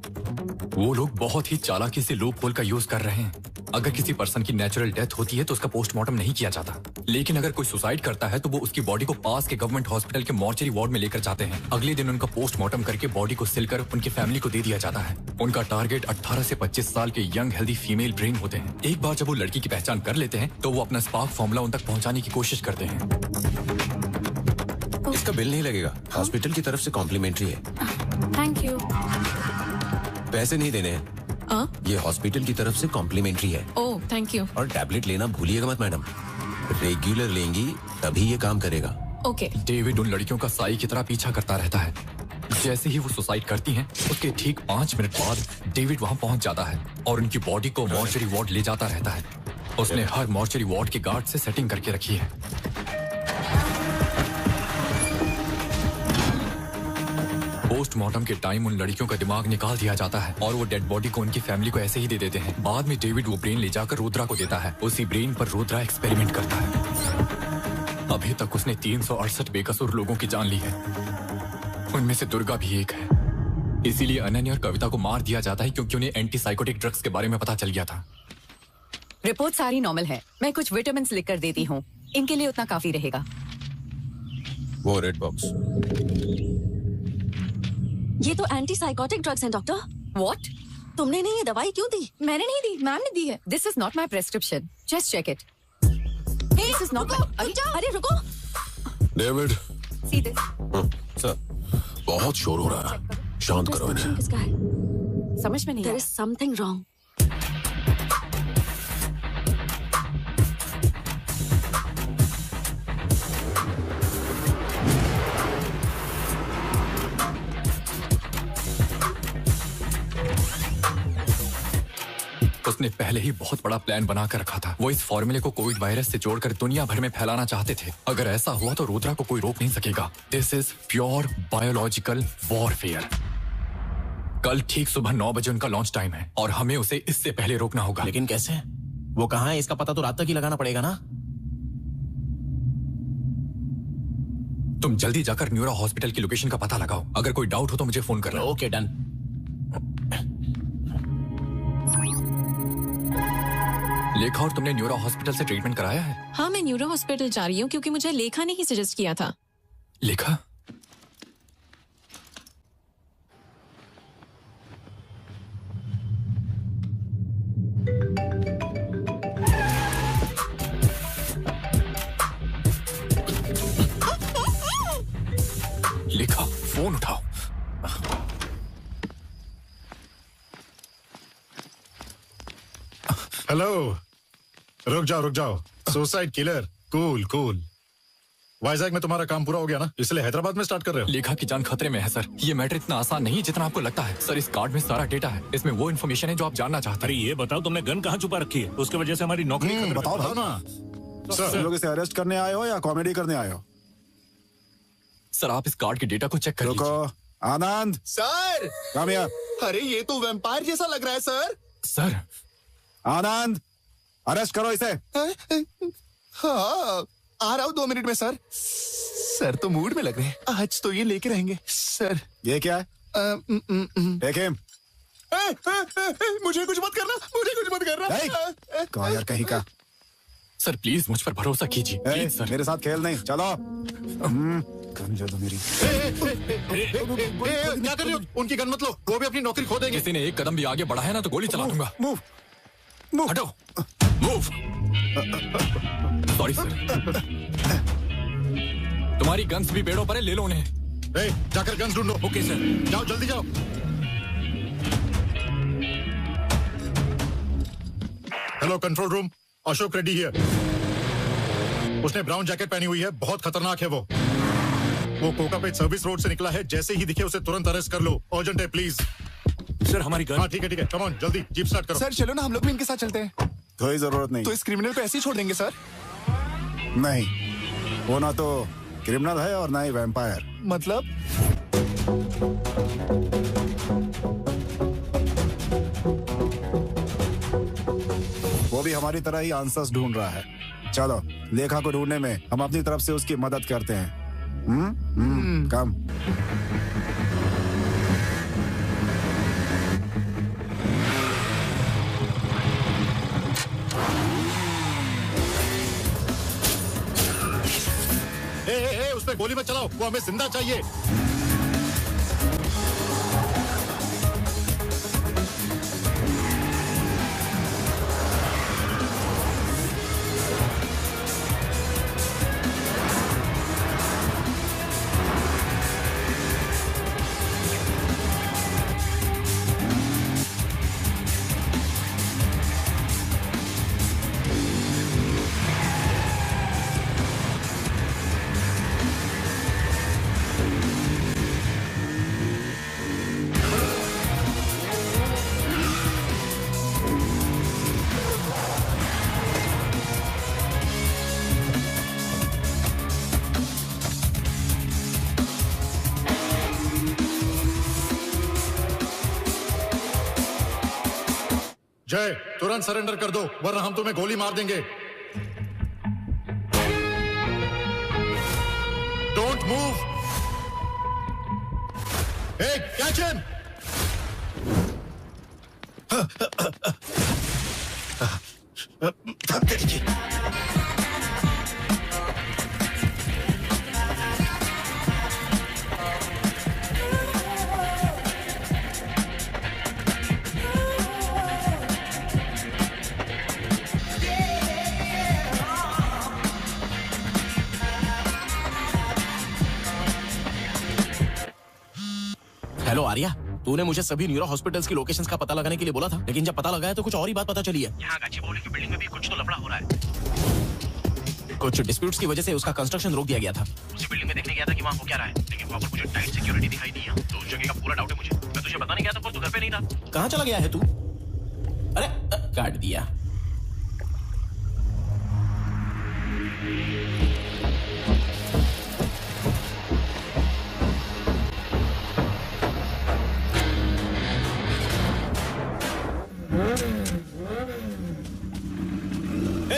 वो लोग बहुत ही चालाकी से लूप होल का यूज कर रहे हैं। अगर किसी पर्सन की नेचुरल डेथ होती है तो उसका पोस्टमार्टम नहीं किया जाता, लेकिन अगर कोई सुसाइड करता है तो वो उसकी बॉडी को पास के गवर्नमेंट हॉस्पिटल के मॉर्चरी वार्ड में लेकर जाते हैं। अगले दिन उनका पोस्टमार्टम करके बॉडी को सिलकर उनकी फैमिली को दे दिया जाता है। उनका टारगेट 18 से 25 साल के यंग हेल्दी फीमेल ब्रेन होते हैं। एक बार जब वो लड़की की पहचान कर लेते हैं तो वो अपना स्पार्क फॉर्मूला उन तक पहुंचाने की कोशिश करते हैं। इसका बिल नहीं लगेगा, हॉस्पिटल की तरफ से कॉम्प्लीमेंट्री है। Thank you. पैसे नहीं देने हैं। ये हॉस्पिटल की तरफ से कॉम्प्लीमेंट्री है। ओह, थैंक यू। और टैबलेट लेना भूलिएगा मत मैडम, रेगुलर लेंगी तभी ये काम करेगा। ओके। डेविड उन लड़कियों का साई की तरह पीछा करता रहता है। जैसे ही वो सुसाइड करती हैं, उसके ठीक 5 मिनट बाद डेविड वहां पहुंच जाता है और उनकी बॉडी को मॉर्चरी वार्ड ले जाता रहता है। उसने हर मॉर्चरी वार्ड के गार्ड से सेटिंग करके रखी है। पोस्टमार्टम के टाइम उन लड़कियों का दिमाग निकाल दिया जाता है और वो डेड बॉडी को उनकी फैमिली को ऐसे ही दे देते हैं। बाद में डेविड वो ब्रेन ले जाकर रुद्रा को देता है। उसी ब्रेन पर रुद्रा एक्सपेरिमेंट करता है। अभी तक उसने 368 बेकसूर लोगों की जान ली है, उनमें से दुर्गा भी एक है। इसीलिए अनन्या और कविता को मार दिया जाता है क्योंकि उन्हें एंटीसाइकोटिक ड्रग्स के बारे में पता चल गया था। रिपोर्ट सारी नॉर्मल है। मैं कुछ विटामिन लिख कर देती हूँ, इनके लिए उतना काफी रहेगा। वो रेड बॉक्स। ये तो एंटी साइकोटिक ड्रग्स हैं डॉक्टर। व्हाट? तुमने इन्हें ये दवाई क्यों दी? मैंने नहीं दी, मैम ने दी है। This is not my prescription, just check it. This is not. अरे रुको। डेविड। See this. सर, बहुत शोर हो रहा है, शांत करो इन्हें। किसका है? समझ में नहीं There is something wrong. उसने पहले ही बहुत बड़ा प्लान बना कर रखा था। वो इस फॉर्मूले को कोविड वायरस से जोड़कर दुनिया भर में फैलाना चाहते थे। अगर ऐसा हुआ तो रुद्रा को कोई रोक नहीं सकेगा। This is pure biological warfare. कल ठीक सुबह 9 बजे उनका लॉन्च टाइम है और हमें उसे इससे पहले रोकना होगा। लेकिन कैसे? वो कहाँ है इसका पता तो रात तक ही लगाना पड़ेगा ना। तुम जल्दी जाकर न्यूरो हॉस्पिटल की लोकेशन का पता लगाओ। अगर कोई डाउट हो तो मुझे फोन करना। Okay done. लेखा, और तुमने न्यूरो हॉस्पिटल से ट्रीटमेंट कराया है? हाँ, मैं न्यूरो हॉस्पिटल जा रही हूँ क्योंकि मुझे लेखा ने ही सजेस्ट किया था। लेखा? लेखा, फोन उठाओ। हेलो, रुक जाओ। Suicide killer, cool. वाइजैक में तुम्हारा काम पूरा हो गया ना, इसलिए हैदराबाद में स्टार्ट कर रहे हो? लेखा की जान खतरे में है सर। ये मैटर इतना आसान नहीं जितना आपको लगता है। सर, इस कार्ड में सारा डेटा है। इसमें वो इन्फॉर्मेशन है जो आप जानना चाहते हैं। अरे ये बताओ, तुमने गन कहाँ छुपा रखी है? उसकी वजह से हमारी नौकरी बताओ ना। तुम लोग इसे अरेस्ट करने आए हो या कॉमेडी करने आए हो? सर, आप इस कार्ड के डेटा को चेक कर लीजिए। आनंद सर, कामया। अरे ये तो वैम्पायर जैसा लग रहा है सर। सर, आनंद अरेस्ट करो इसे। हाँ, आ रहा हूँ 2 मिनट में सर। सर तो मूड में लग रहे हैं, आज तो ये लेके रहेंगे सर। ये क्या है? Take him. मुझे कुछ मत करना। कहा यार कहीं का। सर प्लीज मुझ पर भरोसा कीजिए, प्लीज सर। मेरे साथ खेल नहीं, चलो। गन दो मेरी। क्या कर रहे हो? उनकी गन मत लो, वो भी अपनी नौकरी खो देंगे। किसी ने एक कदम भी आगे बढ़ा है ना तो गोली चला दूंगा। मूव। हटो। मूव। Sorry sir. तुम्हारी गन्स भी पेड़ों पर है, ले लो उन्हें। जाकर गन्स ढूंढो। Okay sir. जाओ, जल्दी जाओ। Hello control room, Ashok Reddy here. उसने ब्राउन जैकेट पहनी हुई है, बहुत खतरनाक है वो कोकापेट सर्विस रोड से निकला है। जैसे ही दिखे उसे तुरंत अरेस्ट कर लो। अर्जेंट है प्लीज। सर हमारी गन। हाँ ठीक है, कम ऑन जल्दी, जीप स्टार्ट करो। सर चलो ना, हम लोग भी इनके साथ चलते हैं। कोई जरूरत नहीं। तो इस क्रिमिनल को ऐसे ही छोड़ देंगे सर? नहीं, वो ना तो क्रिमिनल है और ना ही वैम्पायर। मतलब? वो भी हमारी तरह ही आंसर्स ढूंढ रहा है। चलो, लेखा को ढूंढने में हम अपनी तरफ से उसकी मदद करते हैं। कम। उस पे गोली मत चलाओ, वो हमें जिंदा चाहिए। जय, तुरंत सरेंडर कर दो वरना हम तुम्हें गोली मार देंगे। Don't move. Hey, catch him! Hello Arya, तूने मुझे सभी न्यूरो हॉस्पिटल्स की लोकेशंस का पता लगाने के लिए बोला था, लेकिन जब पता लगाया तो कुछ और ही बात पता चली है। यहाँ गाजीपुर की बिल्डिंग में भी कुछ तो लफड़ा हो रहा है। कुछ डिस्प्यूट्स की वजह से उसका कंस्ट्रक्शन रोक दिया गया था। उसी बिल्डिंग में देखने गया था कि वहाँ हो क्या रहा है, लेकिन वहाँ पर मुझे टाइट सिक्योरिटी दिखाई दी है, तो उस जगह का पूरा डाउट है मुझे। मैं तुझे बताने गया था पर तू घर पे नहीं था। कहाँ चला गया है तू? अरे काट दिया।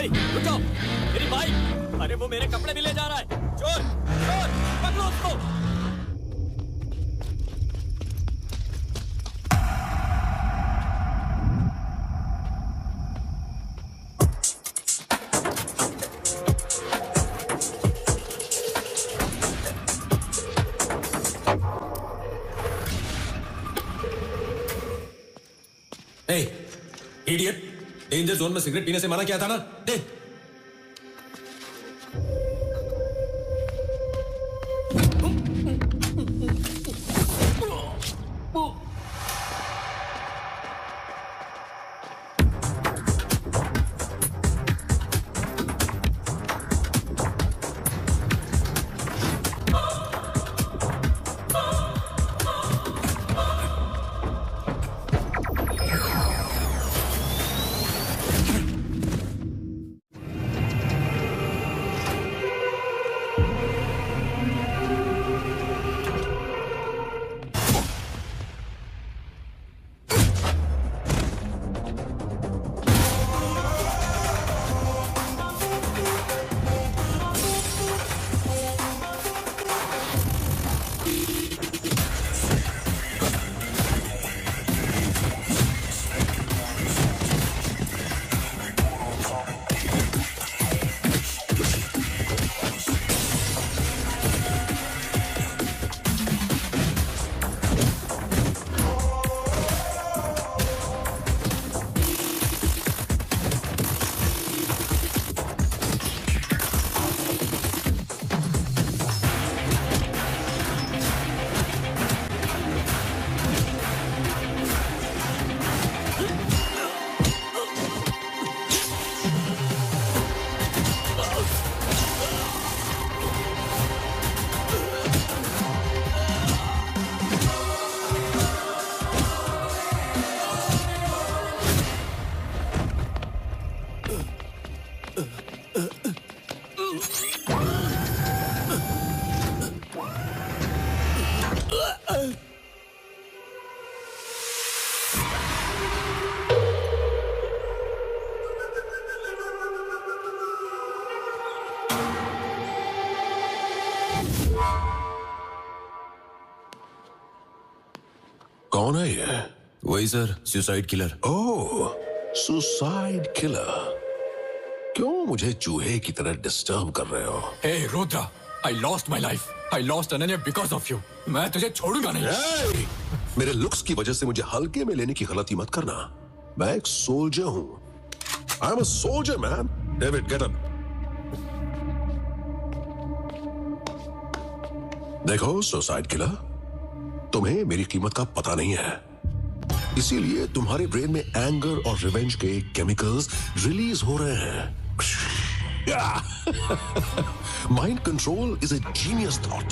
रुक जाओ, मेरी बाइक। अरे वो मेरे कपड़े भी ले जा रहा है। चोर, चोर, पकड़ो इडियट, डेंजर जोन में सिगरेट पीने से मना किया था ना? दे। कौन है ये? वही सर, सुसाइड किलर। ओह, सुसाइड किलर। क्यों मुझे चूहे की तरह डिस्टर्ब कर रहे हो? Hey Rudra, I lost my life. I lost Ananya because of you. मैं तुझे छोड़ूंगा नहीं। Hey! मेरे लुक्स की वजह से मुझे हल्के में लेने की गलती मत करना। मैं एक सोल्जर हूँ। I'm a soldier, man. David, get up. देखो सुसाइड किलर, तुम्हें मेरी कीमत का पता नहीं है, इसीलिए तुम्हारे ब्रेन में एंगर और रिवेंज के केमिकल्स रिलीज हो रहे हैं। Mind control is a genius thought.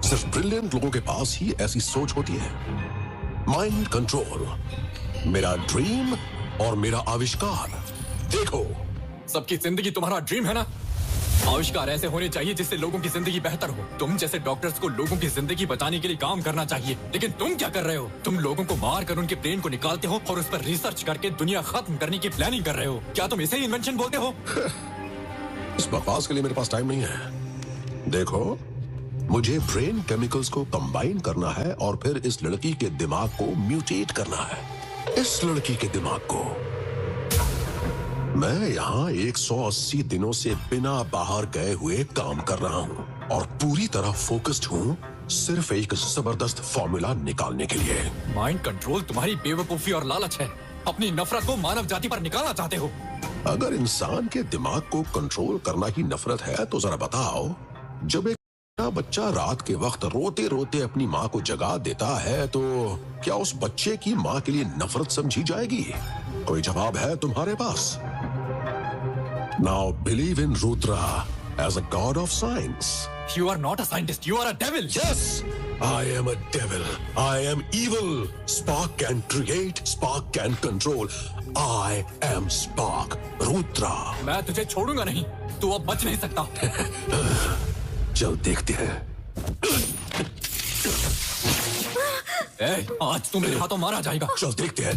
सिर्फ ब्रिलियंट लोगों के पास ही ऐसी सोच होती है। माइंड कंट्रोल मेरा ड्रीम और मेरा आविष्कार। देखो, सबकी जिंदगी तुम्हारा ड्रीम है ना? आविष्कार ऐसे होने चाहिए जिससे लोगों की जिंदगी बेहतर हो। तुम जैसे डॉक्टर्स को लोगों की जिंदगी बचाने के लिए काम करना चाहिए, लेकिन तुम क्या कर रहे हो? तुम लोगों को मार कर उनके ब्रेन को निकालते हो और उस पर रिसर्च करके दुनिया खत्म करने की प्लानिंग कर रहे हो। क्या तुम इसे इन्वेंशन बोलते हो? इस बकवास के लिए मेरे पास टाइम नहीं है। देखो, मुझे ब्रेन केमिकल्स को कंबाइन करना है और फिर इस लड़की के दिमाग को म्यूटेट करना है। इस लड़की के दिमाग को। मैं यहाँ 180 दिनों से बिना बाहर गए हुए काम कर रहा हूँ और पूरी तरह फोकस्ड हूँ सिर्फ एक जबरदस्त फॉर्मूला निकालने के लिए। माइंड कंट्रोल तुम्हारी बेवकूफी और लालच है। अपनी नफरत को मानव जाति पर निकालना चाहते हो। अगर इंसान के दिमाग को कंट्रोल करना ही नफरत है तो जरा बताओ, जब एक बच्चा रात के वक्त रोते रोते अपनी माँ को जगा देता है तो क्या उस बच्चे की माँ के लिए नफरत समझी जाएगी? कोई जवाब है तुम्हारे पास? Now believe in Rudra as a god of science. You are not a scientist. You are a devil. Yes, I am a devil. I am evil. Spark can create. Spark can control. I am Spark. Rudra. मैं तुझे छोड़ूंगा नहीं। तू अब बच नहीं सकता। चल देखते हैं। आज तू मेरे हाथों मारा जाएगा। चल देखते हैं।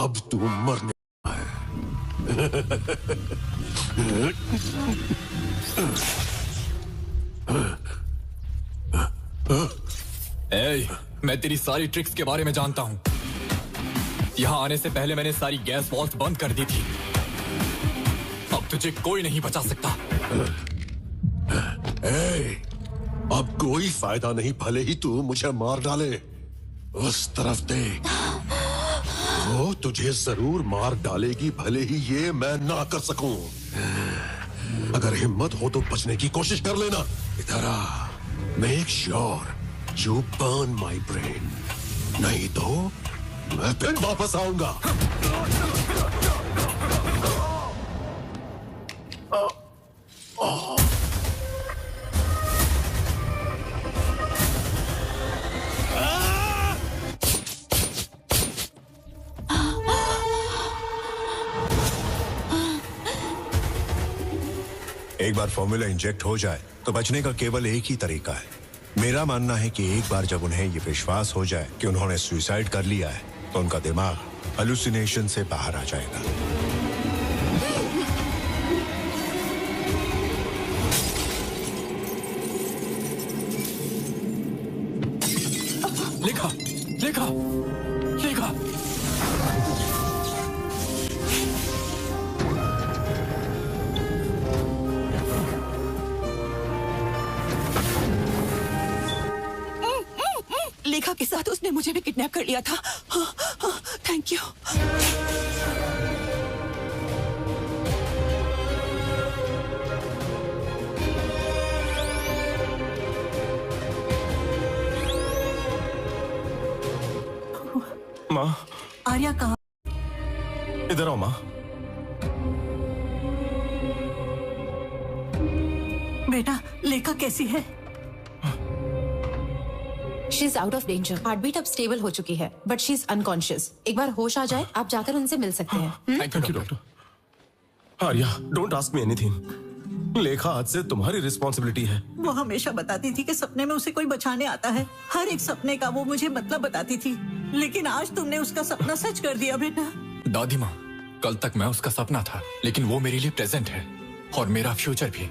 अब तू मरने ए, मैं तेरी सारी ट्रिक्स के बारे में जानता हूं। यहां आने से पहले मैंने सारी गैस वॉल्स बंद कर दी थी। अब तुझे कोई नहीं बचा सकता। अब कोई फायदा नहीं, भले ही तू मुझे मार डाले। उस तरफ देख, वो तुझे जरूर मार डालेगी, भले ही ये मैं ना कर सकूं। अगर हिम्मत हो तो बचने की कोशिश कर लेना। इधर आ, make sure you burn my brain, नहीं तो मैं फिर वापस आऊंगा। एक बार फॉर्मूला इंजेक्ट हो जाए तो बचने का केवल एक ही तरीका है। मेरा मानना है कि एक बार जब उन्हें ये विश्वास हो जाए कि उन्होंने सुसाइड कर लिया है तो उनका दिमाग हेलुसिनेशन से बाहर आ जाएगा। लेखा, लेखा, लेखा। लेखा के साथ उसने मुझे भी किडनैप कर लिया था। Thank you. माँ, आर्या कहाँ? इधर आओ माँ। बेटा, लेखा कैसी है? She is out of danger. Heartbeat अब स्टेबल हो चुकी है, बट शी इज अनकॉन्शियस। एक बार होश आ जाए, आप जाकर उनसे मिल सकते हैं। Thank you doctor. Arya, don't ask me anything. लेखा आज से तुम्हारी रिस्पॉन्सिबिलिटी है। वो हमेशा बताती थी कि सपने में उसे कोई बचाने आता है। हर एक सपने का वो मुझे मतलब बताती थी, लेकिन आज तुमने उसका सपना सच कर दिया बेटा। दादी माँ, कल तक मैं उसका सपना था, लेकिन वो मेरे लिए प्रेजेंट है और मेरा फ्यूचर भी।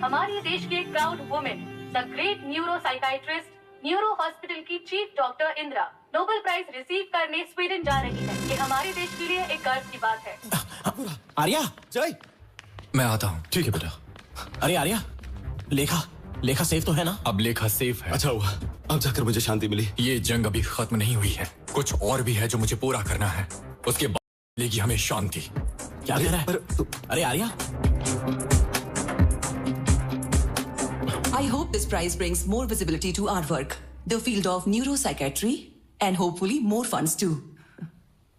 हमारे देश की एक proud women, the great neuro psychiatrist, neuro hospital की chief doctor Indira Nobel prize receive करने स्वीडन जा रही है। ये हमारे देश के लिए एक गर्व की बात है। आर्या, जय। मैं आता हूँ। ठीक है बेटा। अरे आर्या, लेखा सेफ तो है ना? अब लेखा सेफ है। अच्छा हुआ, अब जाकर मुझे शांति मिली। ये जंग अभी खत्म नहीं हुई है, कुछ और भी है जो मुझे पूरा करना है। उसके बाद मिलेगी हमें शांति। क्या कह रहा है? अरे Arya, I hope this prize brings more visibility to our work, the field of neuropsychiatry, and hopefully more funds too.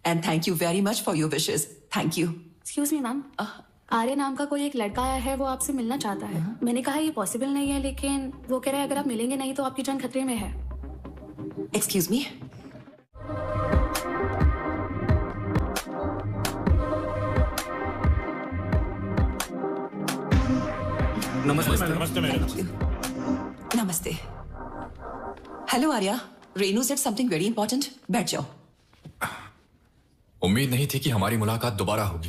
And thank you very much for your wishes. Thank you. Excuse me, ma'am. Arya नाम का कोई एक लड़का आया है, वो आपसे मिलना चाहता है। मैंने कहा ये पॉसिबल नहीं है, लेकिन वो कह रहा है अगर आप मिलेंगे नहीं तो आपकी जान खतरे में है। Excuse me? नमस्ते मैडम। नमस्ते। Hello Arya, Renu said something very important. बैठ जाओ। उम्मीद नहीं थी कि हमारी मुलाकात दोबारा होगी।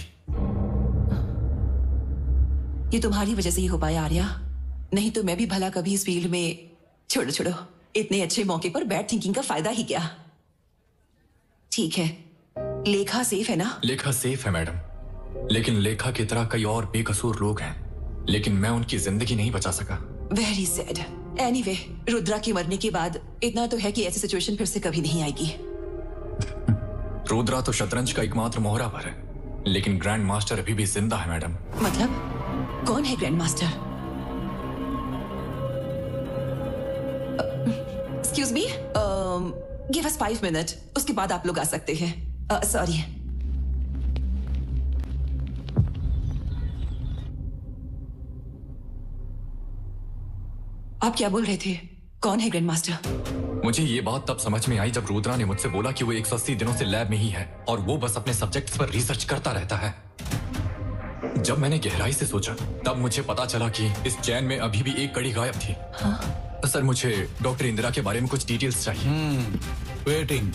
ये तुम्हारी वजह से ही हो पाया आर्या, नहीं तो मैं भी भला कभी इस फील्ड में। छोड़ो, इतने अच्छे मौके पर बैड थिंकिंग का फायदा ही क्या। ठीक है, लेखा सेफ है ना? लेखा सेफ है मैडम, लेकिन लेखा की तरह कई और बेकसूर लोग हैं, लेकिन मैं उनकी जिंदगी नहीं बचा सका। Very sad. एनीवे, रुद्रा के मरने के बाद इतना तो है कि ऐसी सिचुएशन फिर से कभी नहीं आएगी। रुद्रा तो शतरंज का एकमात्र मोहरा पर है, लेकिन ग्रैंड मास्टर अभी भी जिंदा है मैडम। मतलब कौन है grand master? Excuse me, give us 5 minute, उसके बाद आप लोग आ सकते हैं। सॉरी। आप क्या बोल रहे थे? कौन है ग्रैंड मास्टर? मुझे ये बात तब समझ में आई जब रुद्रा ने मुझसे बोला कि वो 180 दिनों से लैब में ही है और वो बस अपने सब्जेक्ट्स पर रिसर्च करता रहता है। जब मैंने गहराई से सोचा, तब मुझे पता चला कि इस चैन में अभी भी एक कड़ी गायब थी। सर, मुझे डॉक्टर इंदिरा के बारे में कुछ डिटेल्स चाहिए। वेटिंग।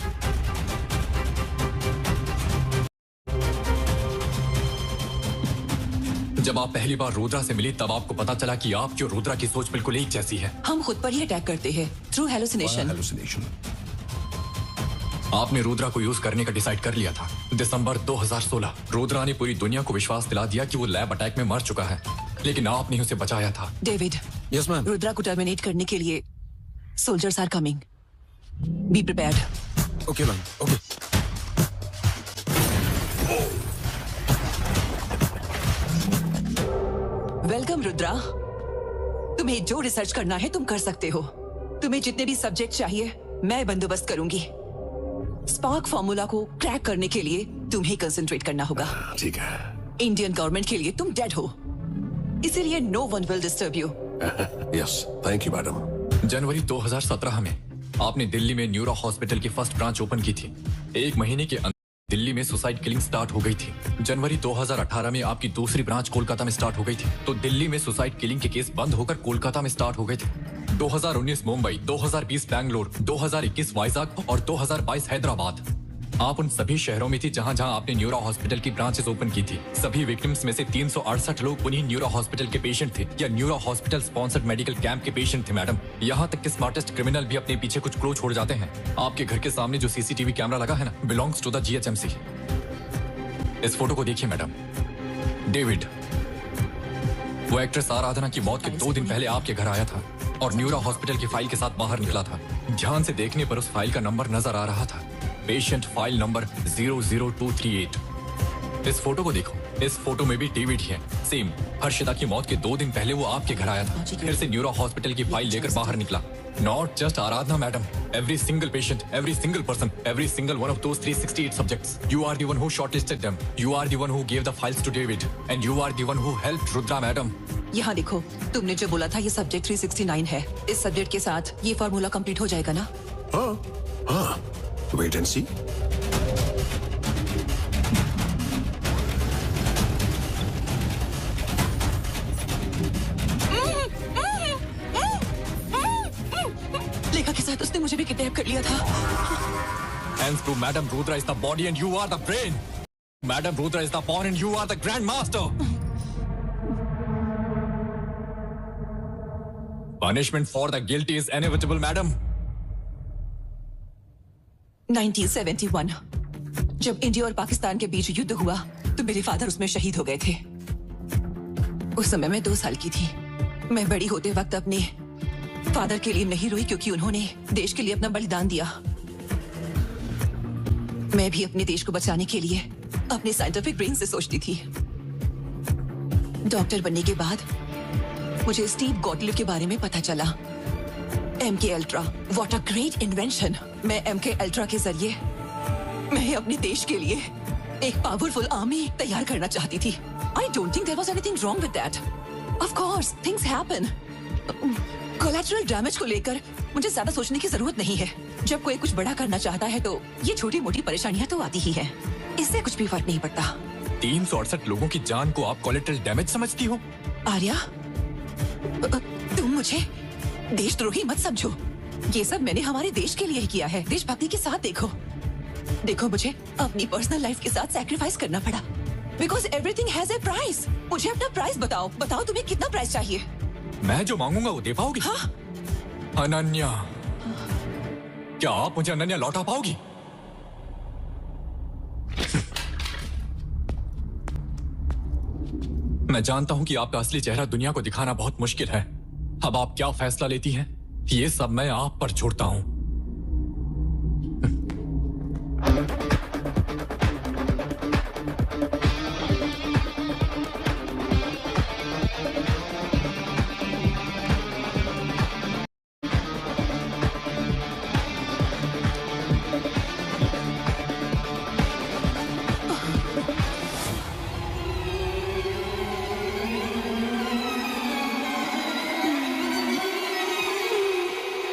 जब आप पहली बार रुद्रा से मिली तब आपको पता चला कि आपकी और रुद्रा की सोच बिल्कुल एक जैसी है। हम खुद पर ही अटैक करते हैं थ्रू हेलुसिनेशन। आपने रुद्रा को यूज करने का डिसाइड कर लिया था। दिसंबर 2016 रुद्रा ने पूरी दुनिया को विश्वास दिला दिया कि वो लैब अटैक में मर चुका है, लेकिन आपने उसे बचाया था। David, yes ma'am. रुद्रा को टर्मिनेट करने के लिए soldiers are coming, be prepared. Okay ma'am, okay. Welcome Rudra. तुम्हें जो रिसर्च करना है तुम कर सकते हो। तुम्हें जितने भी सब्जेक्ट चाहिए मैं बंदोबस्त करूंगी। स्पार्क फॉर्मूला को क्रैक करने के लिए तुम्हें कंसंट्रेट करना होगा। ठीक है। इंडियन गवर्नमेंट के लिए तुम डेड हो, इसीलिए no one will disturb you. Yes, thank you madam. जनवरी 2017 में आपने दिल्ली में न्यूरो हॉस्पिटल की फर्स्ट ब्रांच ओपन की थी। एक महीने के अंदर दिल्ली में सुसाइड किलिंग स्टार्ट हो गई थी। जनवरी 2018 में आपकी दूसरी ब्रांच कोलकाता में स्टार्ट हो गई थी। तो दिल्ली में सुसाइड किलिंग के केस बंद होकर कोलकाता में स्टार्ट हो गए थे। 2019 मुंबई, 2020 बैंगलोर, 2021 वाइजाग और 2022 हैदराबाद। आप उन सभी शहरों में थी जहां जहां आपने न्यूरो हॉस्पिटल की ब्रांचेस ओपन की थी। सभी विक्टिम्स में से 368 लोग उन्हीं न्यूरो हॉस्पिटल के पेशेंट थे या neuro hospital sponsored medical camp के पेशेंट थे। मैडम, यहाँ तक कि स्मार्टेस्ट क्रिमिनल भी अपने पीछे कुछ क्लू छोड़ जाते हैं। आपके घर के सामने जो सीसीटीवी कैमरा लगा है ना, बिलोंग्स टू द GHMC। इस फोटो को देखिए मैडम। डेविड, वो एक्ट्रेस आराधना की मौत के 2 दिन पहले आपके घर आया था और न्यूरो हॉस्पिटल की फाइल के साथ बाहर निकला था। ध्यान से देखने पर उस फाइल का नंबर नजर आ रहा था, पेशेंट फाइल नंबर 00238। इस फोटो को देखो, इस फोटो में भी डेविड ही है। सेम, हर्षिता की मौत के 2 दिन पहले वो आपके घर आया था, फिर से न्यूरो हॉस्पिटल की फाइल लेकर बाहर निकला। Not just Aradhana, madam. Every single patient, every single person, every single one of those 368 subjects. You are the one who shortlisted them. You are the one who gave the files to David. And you are the one who helped Rudra, madam. यहाँ देखो, तुमने जो बोला था ये subject 369 है। इस subject के साथ ये फॉर्मूला कंप्लीट हो जाएगा ना? हाँ, वेट एंड सी। लेखा के साथ उसने मुझे भी किडनैप कर लिया था। Hands to Madam Rudra is the body and you are the brain. Madam Rudra is the pawn and you are the grand master. Punishment for the guilty is inevitable, madam. 1971 जब India और पाकिस्तान के बीच युद्ध हुआ तो मेरे father उसमें शहीद हो गए थे। उस समय मैं 2 साल की थी। मैं बड़ी होते वक्त अपने फादर के लिए नहीं रोई क्योंकि उन्होंने देश के लिए अपना बलिदान दिया। मैं भी अपने देश को बचाने के लिए अपने साइंटिफिक ब्रेन से सोचती थी। डॉक्टर बनने के बाद मुझे स्टीव गॉटलिव के बारे में पता चला। MK ultra, what a great invention. मैं MK अल्ट्रा के जरिए मैं अपने देश के लिए एक पावरफुल आर्मी तैयार करना चाहती थी। I don't think there was anything wrong with that. Of course, things happen. Collateral damage को लेकर मुझे ज्यादा सोचने की जरूरत नहीं है। जब कोई कुछ बड़ा करना चाहता है तो ये छोटी मोटी परेशानियां तो आती ही हैं। इससे कुछ भी फर्क नहीं पड़ता। 368 लोगों की जान को आप कोलैटरल डैमेज समझती हो? आर्या, तुम मुझे देशद्रोही मत समझो। ये सब मैंने हमारे देश के लिए ही किया है। देशभक्ति के साथ देखो। देखो, मुझे अपनी पर्सनल लाइफ के साथ सैक्रिफाइस करना पड़ा। Because everything has a price. मुझे अपना प्राइस बताओ। बताओ तुम्हें कितना प्राइस चाहिए? मैं जो मांगूंगा वो दे पाओगी? हाँ? अनन्या, क्या आप मुझे अनन्या लौटा पाओगी? मैं जानता हूं कि आपका असली चेहरा दुनिया को दिखाना बहुत मुश्किल है। अब आप क्या फैसला लेती हैं, ये सब मैं आप पर छोड़ता हूं।